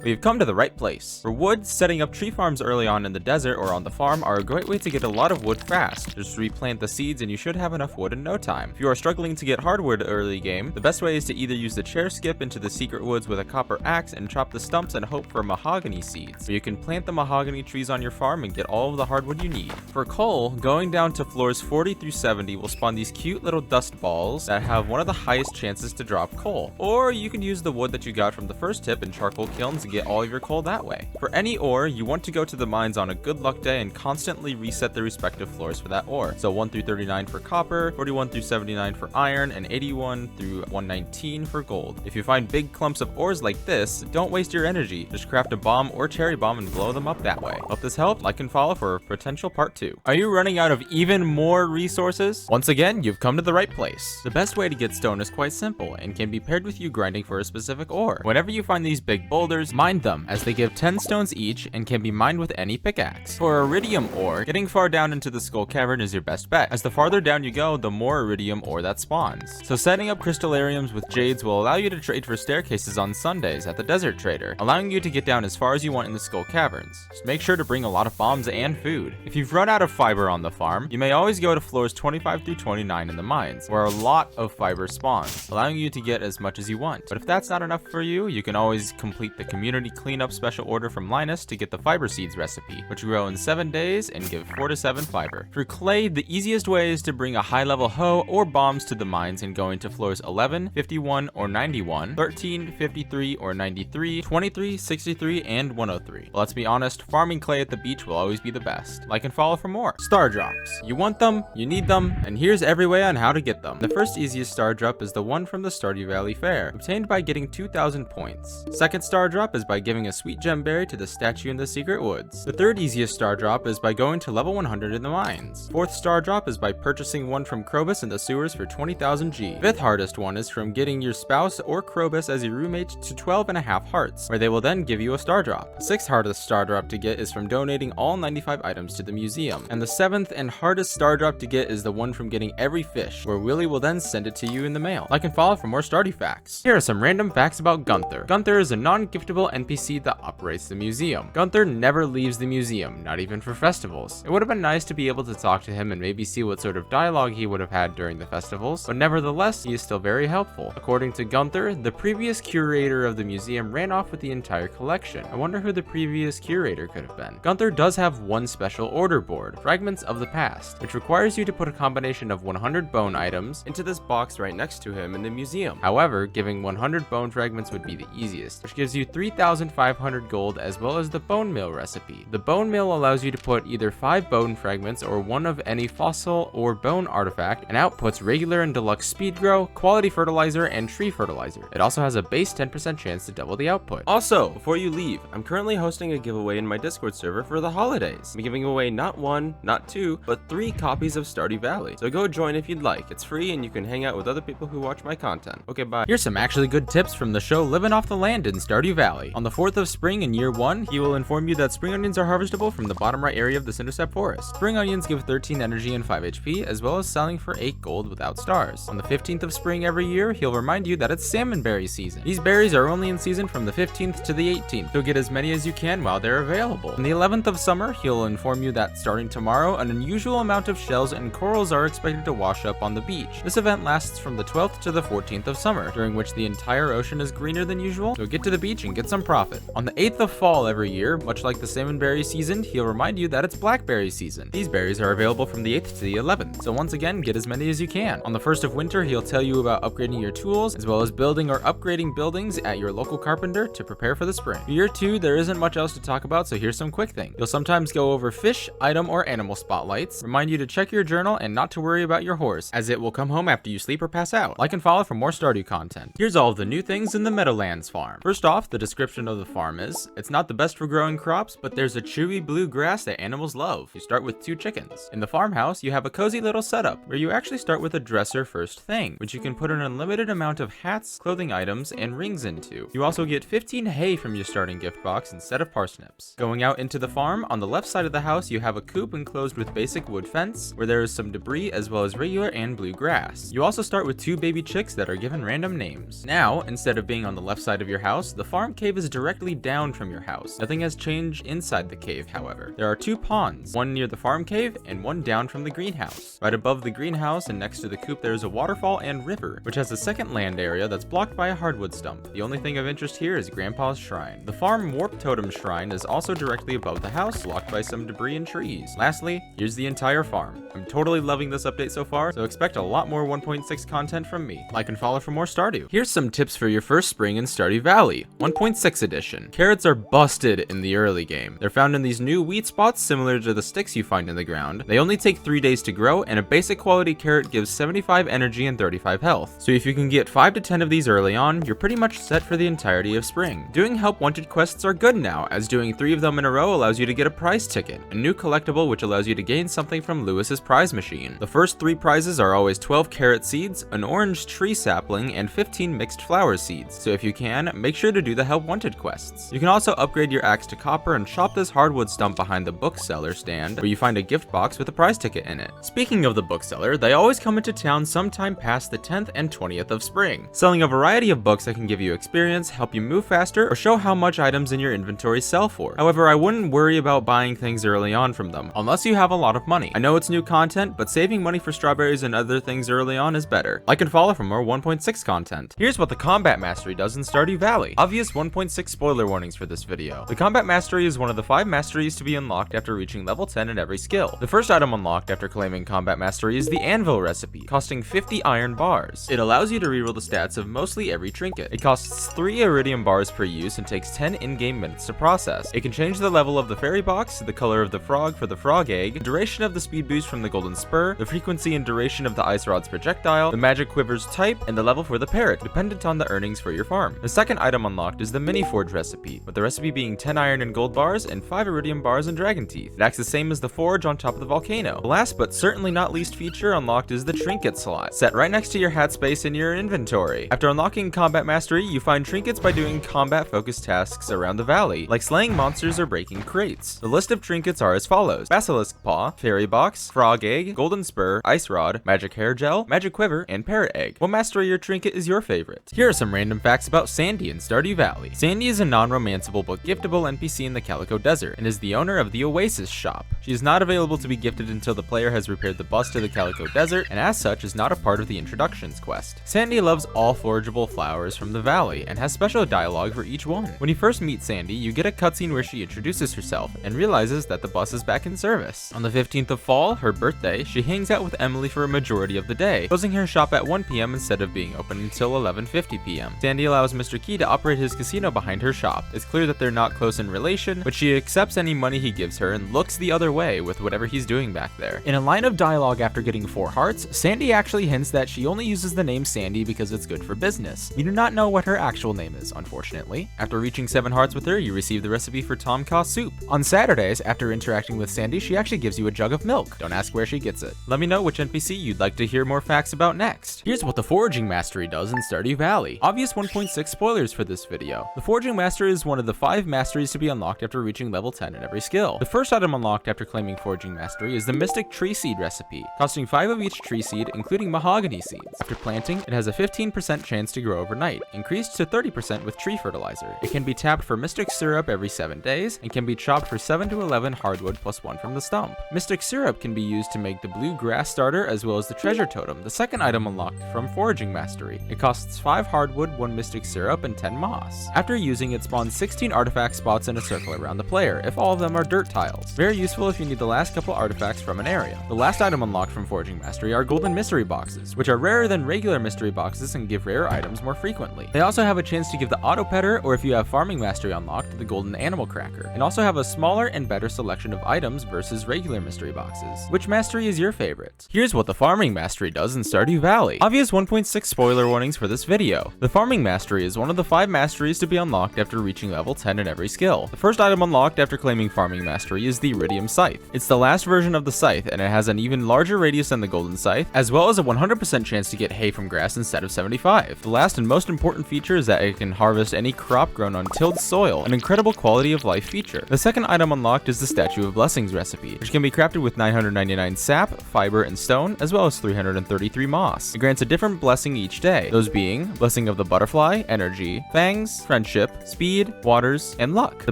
We've come to the right place. For wood, setting up tree farms early on in the desert or on the farm are a great way to get a lot of wood fast. Just replant the seeds and you should have enough wood in no time. If you are struggling to get hardwood early game, the best way is to either use the chair skip into the secret woods with a copper axe and chop the stumps and hope for mahogany seeds. Or you can plant the mahogany trees on your farm and get all of the hardwood you need. For coal, going down to floors 40 through 70 will spawn these cute little dust balls that have one of the highest chances to drop coal. Or you can use the wood that you got from the first tip in charcoal kilns to get all of your your coal that way. For any ore, you want to go to the mines on a good luck day and constantly reset the respective floors for that ore. So 1 through 39 for copper, 41 through 79 for iron, and 81 through 119 for gold. If you find big clumps of ores like this, don't waste your energy. Just craft a bomb or cherry bomb and blow them up that way. Hope this helped. Like and follow for a potential part 2. Are you running out of even more resources? Once again, you've come to the right place. The best way to get stone is quite simple and can be paired with you grinding for a specific ore. Whenever you find these big boulders, mine them, as they give 10 stones each and can be mined with any pickaxe. For iridium ore, getting far down into the skull cavern is your best bet, as the farther down you go, the more iridium ore that spawns. So setting up crystallariums with jades will allow you to trade for staircases on Sundays at the desert trader, allowing you to get down as far as you want in the skull caverns. Just make sure to bring a lot of bombs and food. If you've run out of fiber on the farm, you may always go to floors 25 through 29 in the mines, where a lot of fiber spawns, allowing you to get as much as you want. But if that's not enough for you, you can always complete the community cleanup special order from Linus to get the fiber seeds recipe, which grow in 7 days and give 4 to 7 fiber. For clay, the easiest way is to bring a high level hoe or bombs to the mines and go into floors 11, 51, or 91, 13, 53, or 93, 23, 63, and 103. But let's be honest, farming clay at the beach will always be the best. Like and follow for more. Star drops. You want them, you need them, and here's every way on how to get them. The first easiest star drop is the one from the Stardewvalley Fair, obtained by getting 2,000 points. Second star drop is by giving a sweet gem berry to the statue in the secret woods. The third easiest star drop is by going to level 100 in the mines. Fourth star drop is by purchasing one from Krobus in the sewers for 20,000 G. Fifth hardest one is from getting your spouse or Krobus as your roommate to 12.5 hearts, where they will then give you a star drop. The sixth hardest star drop to get is from donating all 95 items to the museum. And the seventh and hardest star drop to get is the one from getting every fish, where Willy will then send it to you in the mail. Like and follow for more Stardew facts. Here are some random facts about Gunther. Gunther is a non-giftable NPC that operates the museum. Gunther never leaves the museum, not even for festivals. It would have been nice to be able to talk to him and maybe see what sort of dialogue he would have had during the festivals, but nevertheless, he is still very helpful. According to Gunther, the previous curator of the museum ran off with the entire collection. I wonder who the previous curator could have been. Gunther does have one special order board, Fragments of the Past, which requires you to put a combination of 100 bone items into this box right next to him in the museum. However, giving 100 bone fragments would be the easiest, which gives you 3,500 gold as well as the bone meal recipe. The bone meal allows you to put either 5 bone fragments or one of any fossil or bone artifact and outputs regular and deluxe speed grow, quality fertilizer, and tree fertilizer. It also has a base 10% chance to double the output. Also, before you leave, I'm currently hosting a giveaway in my Discord server for the holidays. I'm giving away not 1, not 2, but 3 copies of Stardew Valley. So go join if you'd like. It's free and you can hang out with other people who watch my content. Okay, bye. Here's some actually good tips from the show Living Off the Land in Stardew Valley. On the 4th of spring in year 1, he will inform you that spring onions are harvestable from the bottom right area of the Cinderstep Forest. Spring onions give 13 energy and 5 HP, as well as selling for 8 gold without stars. On the 15th of spring every year, he'll remind you that it's salmon berry season. These berries are only in season from the 15th to the 18th, so get as many as you can while they're available. On the 11th of summer, he'll inform you that starting tomorrow, an unusual amount of shells and corals are expected to wash up on the beach. This event lasts from the 12th to the 14th of summer, during which the entire ocean is greener than usual, so get to the beach and get some profit. On the 8th of fall every year, much like the salmon berry season, he'll remind you that it's blackberry season. These berries are available from the 8th to the 11th, so once again, get as many as you can. On the 1st of winter, he'll tell you about upgrading your tools, as well as building or upgrading buildings at your local carpenter to prepare for the spring. For year 2, there isn't much else to talk about, so here's some quick things. You'll sometimes go over fish, item, or animal spotlights, remind you to check your journal and not to worry about your horse, as it will come home after you sleep or pass out. Like and follow for more Stardew content. Here's all of the new things in the Meadowlands farm. First off, the description of the farm is, it's not the best for growing crops, but there's a chewy blue grass that animals love. You start with 2 chickens. In the farmhouse, you have a cozy little setup, where you actually start with a dresser first thing, which you can put an unlimited amount of hats, clothing items, and rings into. You also get 15 hay from your starting gift box instead of parsnips. Going out into the farm, on the left side of the house, you have a coop enclosed with basic wood fence, where there is some debris as well as regular and blue grass. You also start with 2 baby chicks that are given random names. Now, instead of being on the left side of your house, the farm cave is directly down from your house. Nothing has changed inside the cave, however. There are 2 ponds, one near the farm cave and one down from the greenhouse. Right above the greenhouse and next to the coop, there is a waterfall and river, which has a second land area that's blocked by a hardwood stump. The only thing of interest here is Grandpa's shrine. The farm warp totem shrine is also directly above the house, blocked by some debris and trees. Lastly, here's the entire farm. I'm totally loving this update so far, so expect a lot more 1.6 content from me. Like and follow for more Stardew. Here's some tips for your first spring in Stardew Valley, 1.6 edition. definition. Carrots are busted in the early game. They're found in these new wheat spots similar to the sticks you find in the ground. They only take 3 days to grow, and a basic quality carrot gives 75 energy and 35 health. So if you can get 5 to 10 of these early on, you're pretty much set for the entirety of spring. Doing help wanted quests are good now, as doing 3 of them in a row allows you to get a prize ticket, a new collectible which allows you to gain something from Lewis's prize machine. The first 3 prizes are always 12 carrot seeds, an orange tree sapling, and 15 mixed flower seeds, so if you can, make sure to do the help wanted quests. You can also upgrade your axe to copper and chop this hardwood stump behind the bookseller stand, where you find a gift box with a prize ticket in it. Speaking of the bookseller, they always come into town sometime past the 10th and 20th of spring, selling a variety of books that can give you experience, help you move faster, or show how much items in your inventory sell for. However, I wouldn't worry about buying things early on from them, unless you have a lot of money. I know it's new content, but saving money for strawberries and other things early on is better. Like and follow for more 1.6 content. Here's what the Combat Mastery does in Stardew Valley. Obvious 1.6 spoiler warnings for this video. The Combat Mastery is one of the 5 masteries to be unlocked after reaching level 10 in every skill. The first item unlocked after claiming Combat Mastery is the Anvil recipe, costing 50 iron bars. It allows you to reroll the stats of mostly every trinket. It costs 3 iridium bars per use and takes 10 in-game minutes to process. It can change the level of the fairy box, the color of the frog for the frog egg, the duration of the speed boost from the golden spur, the frequency and duration of the ice rod's projectile, the magic quiver's type, and the level for the parrot, dependent on the earnings for your farm. The second item unlocked is the mini forge recipe, with the recipe being 10 iron and gold bars and 5 iridium bars and dragon teeth. It acts the same as the forge on top of the volcano. The last but certainly not least feature unlocked is the trinket slot, set right next to your hat space in your inventory. After unlocking Combat Mastery, you find trinkets by doing combat focused tasks around the valley, like slaying monsters or breaking crates. The list of trinkets are as follows: Basilisk Paw, Fairy Box, Frog Egg, Golden Spur, Ice Rod, Magic Hair Gel, Magic Quiver, and Parrot Egg. What mastery or trinket is your favorite? Here are some random facts about Sandy in Stardew Valley. Sandy is a non-romanceable but giftable NPC in the Calico Desert, and is the owner of the Oasis Shop. She is not available to be gifted until the player has repaired the bus to the Calico Desert, and as such is not a part of the Introductions quest. Sandy loves all forageable flowers from the valley, and has special dialogue for each one. When you first meet Sandy, you get a cutscene where she introduces herself, and realizes that the bus is back in service. On the 15th of fall, her birthday, she hangs out with Emily for a majority of the day, closing her shop at 1 PM instead of being open until 11:50 PM. Sandy allows Mr. Key to operate his casino behind her shop. It's clear that they're not close in relation, but she accepts any money he gives her and looks the other way with whatever he's doing back there. In a line of dialogue after getting 4 hearts, Sandy actually hints that she only uses the name Sandy because it's good for business. You do not know what her actual name is, unfortunately. After reaching 7 hearts with her, you receive the recipe for Tom Kha soup. On Saturdays, after interacting with Sandy, she actually gives you a jug of milk. Don't ask where she gets it. Let me know which NPC you'd like to hear more facts about next. Here's what the Foraging Mastery does in Stardew Valley. Obvious 1.6 spoilers for this video. The Foraging Mastery is one of the 5 masteries to be unlocked after reaching level 10 in every skill. The first item unlocked after claiming Foraging Mastery is the Mystic Tree Seed recipe, costing 5 of each tree seed, including mahogany seeds. After planting, it has a 15% chance to grow overnight, increased to 30% with tree fertilizer. It can be tapped for Mystic Syrup every 7 days, and can be chopped for 7 to 11 hardwood plus 1 from the stump. Mystic Syrup can be used to make the blue grass starter as well as the treasure totem, the second item unlocked from Foraging Mastery. It costs 5 hardwood, 1 Mystic Syrup, and 10 moss. After using it, spawns 16 artifact spots in a circle around the player, if all of them are dirt tiles. Very useful if you need the last couple artifacts from an area. The last item unlocked from Foraging Mastery are golden mystery boxes, which are rarer than regular mystery boxes and give rare items more frequently. They also have a chance to give the auto petter, or if you have Farming Mastery unlocked, the golden animal cracker, and also have a smaller and better selection of items versus regular mystery boxes. Which mastery is your favorite? Here's what the Farming Mastery does in Stardew Valley. Obvious 1.6 spoiler warnings for this video. The Farming Mastery is one of the 5 masteries to be unlocked after reaching level 10 in every skill. The first item unlocked after claiming Farming Mastery is the Iridium Scythe. It's the last version of the scythe, and it has an even larger radius than the Golden Scythe, as well as a 100% chance to get hay from grass instead of 75. The last and most important feature is that it can harvest any crop grown on tilled soil, an incredible quality of life feature. The second item unlocked is the Statue of Blessings recipe, which can be crafted with 999 sap, fiber, and stone, as well as 333 moss. It grants a different blessing each day, those being Blessing of the Butterfly, Energy, Fangs, Friendship, Speed, Waters, and Luck. The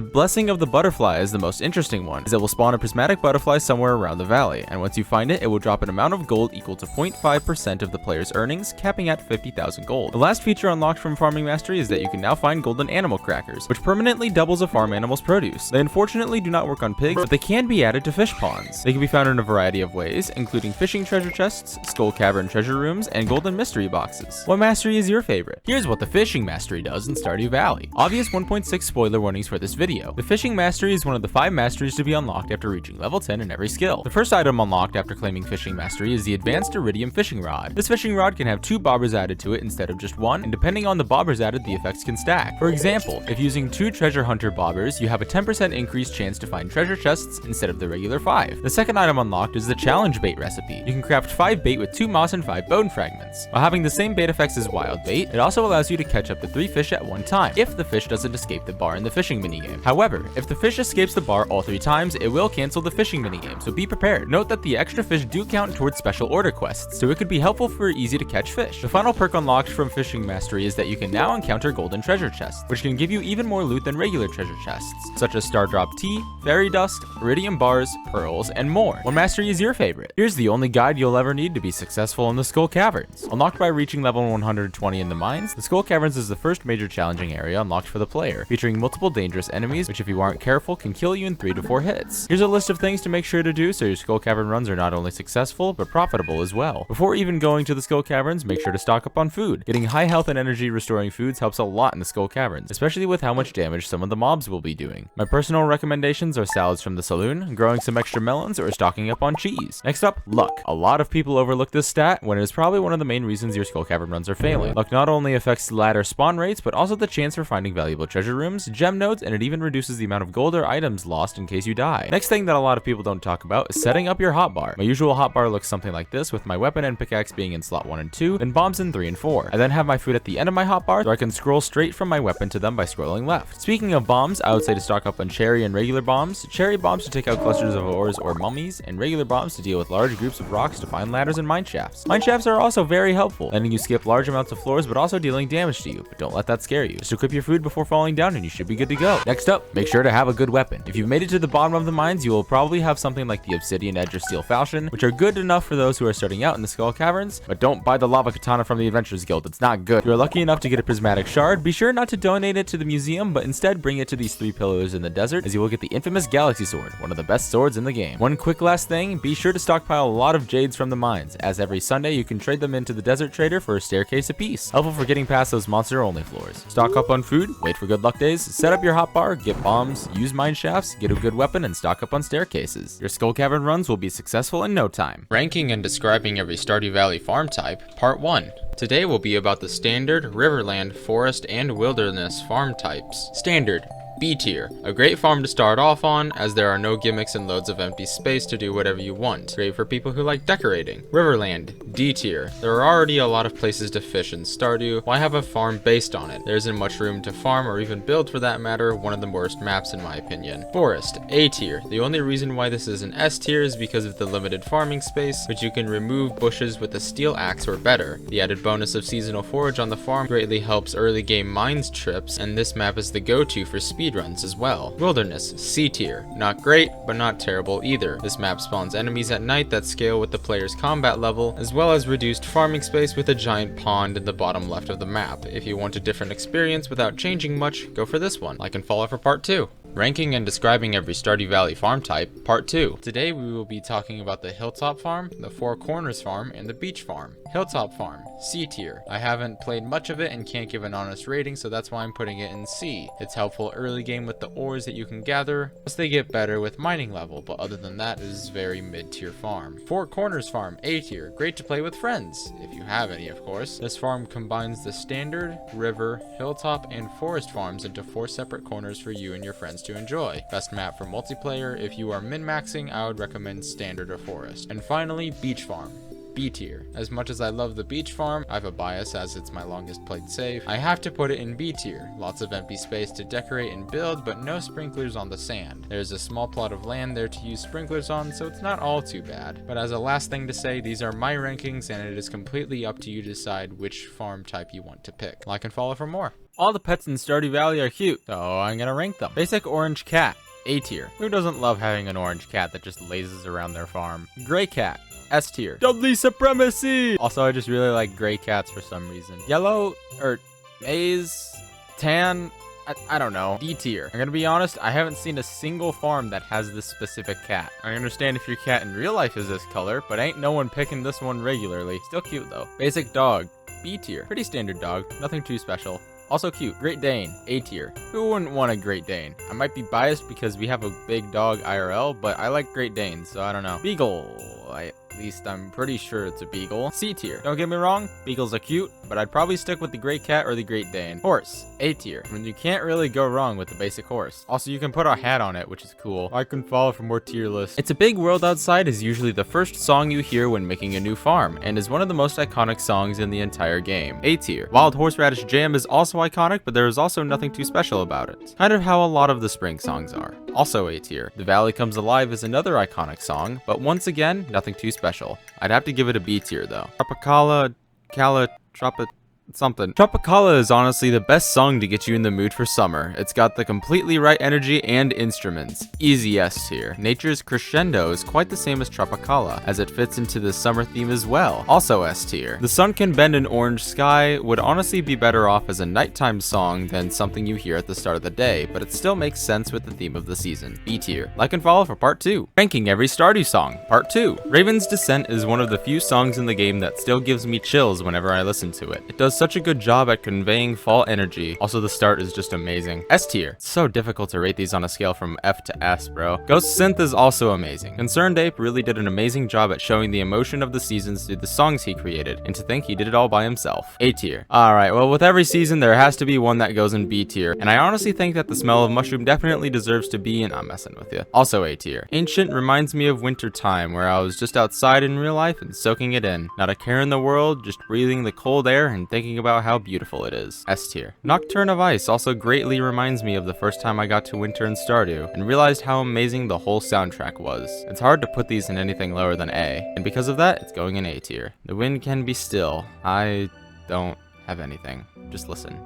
Blessing of the Butterfly is the most interesting one, as it will spawn a prismatic butterfly somewhere around the valley, and once you find it, it will drop an amount of gold equal to 0.5% of the player's earnings, capping at 50,000 gold. The last feature unlocked from Farming Mastery is that you can now find golden animal crackers, which permanently doubles a farm animal's produce. They unfortunately do not work on pigs, but they can be added to fish ponds. They can be found in a variety of ways, including fishing treasure chests, skull cavern treasure rooms, and golden mystery boxes. What mastery is your favorite? Here's what the Fishing Mastery does in Stardew Valley. Obvious Here's 1.6 spoiler warnings for this video. The Fishing Mastery is one of the 5 masteries to be unlocked after reaching level 10 in every skill. The first item unlocked after claiming Fishing Mastery is the Advanced Iridium Fishing Rod. This fishing rod can have 2 bobbers added to it instead of just 1, and depending on the bobbers added, the effects can stack. For example, if using 2 treasure hunter bobbers, you have a 10% increased chance to find treasure chests instead of the regular 5. The second item unlocked is the Challenge Bait recipe. You can craft 5 bait with 2 moss and 5 bone fragments. While having the same bait effects as wild bait, it also allows you to catch up to 3 fish at one time, if the fish doesn't escape the bar in the fishing minigame. However, if the fish escapes the bar all 3 times, it will cancel the fishing minigame, so be prepared. Note that the extra fish do count towards special order quests, so it could be helpful for easy to catch fish. The final perk unlocked from Fishing Mastery is that you can now encounter golden treasure chests, which can give you even more loot than regular treasure chests, such as Star Drop Tea, Fairy Dust, Iridium Bars, Pearls, and more. What mastery is your favorite? Here's the only guide you'll ever need to be successful in the Skull Caverns. Unlocked by reaching level 120 in the mines, the Skull Caverns is the first major challenging area unlocked for the player, featuring multiple dangerous enemies, which if you aren't careful can kill you in 3 to 4 hits. Here's a list of things to make sure to do so your Skull Cavern runs are not only successful, but profitable as well. Before even going to the Skull Caverns, make sure to stock up on food. Getting high health and energy restoring foods helps a lot in the Skull Caverns, especially with how much damage some of the mobs will be doing. My personal recommendations are salads from the saloon, growing some extra melons, or stocking up on cheese. Next up, luck. A lot of people overlook this stat when it is probably one of the main reasons your Skull Cavern runs are failing. Luck not only affects ladder spawn rates, but also the chance for finding valuable treasure rooms, gem nodes, and it even reduces the amount of gold or items lost in case you die. Next thing that a lot of people don't talk about is setting up your hotbar. My usual hotbar looks something like this, with my weapon and pickaxe being in slot 1 and 2, then bombs in 3 and 4. I then have my food at the end of my hotbar, so I can scroll straight from my weapon to them by scrolling left. Speaking of bombs, I would say to stock up on cherry and regular bombs. Cherry bombs to take out clusters of ores or mummies, and regular bombs to deal with large groups of rocks to find ladders and mine shafts. Mine shafts are also very helpful, letting you skip large amounts of floors but also dealing damage to you, but don't let that scare you. Just equip your food before falling down and you should be good to go. Next up, make sure to have a good weapon. If you've made it to the bottom of the mines, you will probably have something like the obsidian edge or steel falchion, which are good enough for those who are starting out in the Skull Caverns, but don't buy the lava katana from the Adventurers Guild, it's not good. If you're lucky enough to get a prismatic shard, be sure not to donate it to the museum, but instead bring it to these 3 pillars in the desert, as you will get the infamous Galaxy Sword, one of the best swords in the game. One quick last thing, be sure to stockpile a lot of jades from the mines, as every Sunday you can trade them into the desert trader for a staircase apiece, helpful for getting past those monster only floors. Stock up on food, wait for good luck days, set up your hotbar, get bombs, use mine shafts, get a good weapon, and stock up on staircases. Your Skull Cavern runs will be successful in no time. Ranking and describing every Stardew Valley farm type, Part 1. Today will be about the Standard, Riverland, Forest, and Wilderness farm types. Standard. B tier. A great farm to start off on, as there are no gimmicks and loads of empty space to do whatever you want. Great for people who like decorating. Riverland. D tier. There are already a lot of places to fish in Stardew. Why have a farm based on it? There isn't much room to farm or even build for that matter, one of the worst maps in my opinion. Forest. A tier. The only reason why this is an S tier is because of the limited farming space, which you can remove bushes with a steel axe or better. The added bonus of seasonal forage on the farm greatly helps early game mines trips, and this map is the go-to for speedruns as well. Wilderness. C tier. Not great, but not terrible either. This map spawns enemies at night that scale with the player's combat level, as well as reduced farming space with a giant pond in the bottom left of the map. If you want a different experience without changing much, go for this one. Like and follow for Part 2. Ranking and describing every Stardew Valley farm type, Part 2. Today we will be talking about the Hilltop Farm, the Four Corners Farm, and the Beach Farm. Hilltop Farm, C tier. I haven't played much of it and can't give an honest rating, so that's why I'm putting it in C. It's helpful early game with the ores that you can gather, plus they get better with mining level, but other than that, it is very mid-tier farm. Four Corners Farm, A tier. Great to play with friends, if you have any of course. This farm combines the Standard, River, Hilltop, and Forest farms into 4 separate corners for you and your friends to enjoy. Best map for multiplayer. If you are min-maxing, I would recommend Standard or Forest. And finally, Beach Farm. B tier. As much as I love the beach farm, I have a bias as it's my longest played save. I have to put it in B tier. Lots of empty space to decorate and build, but no sprinklers on the sand. There's a small plot of land there to use sprinklers on, so it's not all too bad. But as a last thing to say, these are my rankings, and it is completely up to you to decide which farm type you want to pick. Like and follow for more. All the pets in Stardew Valley are cute, so I'm gonna rank them. Basic orange cat, A tier. Who doesn't love having an orange cat that just lazes around their farm? Gray cat, S tier. Dudley supremacy! Also, I just really like gray cats for some reason. Yellow, or maize, tan, I don't know. D tier. I'm gonna be honest, I haven't seen a single farm that has this specific cat. I understand if your cat in real life is this color, but ain't no one picking this one regularly. Still cute though. Basic dog, B tier. Pretty standard dog, nothing too special. Also cute. Great Dane, A tier. Who wouldn't want a Great Dane? I might be biased because we have a big dog IRL, but I like Great Danes, so I don't know. Beagle. At least I'm pretty sure it's a beagle. C tier. Don't get me wrong, beagles are cute, but I'd probably stick with the Great Cat or the Great Dane. Horse, A tier. I mean, you can't really go wrong with the basic horse. Also, you can put a hat on it, which is cool. I can follow for more tier lists. It's a Big World Outside is usually the first song you hear when making a new farm, and is one of the most iconic songs in the entire game. A tier. Wild Horseradish Jam is also iconic, but there is also nothing too special about it. Kind of how a lot of the spring songs are. Also A tier. The Valley Comes Alive is another iconic song, but once again, nothing too special. I'd have to give it a B tier though. Tropicala is honestly the best song to get you in the mood for summer. It's got the completely right energy and instruments. Easy S tier. Nature's Crescendo is quite the same as Tropicala, as it fits into the summer theme as well. Also S tier. The Sun Can Bend an Orange Sky would honestly be better off as a nighttime song than something you hear at the start of the day, but it still makes sense with the theme of the season. B tier. Like and follow for part 2. Ranking every Stardew song. Part 2. Raven's Descent is one of the few songs in the game that still gives me chills whenever I listen to it. It does such a good job at conveying fall energy. Also, the start is just amazing. S tier. It's so difficult to rate these on a scale from F to S, bro. Ghost Synth is also amazing. Concerned Ape really did an amazing job at showing the emotion of the seasons through the songs he created, and to think he did it all by himself. A tier. Alright, well, with every season, there has to be one that goes in B tier, and I honestly think that the Smell of Mushroom definitely deserves to be in. I'm messing with you. Also A tier. Ancient reminds me of winter time, where I was just outside in real life and soaking it in. Not a care in the world, just breathing the cold air and thinking about how beautiful it is. S tier. Nocturne of Ice also greatly reminds me of the first time I got to Winter in Stardew and realized how amazing the whole soundtrack was. It's hard to put these in anything lower than A, and because of that, it's going in A tier. The Wind Can Be Still. I don't have anything. Just listen.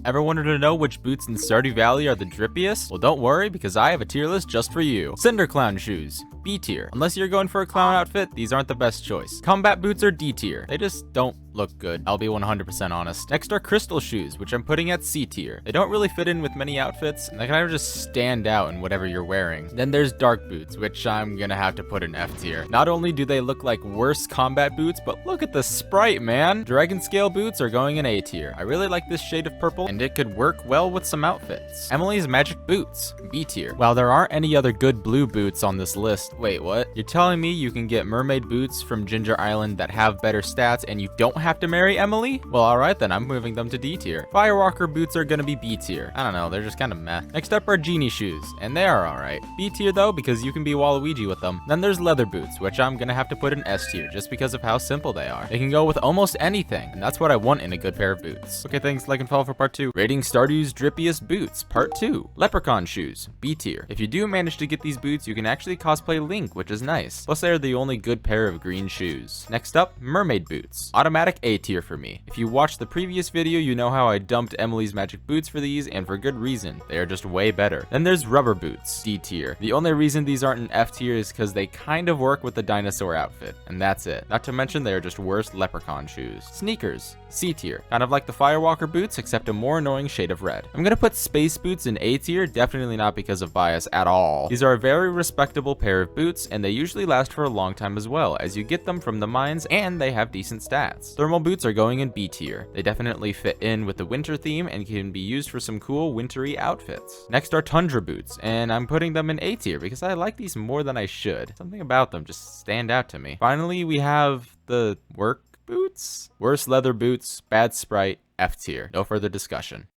Ever wanted to know which boots in Stardew Valley are the drippiest? Well, don't worry, because I have a tier list just for you. Cinder Clown shoes. B tier. Unless you're going for a clown outfit, these aren't the best choice. Combat boots are D tier. They just don't look good. I'll be 100% honest. Next are crystal shoes, which I'm putting at C tier. They don't really fit in with many outfits, and they kind of just stand out in whatever you're wearing. Then there's dark boots, which I'm gonna have to put in F tier. Not only do they look like worse combat boots, but look at the sprite, man. Dragon scale boots are going in A tier. I really like this shade of purple, and it could work well with some outfits. Emily's Magic Boots, B tier. While there aren't any other good blue boots on this list, wait, what? You're telling me you can get mermaid boots from Ginger Island that have better stats and you don't have to marry Emily? Well, alright then, I'm moving them to D tier. Firewalker boots are gonna be B tier. I don't know, they're just kind of meh. Next up are genie shoes, and they are alright. B tier though, because you can be Waluigi with them. Then there's leather boots, which I'm gonna have to put in S tier, just because of how simple they are. They can go with almost anything, and that's what I want in a good pair of boots. Okay, thanks, like and follow for part 2. Rating Stardew's drippiest boots, part 2. Leprechaun shoes, B tier. If you do manage to get these boots, you can actually cosplay Link, which is nice. Plus, they are the only good pair of green shoes. Next up, mermaid boots. Automatic A tier for me. If you watched the previous video, you know how I dumped Emily's magic boots for these, and for good reason. They are just way better. Then there's rubber boots, D tier. The only reason these aren't in F tier is because they kind of work with the dinosaur outfit, and that's it. Not to mention they are just worse leprechaun shoes. Sneakers, C tier. Kind of like the Firewalker boots, except a more annoying shade of red. I'm gonna put space boots in A tier, definitely not because of bias at all. These are a very respectable pair of boots, and they usually last for a long time as well, as you get them from the mines, and they have decent stats. Thermal boots are going in B tier. They definitely fit in with the winter theme and can be used for some cool wintry outfits. Next are tundra boots, and I'm putting them in A tier because I like these more than I should. Something about them just stand out to me. Finally, we have the work boots. Worse leather boots, bad sprite, F tier. No further discussion.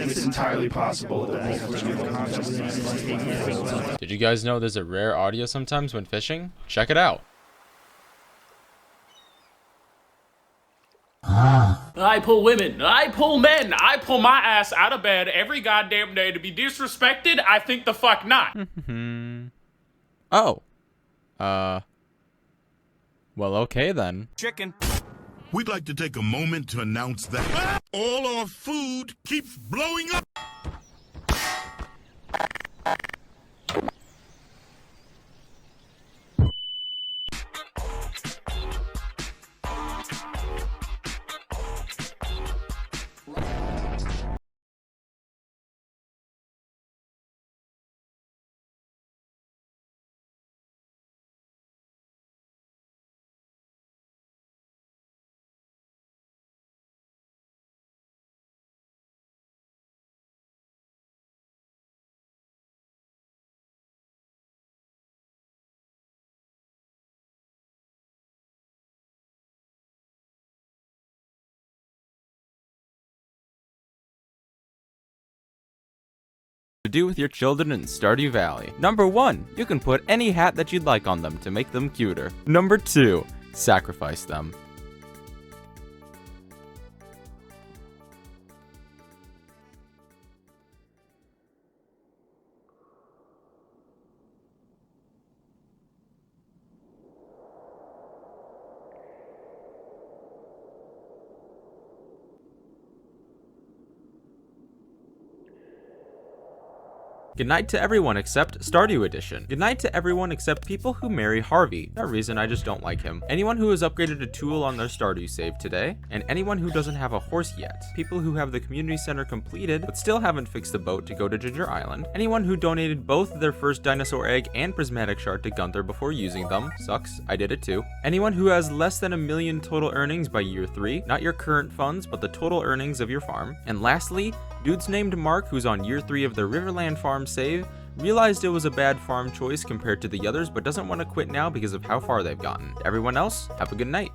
It's entirely possible that Did you guys know there's a rare audio sometimes when fishing? Check it out. I pull women, I pull men, I pull my ass out of bed every goddamn day to be disrespected? I think the fuck not. Oh. Well, okay then. Chicken. We'd like to take a moment to announce that all our food keeps blowing up. To do with your children in Stardew Valley. Number 1, you can put any hat that you'd like on them to make them cuter. Number 2, sacrifice them. Goodnight to everyone except Stardew Edition. Goodnight to everyone except people who marry Harvey. No reason, I just don't like him. Anyone who has upgraded a tool on their Stardew save today, and anyone who doesn't have a horse yet. People who have the community center completed, but still haven't fixed the boat to go to Ginger Island. Anyone who donated both their first dinosaur egg and prismatic shard to Gunther before using them. Sucks, I did it too. Anyone who has less than $1 million total earnings by year 3, not your current funds, but the total earnings of your farm. And lastly, dudes named Mark, who's on year 3 of the Riverland farm save, realized it was a bad farm choice compared to the others, but doesn't want to quit now because of how far they've gotten. Everyone else, have a good night.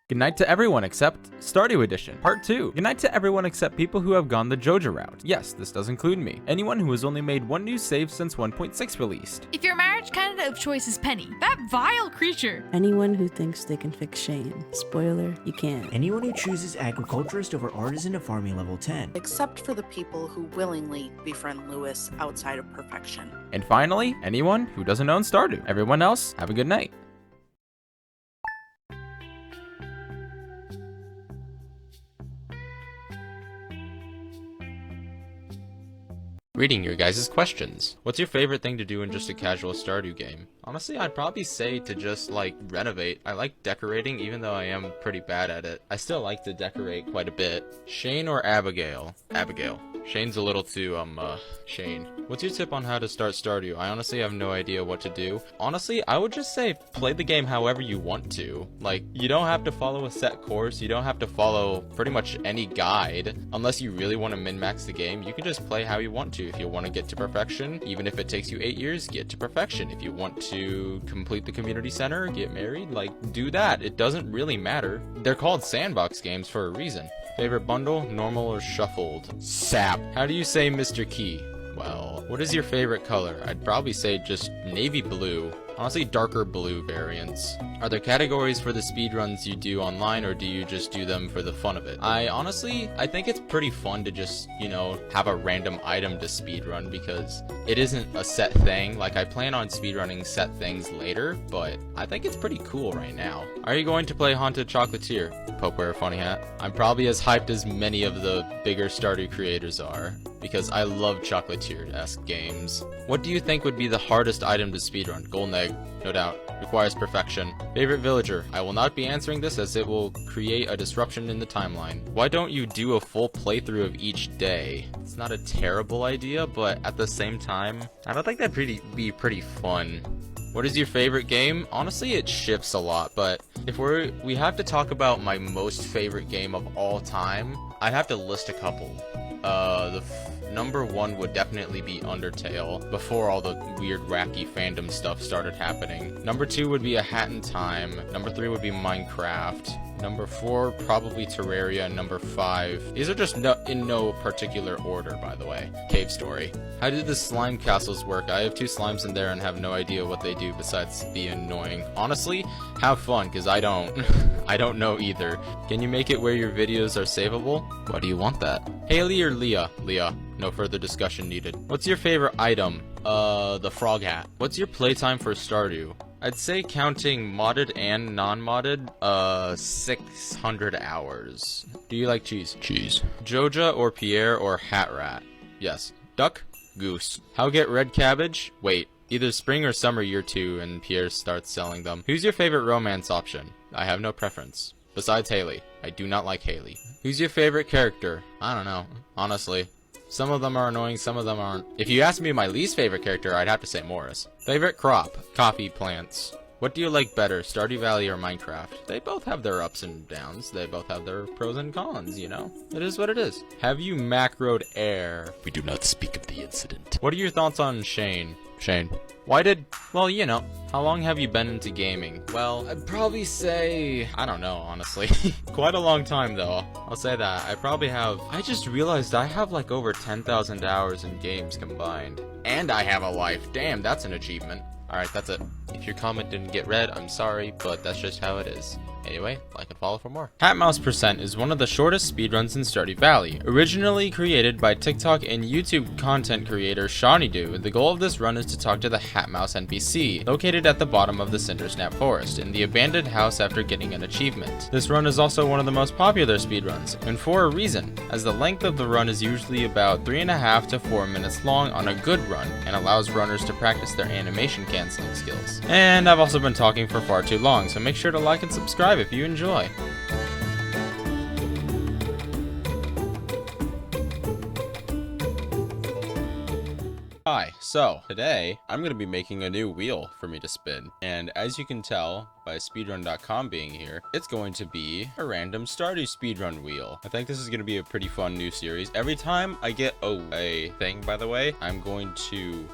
Goodnight to everyone except Stardew Edition. Part 2. Goodnight to everyone except people who have gone the Joja route. Yes, this does include me. Anyone who has only made one new save since 1.6 released. If your marriage candidate of choice is Penny, that vile creature. Anyone who thinks they can fix Shane. Spoiler, you can't. Anyone who chooses agriculturist over artisan at farming level 10. Except for the people who willingly befriend Lewis outside of perfection. And finally, anyone who doesn't own Stardew. Everyone else, have a good night. Reading your guys' questions. What's your favorite thing to do in just a casual Stardew game? Honestly, I'd probably say to just, renovate. I like decorating, even though I am pretty bad at it. I still like to decorate quite a bit. Shane or Abigail? Abigail. Shane's a little too, Shane. What's your tip on how to start Stardew? I honestly have no idea what to do. Honestly, I would just say play the game however you want to. You don't have to follow a set course. You don't have to follow pretty much any guide. Unless you really want to min-max the game, you can just play how you want to. If you want to get to perfection, even if it takes you 8 years, get to perfection. If you want to complete the community center, get married, do that. It doesn't really matter. They're called sandbox games for a reason. Favorite bundle, normal or shuffled? Sap. How do you say Mr. Key? Well, what is your favorite color? I'd probably say just navy blue. Honestly, darker blue variants. Are there categories for the speedruns you do online, or do you just do them for the fun of it? I think it's pretty fun to just, have a random item to speedrun, because it isn't a set thing. I plan on speedrunning set things later, but I think it's pretty cool right now. Are you going to play Haunted Chocolatier? Pope wear a funny hat. I'm probably as hyped as many of the bigger Stardew creators are, because I love Chocolatier-esque games. What do you think would be the hardest item to speedrun? Golden egg, no doubt. Requires perfection. Favorite villager? I will not be answering this as it will create a disruption in the timeline. Why don't you do a full playthrough of each day? It's not a terrible idea, but at the same time, I don't think that'd be pretty fun. What is your favorite game? Honestly, it shifts a lot, but if we have to talk about my most favorite game of all time, I'd have to list a couple. Number 1 would definitely be Undertale, before all the weird wacky fandom stuff started happening. Number 2 would be A Hat in Time. Number 3 would be Minecraft. Number 4, probably Terraria. Number 5, these are just in no particular order, by the way. Cave Story. How do the slime castles work? I have 2 slimes in there and have no idea what they do besides be annoying. Honestly, have fun, because I don't. I don't know either. Can you make it where your videos are savable? Why do you want that? Haley or Leah? Leah. No further discussion needed. What's your favorite item? The frog hat. What's your playtime for Stardew? I'd say counting modded and non-modded, 600 hours. Do you like cheese? Cheese. Joja or Pierre or Hat Rat? Yes. Duck? Goose. How get red cabbage? Wait. Either spring or summer year 2 and Pierre starts selling them. Who's your favorite romance option? I have no preference. Besides Haley. I do not like Haley. Who's your favorite character? I don't know. Honestly. Some of them are annoying, some of them aren't. If you ask me my least favorite character, I'd have to say Morris. Favorite crop? Coffee plants. What do you like better, Stardew Valley or Minecraft? They both have their ups and downs. They both have their pros and cons, you know? It is what it is. Have you macroed air? We do not speak of the incident. What are your thoughts on Shane? Shane. Why did... Well, you know. How long have you been into gaming? Well, I'd probably say... I don't know, honestly. Quite a long time, though. I'll say that. I probably have... I just realized I have like over 10,000 hours in games combined. And I have a life. Damn, that's an achievement. Alright, that's it. If your comment didn't get read, I'm sorry, but that's just how it is. Anyway, like and follow for more. HatMouse% is one of the shortest speedruns in Stardew Valley. Originally created by TikTok and YouTube content creator ShawneeDo, the goal of this run is to talk to the HatMouse NPC, located at the bottom of the Cindersnap Forest, in the abandoned house after getting an achievement. This run is also one of the most popular speedruns, and for a reason, as the length of the run is usually about 3.5 to 4 minutes long on a good run, and allows runners to practice their animation canceling skills. And I've also been talking for far too long, so make sure to like and subscribe if you enjoy. Hi, so today I'm going to be making a new wheel for me to spin, and as you can tell by speedrun.com being here, it's going to be a random Stardew speedrun wheel. I think this is going to be a pretty fun new series. Every time I get a thing, by the way, I'm going to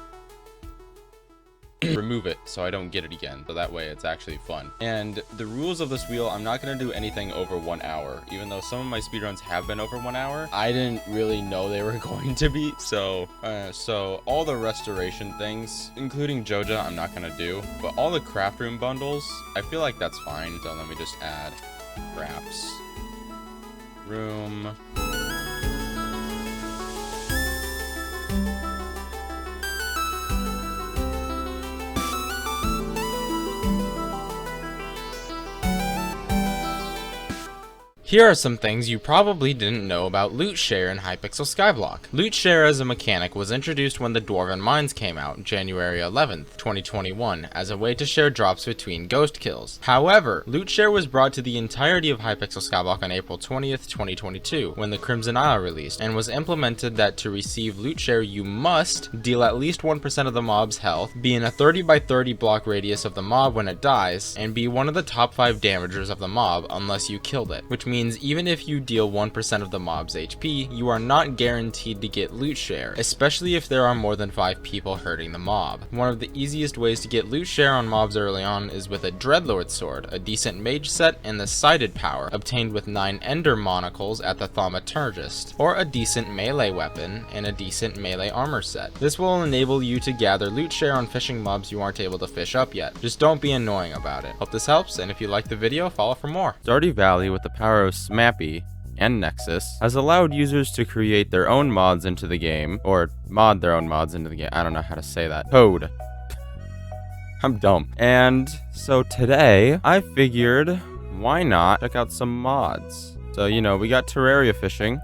remove it so I don't get it again, so that way it's actually fun. And the rules of this wheel, I'm not going to do anything over 1 hour, even though some of my speedruns have been over 1 hour. I didn't really know they were going to be, so all the restoration things, including Joja, I'm not going to do, but all the craft room bundles, I feel like that's fine. So let me just add crafts room. Here are some things you probably didn't know about Loot Share in Hypixel Skyblock. Loot Share as a mechanic was introduced when the Dwarven Mines came out, January 11th, 2021, as a way to share drops between ghost kills. However, Loot Share was brought to the entirety of Hypixel Skyblock on April 20th, 2022, when the Crimson Isle released, and was implemented that to receive Loot Share you must deal at least 1% of the mob's health, be in a 30 by 30 block radius of the mob when it dies, and be one of the top 5 damagers of the mob unless you killed it, which means even if you deal 1% of the mob's HP, you are not guaranteed to get Loot Share, especially if there are more than 5 people hurting the mob. One of the easiest ways to get Loot Share on mobs early on is with a Dreadlord sword, a decent mage set, and the Sighted power, obtained with 9 Ender monocles at the Thaumaturgist, or a decent melee weapon and a decent melee armor set. This will enable you to gather Loot Share on fishing mobs you aren't able to fish up yet. Just don't be annoying about it. Hope this helps, and if you like the video, follow for more. Stardew Valley, with the power of Smappy and Nexus, has allowed users to create their own mods into the game, or mod their own mods into the game. I don't know how to say that. Code. I'm dumb. And so today, I figured, why not check out some mods? So, you know, we got Terraria fishing.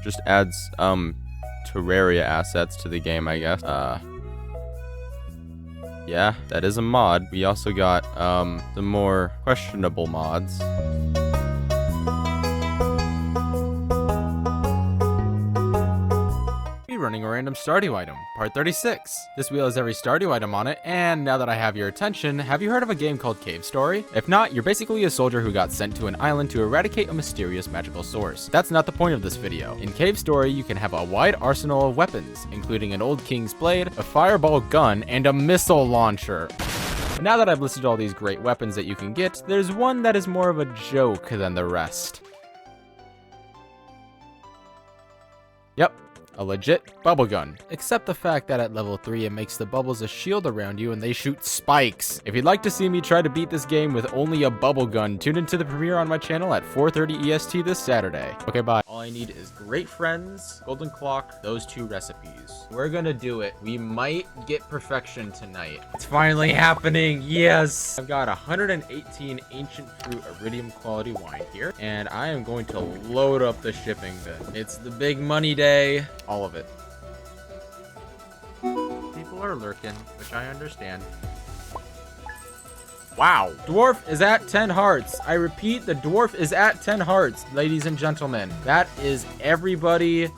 Just adds, Terraria assets to the game, I guess. Yeah, that is a mod. We also got, some more questionable mods. Running a random Stardew item, part 36. This wheel has every Stardew item on it, and now that I have your attention, have you heard of a game called Cave Story? If not, you're basically a soldier who got sent to an island to eradicate a mysterious magical source. That's not the point of this video. In Cave Story, you can have a wide arsenal of weapons, including an old king's blade, a fireball gun, and a missile launcher. And now that I've listed all these great weapons that you can get, there's one that is more of a joke than the rest. Yep, a legit bubble gun. Except the fact that at level 3 it makes the bubbles a shield around you and they shoot spikes. If you'd like to see me try to beat this game with only a bubble gun, tune into the premiere on my channel at 4:30 EST this Saturday. Okay, bye. All I need is great friends, golden clock, those 2 recipes. We're gonna do it. We might get perfection tonight. It's finally happening, yes! I've got 118 ancient fruit iridium quality wine here, and I am going to load up the shipping bin. It's the big money day. All of it. People are lurking, which I understand. Wow. Dwarf is at 10 hearts. I repeat, the dwarf is at 10 hearts, ladies and gentlemen. That is everybody.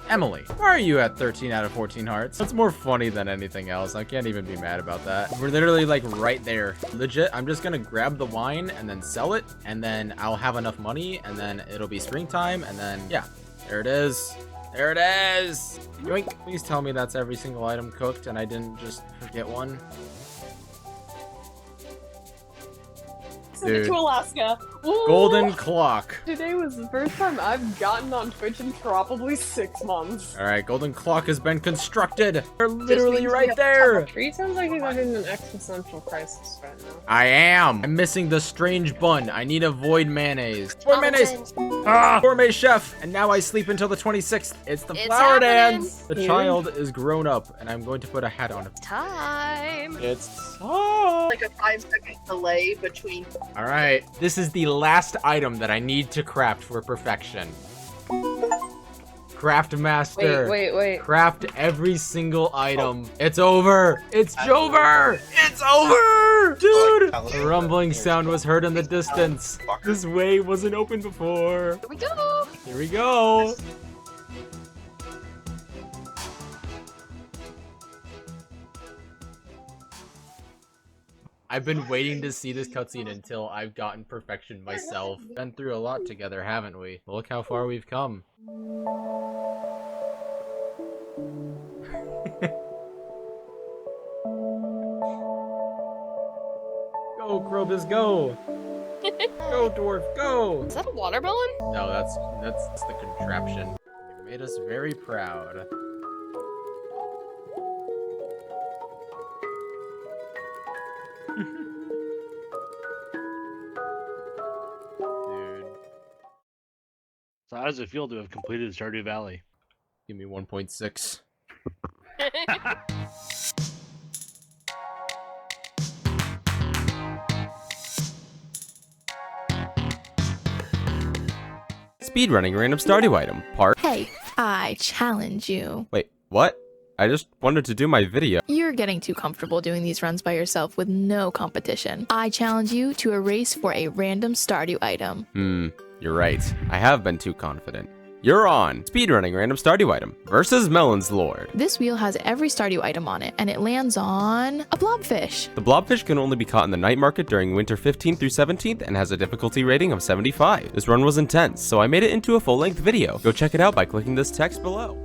Emily, why are you at 13 out of 14 hearts? That's more funny than anything else. I can't even be mad about that. We're literally like right there. Legit, I'm just gonna grab the wine and then sell it, and then I'll have enough money, and then it'll be springtime, and then yeah, there it is. There it is! Yoink! Please tell me that's every single item cooked and I didn't just forget one. Send it to Alaska. Ooh. Golden clock. Today was the first time I've gotten on Twitch in probably 6 months. Alright, golden clock has been constructed. They're literally right there. Tree sounds like he's having an existential crisis right now. I am. I'm missing the strange bun. I need a void mayonnaise. Void mayonnaise. Ah, gourmet chef. And now I sleep until the 26th. It's the flower dance. The child is grown up, and I'm going to put a hat on. Time. It's time. Like a 5-second delay between. All right, this is the last item that I need to craft for perfection. Craft master. Wait. Craft every single item. It's over. It's over. It's over. Dude. A rumbling sound was heard in the distance. This way wasn't open before. Here we go. Here we go. I've been waiting to see this cutscene until I've gotten perfection myself. Been through a lot together, haven't we? Look how far we've come. Go, Krobus, go! Go, dwarf, go! Is that a watermelon? No, that's the contraption. You made us very proud. Dude. So how does it feel to have completed Stardew Valley? Give me 1.6. Speedrunning random Stardew item, part. Hey, I challenge you. Wait, what? I just wanted to do my video. You're getting too comfortable doing these runs by yourself with no competition. I challenge you to a race for a random Stardew item. You're right. I have been too confident. You're on Speedrunning Random Stardew Item versus Melon's Lord. This wheel has every Stardew item on it, and it lands on a blobfish. The blobfish can only be caught in the night market during winter 15th through 17th and has a difficulty rating of 75. This run was intense, so I made it into a full-length video. Go check it out by clicking this text below.